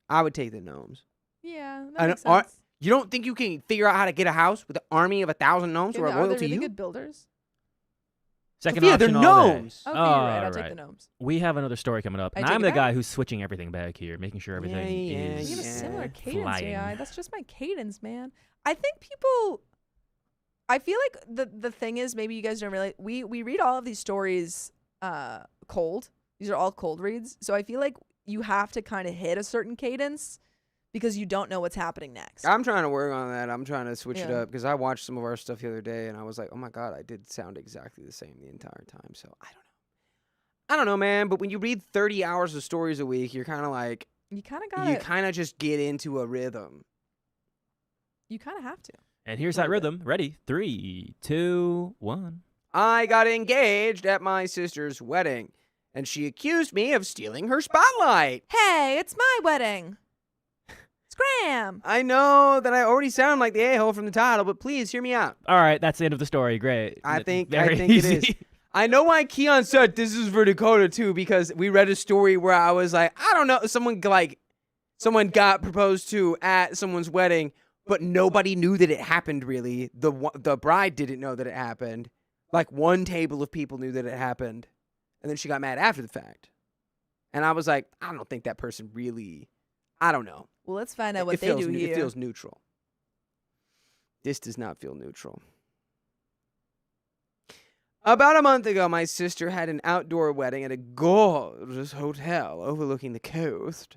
I would take the gnomes. Yeah, that An makes ar- sense. You don't think you can figure out how to get a house with an army of 1,000 gnomes who Okay, are are loyal they to really you? good builders? Second Sophia, option they're all day. gnomes. Okay, you're right. I'll All take right. the gnomes. We have another story coming up, I and take I'm it the back? guy who's switching everything back here, making sure everything Yeah, is You have a similar Yeah. cadence, flying. AI. That's just my cadence, man. I think people. I feel like the thing is, maybe you guys don't really. We read all of these stories cold. These are all cold reads. So I feel like you have to kind of hit a certain cadence because you don't know what's happening next. I'm trying to work on that. I'm trying to switch it Yeah. up because I watched some of our stuff the other day and I was like, oh my God, I did sound exactly the same the entire time. So I don't know, man. But when you read 30 hours of stories a week, you're kind of like, You kind of you got to. kind of just get into a rhythm. You kind of have to. And here's that rhythm. Ready? 3, 2, 1. I got engaged at my sister's wedding and she accused me of stealing her spotlight. Hey, it's my wedding. Scram. I know that I already sound like the a-hole from the title, but please hear me out. All right, that's the end of the story. Great. I think Very it easy. is. I know why Keon said this is for Dakota too, because we read a story where I was like, I don't know, someone got proposed to at someone's wedding, but nobody knew that it happened really. The bride didn't know that it happened. Like one table of people knew that it happened, and then she got mad after the fact. And I was like, I don't think that person really, I don't know. Well, let's find out what It they feels do neu- here. It feels neutral. This does not feel neutral. About a month ago, my sister had an outdoor wedding at a gorgeous hotel overlooking the coast.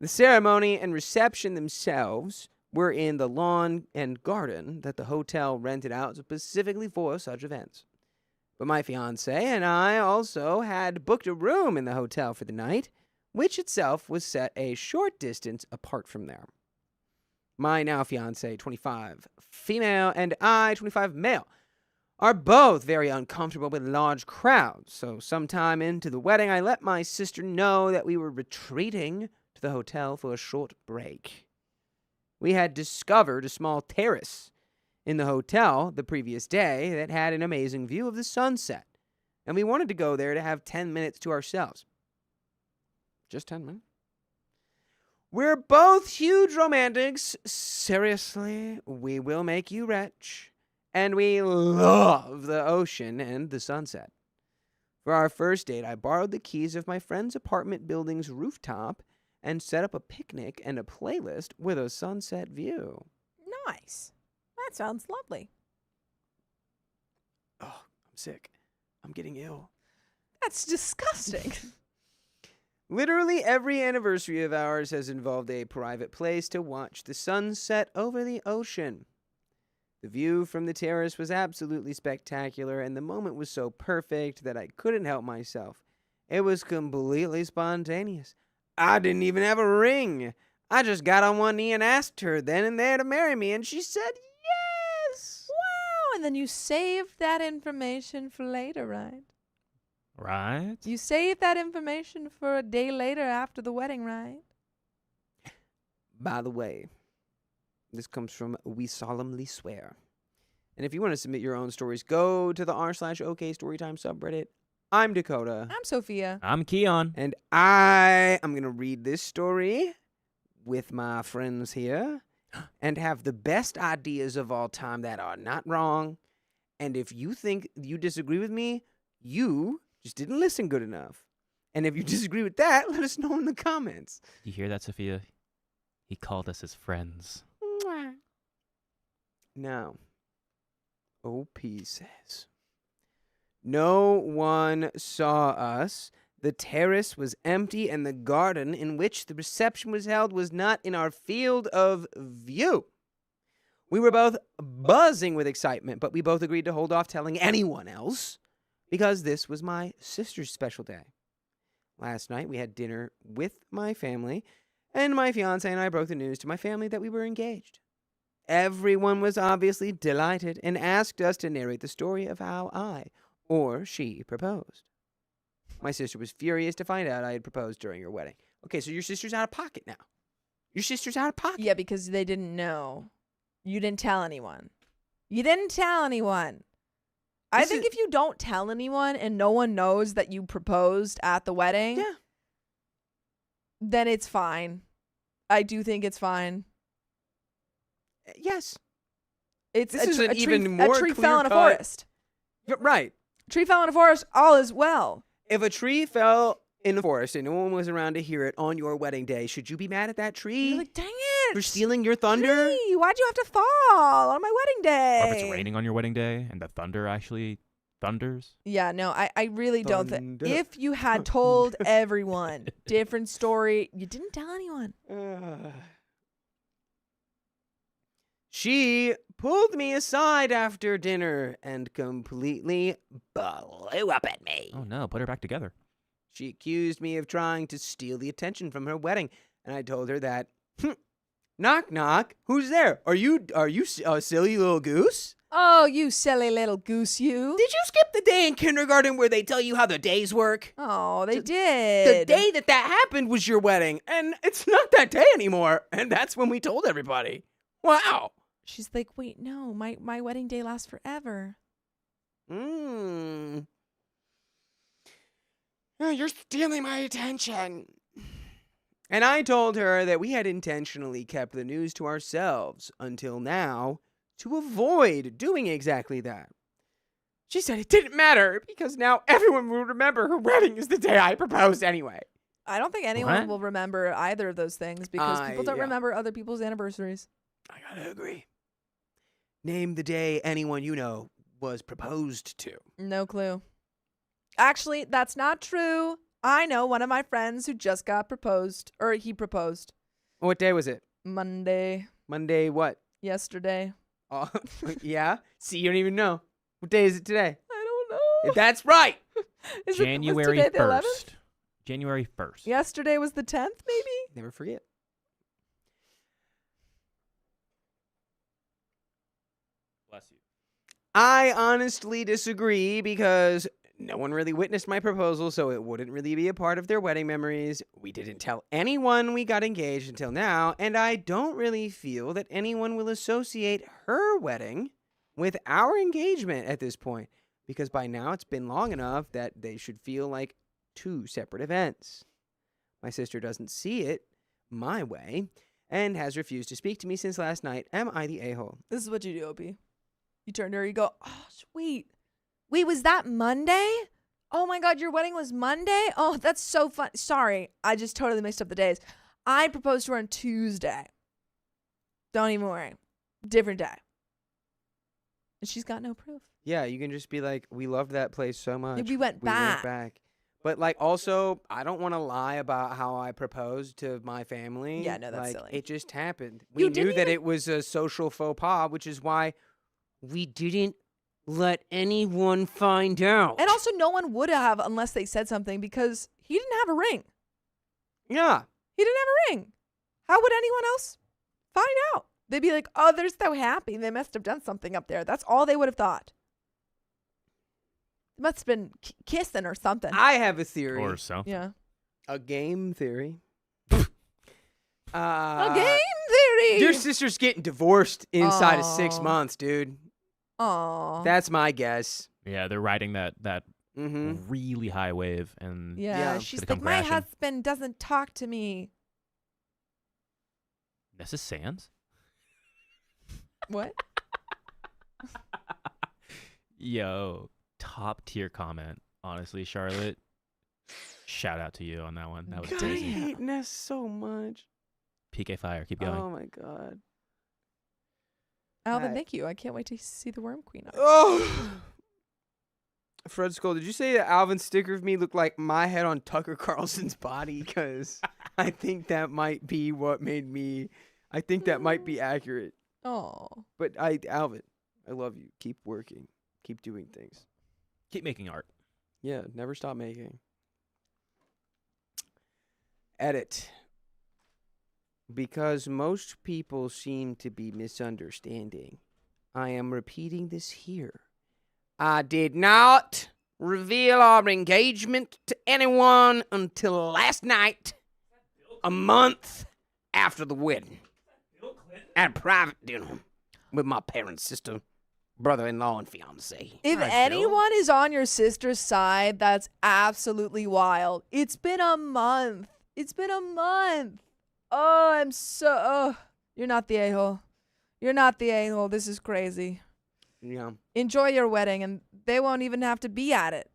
The ceremony and reception themselves were in the lawn and garden that the hotel rented out specifically for such events. But my fiancé and I also had booked a room in the hotel for the night, which itself was set a short distance apart from there. My now fiancé, 25 female, and I, 25 male, are both very uncomfortable with large crowds, so sometime into the wedding I let my sister know that we were retreating to the hotel for a short break. We had discovered a small terrace in the hotel the previous day that had an amazing view of the sunset, and we wanted to go there to have 10 minutes to ourselves. Just 10 minutes. We're both huge romantics. Seriously, we will make you rich. And we love the ocean and the sunset. For our first date, I borrowed the keys of my friend's apartment building's rooftop and set up a picnic and a playlist with a sunset view. Nice. That sounds lovely. Oh, I'm sick. I'm getting ill. That's disgusting. Literally every anniversary of ours has involved a private place to watch the sunset over the ocean. The view from the terrace was absolutely spectacular, and the moment was so perfect that I couldn't help myself. It was completely spontaneous. I didn't even have a ring. I just got on one knee and asked her then and there to marry me, and she said yes. Wow. And then you saved that information for later, right? Right? You saved that information for a day later after the wedding, right? By the way, this comes from We Solemnly Swear. And if you want to submit your own stories, go to the r/OK Storytime subreddit. I'm Dakota. I'm Sophia. I'm Keon. And I am going to read this story with my friends here and have the best ideas of all time that are not wrong. And if you think you disagree with me, you just didn't listen good enough. And if you disagree with that, let us know in the comments. You hear that, Sophia? He called us his friends. Now, OP says, no one saw us. The terrace was empty, and the garden in which the reception was held was not in our field of view. We were both buzzing with excitement, but we both agreed to hold off telling anyone else because this was my sister's special day. Last night, we had dinner with my family, and my fiancé and I broke the news to my family that we were engaged. Everyone was obviously delighted and asked us to narrate the story of how I or she proposed. My sister was furious to find out I had proposed during her wedding. Okay, so your sister's out of pocket now. Your sister's out of pocket. Yeah, because they didn't know. You didn't tell anyone. You didn't tell anyone. I think if you don't tell anyone and no one knows that you proposed at the wedding, Yeah. then it's fine. I do think it's fine. Yes. It's This a, is tr- an a tree, even a more tree fell in a clear-cut- forest. Right. Tree fell in a forest, all is well. If a tree fell in the forest and no one was around to hear it on your wedding day, should you be mad at that tree You're like, dang it. for stealing your thunder? Tree, why'd you have to fall on my wedding day? Or if it's raining on your wedding day and the thunder actually thunders. Yeah, no, I really don't think. Thunder. If you had told everyone, different story, you didn't tell anyone. She pulled me aside after dinner and completely Blew up at me. Oh no, put her back together. She accused me of trying to steal the attention from her wedding, and I told her that, knock knock, who's there? Are you a silly little goose? Oh, you silly little goose, you. Did you skip the day in kindergarten where they tell you how the days work? Oh, they The did. day that happened was your wedding, and it's not that day anymore, and that's when we told everybody. Wow. She's like, wait, no, my wedding day lasts forever. Oh, you're stealing my attention. And I told her that we had intentionally kept the news to ourselves until now to avoid doing exactly that. She said it didn't matter because now everyone will remember her wedding is the day I proposed anyway. I don't think anyone What? will remember either of those things because people don't Yeah. remember other people's anniversaries. I gotta agree. Name the day anyone you know was proposed to. No clue. Actually, that's not true. I know one of my friends who just got proposed, or he proposed What day was it? Monday, Monday what? yesterday. Oh, yeah? See, you don't even know. What day is it today? I don't know. That's right. Was January today the 11th? 1st. January 1st. Yesterday was the 10th, maybe? Never forget. Bless you. I honestly disagree because no one really witnessed my proposal, so it wouldn't really be a part of their wedding memories. We didn't tell anyone we got engaged until now, and I don't really feel that anyone will associate her wedding with our engagement at this point, because by now it's been long enough that they should feel like two separate events. My sister doesn't see it my way and has refused to speak to me since last night. Am I the a-hole? This is what you do, Opie. You turn to her, you go, oh, sweet. Wait, was that Monday? Oh my God, your wedding was Monday? Oh, that's so fun. Sorry, I just totally mixed up the days. I proposed to her on Tuesday. Don't even worry. Different day. And she's got no proof. Yeah, you can just be like, we loved that place so much. We went back. But like, also, I don't want to lie about how I proposed to my family. Yeah, no, that's like, silly. It just happened. You We knew didn't that even- it was a social faux pas, which is why we didn't let anyone find out. And also, no one would have unless they said something because he didn't have a ring. yeah. He didn't have a ring. How would anyone else find out? They'd be like, oh, they're so happy. They must have done something up there. That's all they would have thought. They must have been kissing or something. I have a theory. Or so. Yeah. A game theory. A game theory. Your sister's getting divorced inside of 6 Aw. months, dude. Aw. That's my guess. Yeah, they're riding that Mm-hmm. really high wave, and Yeah, Yeah. she's Gonna like, come my crashing. husband doesn't talk to me. this is Sans. What? Yo, top tier comment. Honestly, Charlotte, shout out to you on that one. That was God, I crazy. hate Ness so much. PK Fire, keep going. Oh my god. Alvin, Hi. thank you. I can't wait to see the Worm Queen. Oh. Fred Skull, did you say that Alvin's sticker of me looked like my head on Tucker Carlson's body? Because I think that might be what made me. I think that might be accurate. Oh. But Alvin, I love you. Keep working. Keep doing things. Keep making art. Yeah, never stop making. Edit. Because most people seem to be misunderstanding, I am repeating this here. I did not reveal our engagement to anyone until last night, a month after the wedding, at a private dinner with my parents, sister, brother-in-law, and fiance. If Hi, Bill. anyone is on your sister's side, that's absolutely wild. It's been a month. It's been a month. Oh, I'm so. Oh, you're not the a-hole. You're not the a-hole. This is crazy. Yeah. Enjoy your wedding, and they won't even have to be at it.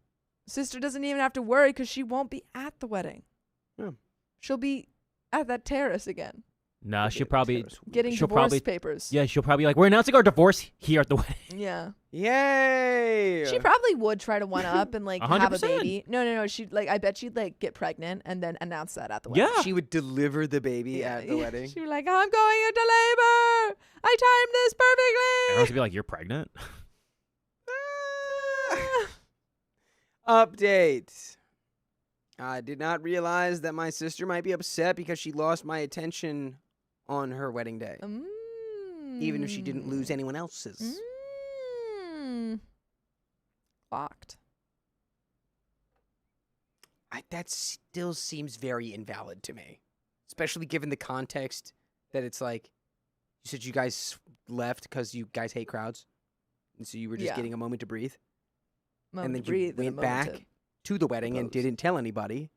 Sister doesn't even have to worry because she won't be at the wedding. Yeah. She'll be at that terrace again, Nah, she'll probably. getting She'll divorce probably- papers. Yeah, she'll probably be like, we're announcing our divorce here at the wedding. Yeah. Yay! She probably would try to one up and like have a 100%. baby. No. She'd like. I bet she'd like get pregnant and then announce that at the wedding. Yeah. She would deliver the baby at the wedding. She'd be like, "I'm going into labor. I timed this perfectly." Everyone's gonna be like, you're pregnant? Update. I did not realize that my sister might be upset because she lost my attention on her wedding day, even if she didn't lose anyone else's. Locked. That still seems very invalid to me, especially given the context that it's like, you said you guys left because you guys hate crowds, and so you were just Yeah. getting a moment to breathe, Moment and to then breathe you and a went moment back to the wedding and propose. didn't tell anybody.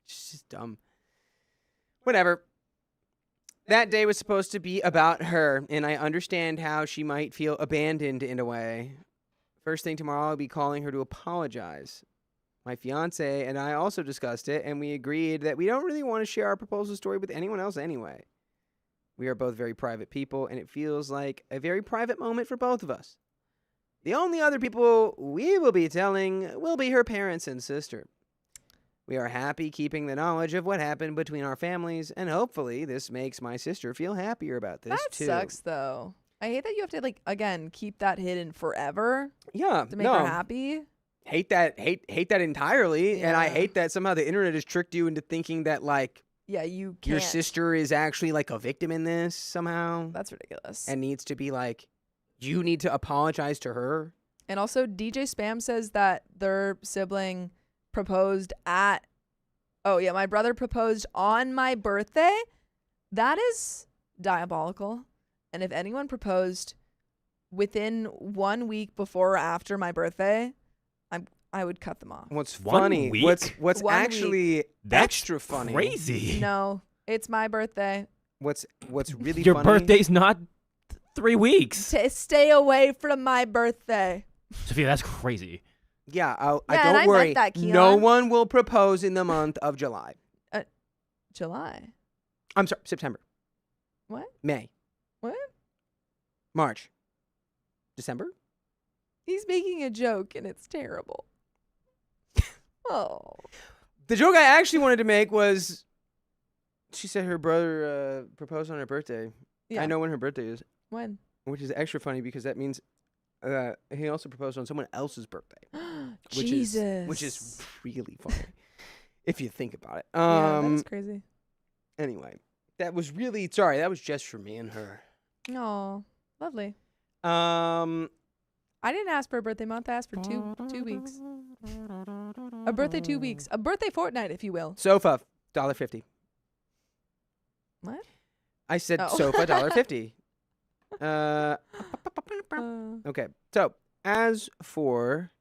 Just dumb. Whatever. That day was supposed to be about her, and I understand how she might feel abandoned in a way. First thing tomorrow, I'll be calling her to apologize. My fiance and I also discussed it, and we agreed that we don't really want to share our proposal story with anyone else anyway. We are both very private people, and it feels like a very private moment for both of us. The only other people we will be telling will be her parents and sister. We are happy keeping the knowledge of what happened between our families, and hopefully this makes my sister feel happier about this That too. sucks, though. I hate that you have to like again keep that hidden forever Yeah, to make no, her happy. hate that entirely, and I Yeah. hate that somehow the internet has tricked you into thinking that like Yeah, you can't. your sister is actually like a victim in this somehow, That's ridiculous. and needs to be like, you need to apologize to her. And also, DJ Spam says that their sibling proposed at. Oh, yeah, my brother proposed on my birthday. That is diabolical. And if anyone proposed within 1 week before or after my birthday, I would cut them off. What's 1 funny? week? What's 1 week. actually That's extra funny? Crazy. No, it's my birthday. What's really Your funny? birthday's not 3 weeks. Stay away from my birthday. Sophia, that's crazy. Yeah, I Yeah, and don't I meant worry. that, No Keelan. one will propose in the month of July. July. I'm sorry, September. What? May. What? March. December. He's making a joke, and it's terrible. Oh. The joke I actually wanted to make was, she said her brother proposed on her birthday. Yeah. I know when her birthday is, When? which is extra funny because that means he also proposed on someone else's birthday, Jesus. which is really funny if you think about it. Yeah, that's crazy. Anyway, that was really sorry. That was just for me and her. Oh, lovely. I I didn't ask for a birthday month. I asked for two weeks. A birthday 2 weeks. A birthday fortnight, if you will. Sofa, $1.50. What? I said Oh. sofa, $1.50. Uh, Okay, so as for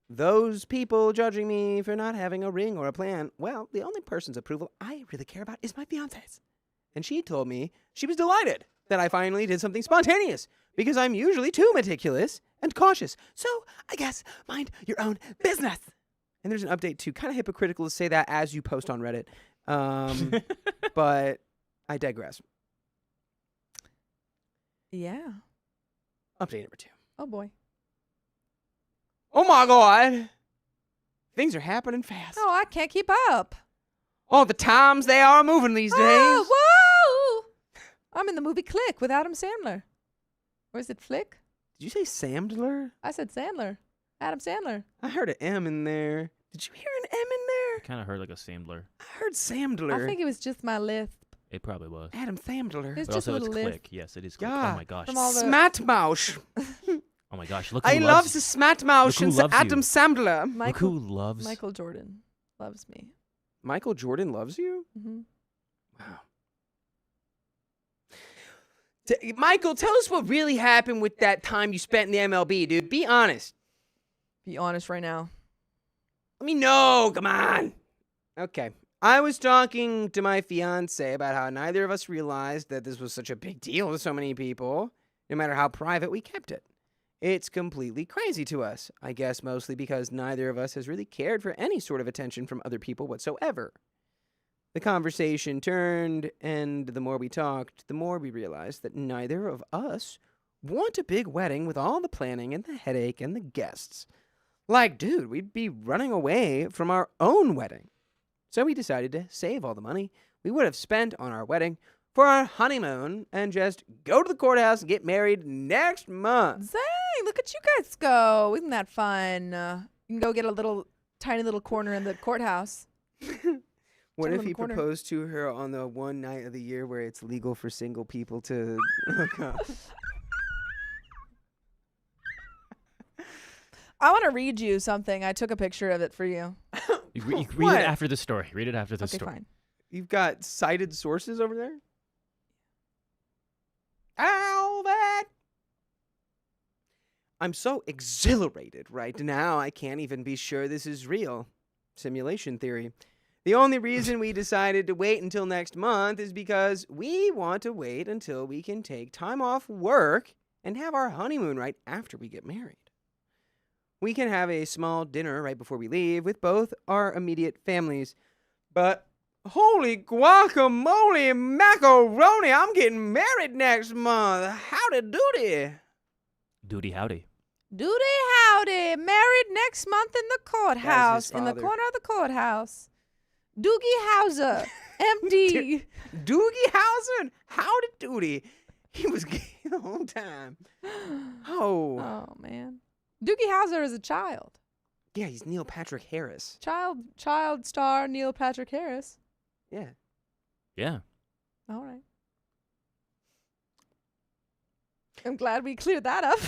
those people judging me for not having a ring or a plan, well, the only person's approval I really care about is my fiance's. And she told me she was delighted that I finally did something spontaneous because I'm usually too meticulous and cautious. So I guess mind your own business. And there's an update too. Kind of hypocritical to say that as you post on Reddit. But I digress. yeah. Update number 2. Oh, boy. Oh my God. Things are happening fast. Oh, I can't keep up. Oh, the times they are moving these days. Oh, whoa! I'm in the movie Click with Adam Sandler. Or is it Flick? Did you say Sandler? I said Sandler. Adam Sandler. I heard an M in there. Did you hear an M in there? Kind of heard like a Sandler. I heard Samdler. I think it was just my lisp. It probably was. Adam Samdler. It's But just a also it's little lisp. Click. Yes, it is Click. Yeah. Oh my gosh. From all the- Smatmoush. Oh my gosh. Look who I love loves the Smatmoush Look who and the loves you. Adam Sandler. Look who loves Michael Jordan loves me. Michael Jordan loves you? Hmm. Wow. Michael, tell us what really happened with that time you spent in the MLB, dude. Be honest. Be honest right now. Let me know. Come on. Okay. I was talking to my fiance about how neither of us realized that this was such a big deal to so many people, no matter how private we kept it. It's completely crazy to us, I guess mostly because neither of us has really cared for any sort of attention from other people whatsoever. The conversation turned, and the more we talked, the more we realized that neither of us want a big wedding with all the planning and the headache and the guests. Like, dude, we'd be running away from our own wedding. So we decided to save all the money we would have spent on our wedding for our honeymoon and just go to the courthouse and get married next month. Dang, look at you guys go. Isn't that fun? You can go get a tiny little corner in the courthouse. What Chill if in the he corner. proposed to her on the one night of the year where it's legal for single people to hook up? I want to read you something. I took a picture of it for you. You read What? it after the story. Read it after the Okay, story. fine. You've got cited sources over there? Ow, that! I'm so exhilarated right now, I can't even be sure this is real. Simulation theory. The only reason we decided to wait until next month is because we want to wait until we can take time off work and have our honeymoon right after we get married. We can have a small dinner right before we leave with both our immediate families, but holy guacamole macaroni, I'm getting married next month. Howdy doody. Duty howdy. Duty howdy. Married next month in the courthouse. In the father. corner of the courthouse. Doogie Howser. MD. Doogie Howser, howdy doody. He was gay the whole time. Oh. Oh, man. Doogie Howser is a child. Yeah, he's Neil Patrick Harris. Child star Neil Patrick Harris. Yeah. Yeah. All right. I'm glad we cleared that up.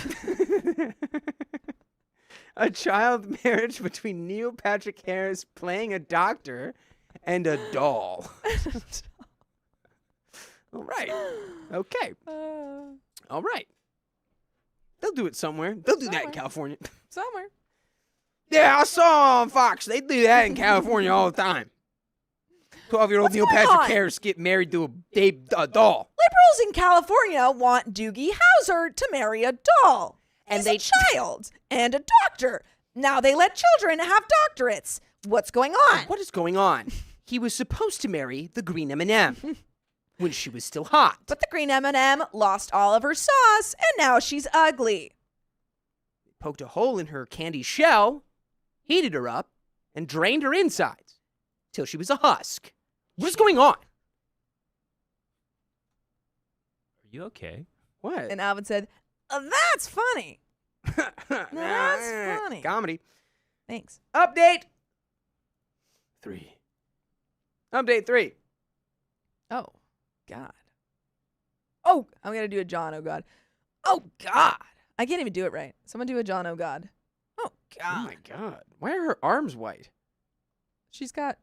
A child marriage between Neil Patrick Harris playing a doctor and a doll. All right. Okay. All right. They'll do it somewhere. They'll do that in Somewhere. California. Somewhere. Yeah, I saw on Fox. They do that in California all the time. 12-year-old Neil going Patrick on? Harris get married to a doll. Liberals in California want Doogie Howser to marry a doll. And He's they- a child and a doctor. Now they let children have doctorates. What's going on? What is going on? He was supposed to marry the green M&M when she was still hot. But the green M&M lost all of her sauce, and now she's ugly. poked a hole in her candy shell, heated her up, and drained her insides till she was a husk. What's going on? Are you okay? What? And Alvin said, that's funny. That's funny. Comedy. Thanks. Update 3. Update 3. Oh, God. Oh, I'm going to do a John, oh, God. Oh, God. I can't even do it right. Someone do a John, oh, God. Oh, God. Oh, my God. Why are her arms white? She's got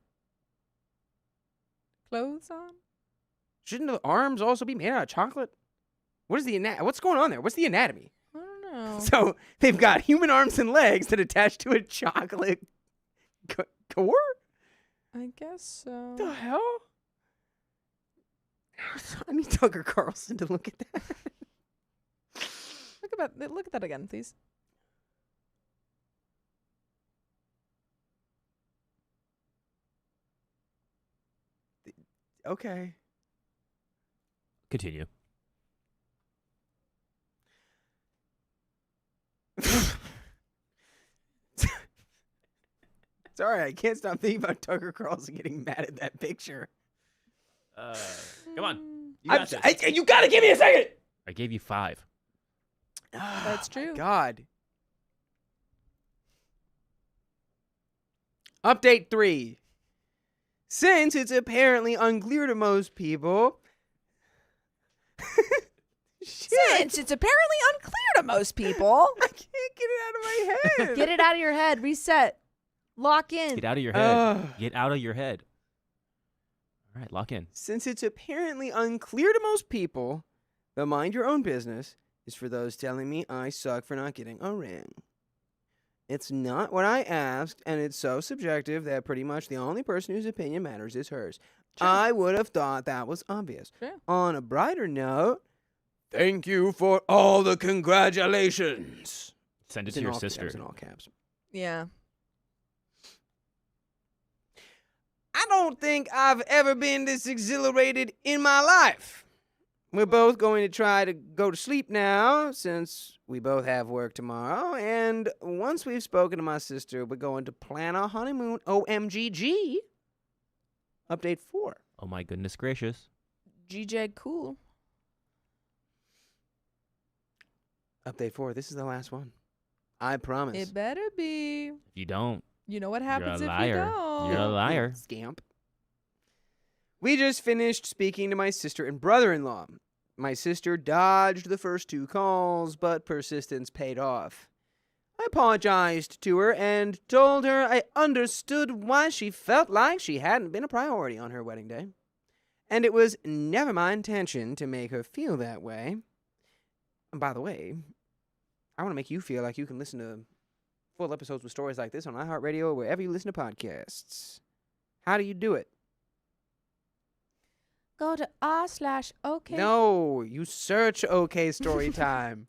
clothes on? Shouldn't the arms also be made out of chocolate? What's going on there? What's the anatomy? I don't know. So they've got human arms and legs that attach to a chocolate core? I guess so. The hell? I need Tucker Carlson to look at that. Look at that again, please. Okay. Continue. Sorry, I can't stop thinking about Tucker Carlson getting mad at that picture. Come on. You I'm got s- this. you gotta give me a second. I gave you 5. That's Oh, my true. God. Update 3. Since it's apparently unclear to most people. Shit, Since it's apparently unclear to most people. I can't get it out of my head. Get it out of your head. Reset. Lock in. Get out of your head. Ugh. Get out of your head. All right, lock in. Since it's apparently unclear to most people, the mind your own business is for those telling me I suck for not getting a ring. It's not what I asked, and it's so subjective that pretty much the only person whose opinion matters is hers. True. I would have thought that was obvious. True. On a brighter note, thank you for all the congratulations. Send it It's to in your all sister. caps, in all caps. Yeah. I don't think I've ever been this exhilarated in my life. We're both going to try to go to sleep now, since we both have work tomorrow. And once we've spoken to my sister, we're going to plan our honeymoon. OMGG. Update 4. Oh my goodness gracious. GJ cool. Update 4. This is the last one. I promise. It better be. If you don't, You know what you're happens a if you liar. don't. You're a liar. Scamp. We just finished speaking to my sister and brother-in-law. My sister dodged the first 2 calls, but persistence paid off. I apologized to her and told her I understood why she felt like she hadn't been a priority on her wedding day. And it was never my intention to make her feel that way. And by the way, I want to make you feel like you can listen to full episodes with stories like this on iHeartRadio or wherever you listen to podcasts. How do you do it? Go to r/OK. No, you search OK Storytime.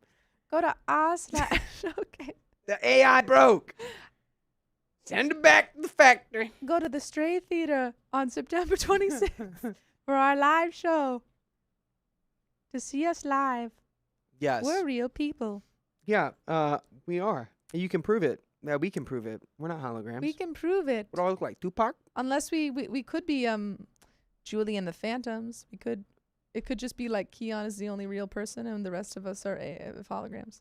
Go to r/OK. The AI broke. Send it back to the factory. Go to the Stray Theater on September 26th for our live show. To see us live. Yes. We're real people. Yeah, we are. You can prove it. Yeah, we can prove it. We're not holograms. We can prove it. What do I look like? Tupac? Unless we could be Julie and the Phantoms. It could just be like Keon is the only real person and the rest of us are holograms.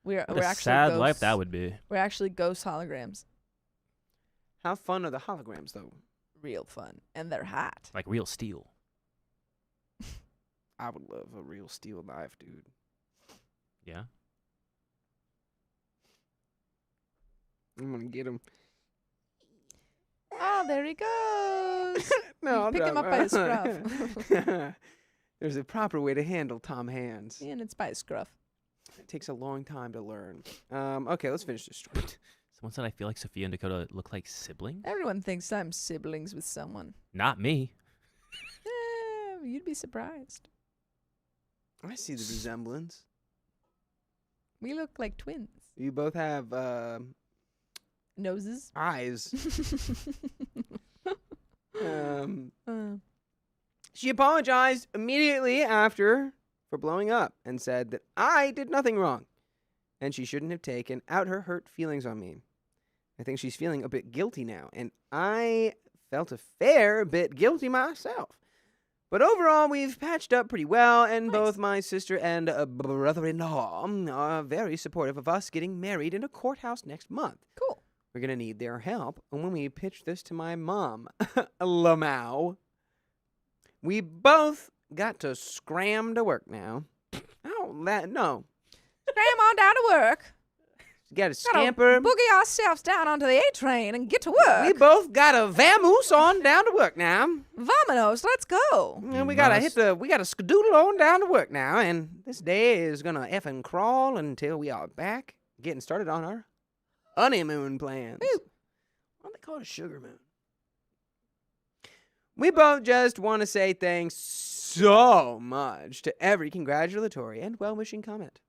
We're What a actually sad ghosts. life that would be. We're actually ghost holograms. How fun are the holograms, though? Real fun. And they're hot. Like real steel. I would love a real steel knife, dude. Yeah. I'm gonna get him. Oh, there he goes. No, You pick him up by his scruff. There's a proper way to handle Tom Hands. And it's by his scruff. It takes a long time to learn. Okay, let's finish this story. Someone said I feel like Sophia and Dakota look like siblings. Everyone thinks I'm siblings with someone. Not me. You'd be surprised. I see the resemblance. We look like twins. You both have Noses. eyes. Uh, She apologized immediately after for blowing up and said that I did nothing wrong. and she shouldn't have taken out her hurt feelings on me. I think she's feeling a bit guilty now, and I felt a fair bit guilty myself. But overall, we've patched up pretty well, and Nice. both my sister and brother-in-law are very supportive of us getting married in a courthouse next month. Cool. We're going to need their help. And when we pitched this to my mom, Lamau, we both got to scram to work now. Oh, no. Scram on down to work. You got to Gotta scamper. boogie ourselves down onto the A train and get to work. We both got to vamoose on down to work now. Vamonos, let's go. And we got to we got to skedoodle on down to work now. And this day is going to effing crawl until we are back getting started on our honeymoon plans. Ooh. Why do they call it a sugar moon? We both just want to say thanks so much to every congratulatory and well-wishing comment.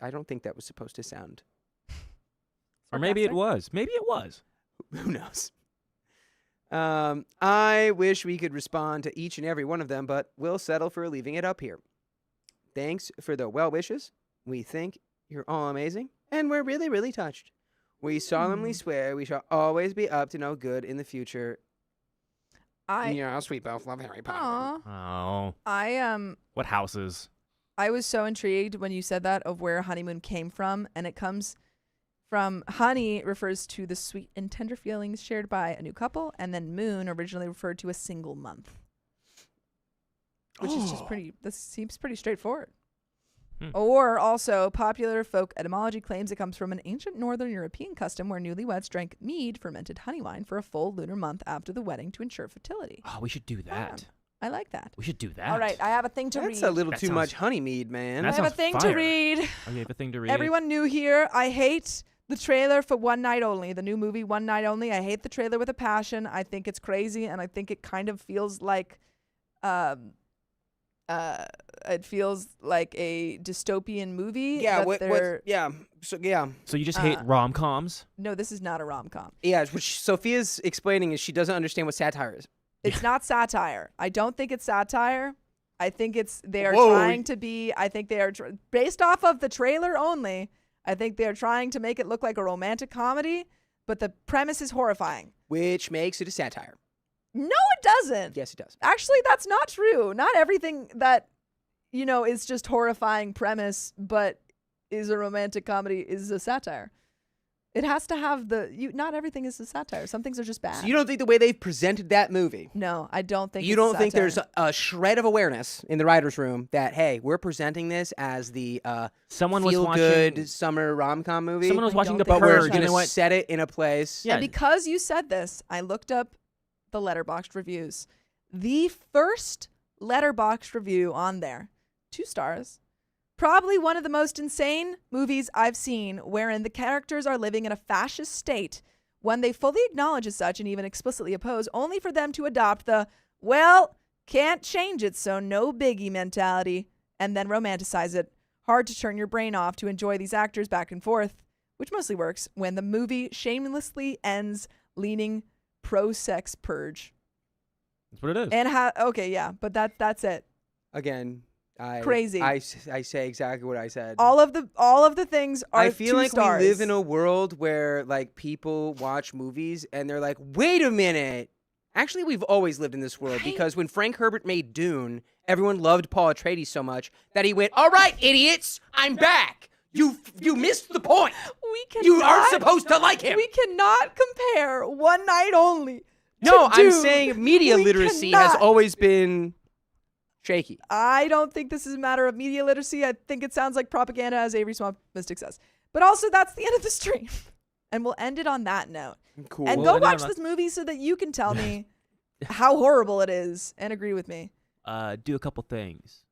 I don't think that was supposed to sound. Or maybe it Sarcastic. was. Maybe it was. Who knows? I wish we could respond to each and every one of them, but we'll settle for leaving it up here. Thanks for the well wishes. We think you're all amazing, and we're really, really touched. We solemnly swear we shall always be up to no good in the future. Yes, we both love Harry Potter. Aw. Oh. What houses? I was so intrigued when you said that of where honeymoon came from, and it comes from honey refers to the sweet and tender feelings shared by a new couple, and then moon originally referred to a single month, which is just this seems pretty straightforward. Or also, popular folk etymology claims it comes from an ancient northern European custom where newlyweds drank mead fermented honey wine for a full lunar month after the wedding to ensure fertility. Oh, we should do that. I like that. We should do that. All right, I have a thing to read. That's a little That too sounds- much honey mead, man. I That have a sounds thing to fire. read. Oh, you have a thing to read? Everyone new here, I hate the trailer for One Night Only, the new movie One Night Only. I hate the trailer with a passion. I think it's crazy, and I think it kind of feels like it feels like a dystopian movie. Yeah, that So you just hate rom-coms? No, this is not a rom-com. Yeah, what Sophia's explaining is she doesn't understand what satire is. It's not satire. I don't think it's satire. I think they are Whoa. trying to be, I think they are, based off of the trailer only, I think they're trying to make it look like a romantic comedy, but the premise is horrifying. Which makes it a satire. No, it doesn't. Yes, it does. Actually, that's not true. Not everything that, is just horrifying premise, but is a romantic comedy is a satire. It has to have not everything is a satire. Some things are just bad. So you don't think the way they've presented that movie, No, I don't think you it's don't think satire. there's a shred of awareness in the writer's room that, hey, we're presenting this as the Someone was feel-good watching. summer rom-com movie, Someone was I watching don't The think but we're so. Purge. You going know to what? set it in a place. Yeah. And because you said this, I looked up the Letterboxd reviews. The first Letterboxd review on there, 2 stars. Probably one of the most insane movies I've seen, wherein the characters are living in a fascist state, one they fully acknowledge as such and even explicitly oppose, only for them to adopt the, well, can't change it, so no biggie mentality, and then romanticize it. Hard to turn your brain off to enjoy these actors back and forth, which mostly works when the movie shamelessly ends leaning pro-sex purge. That's what it is. And okay, yeah, but that's it. Again, Crazy. I say exactly what I said. All of the things are I feel 2 like stars. we live in a world where like people watch movies and they're like, wait a minute. Actually, we've always lived in this world Right? because when Frank Herbert made Dune, everyone loved Paul Atreides so much that he went, all right, idiots, I'm back. You missed the point. We cannot, You aren't supposed to like him. We cannot compare One Night Only. No, to I'm Dune. saying media We literacy has cannot. always been shaky. I don't think this is a matter of media literacy. I think it sounds like propaganda, as Avery Swamp Mystic says. But also, that's the end of the stream. And we'll end it on that note. Cool. And Well, go and then watch I'm this movie so that you can tell me how horrible it is and agree with me. Do a couple things.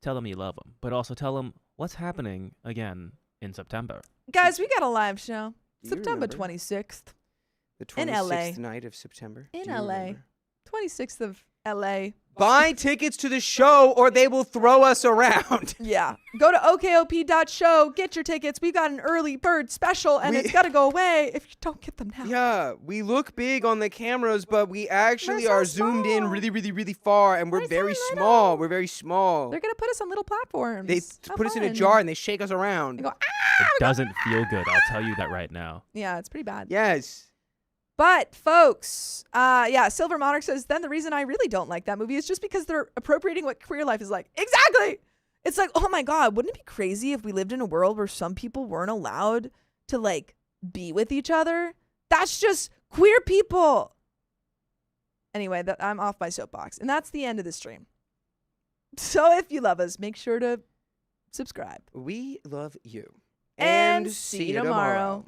Tell them you love them, but also tell them what's happening again in September. Guys, we got a live show. Do you September remember? 26th. The in 26th LA. night of September. In Do you LA. remember? 26th of LA. Buy tickets to the show or they will throw us around. Yeah. Go to okop.show. Get your tickets. We got an early bird special, and it's got to go away if you don't get them now. Yeah, we look big on the cameras, but we actually We're so are zoomed in small. really, really, really far, and we're very small. We're very small. They're going to put us on little platforms. They How put us in a fun. jar and they shake us around. They go, It doesn't feel good. I'll tell you that right now. yeah, it's pretty bad. Yes. But, folks, Silver Monarch says, then the reason I really don't like that movie is just because they're appropriating what queer life is like. Exactly! It's like, oh my God, wouldn't it be crazy if we lived in a world where some people weren't allowed to, like, be with each other? That's just queer people. Anyway, I'm off my soapbox. And that's the end of the stream. So if you love us, make sure to subscribe. We love you. And see you tomorrow.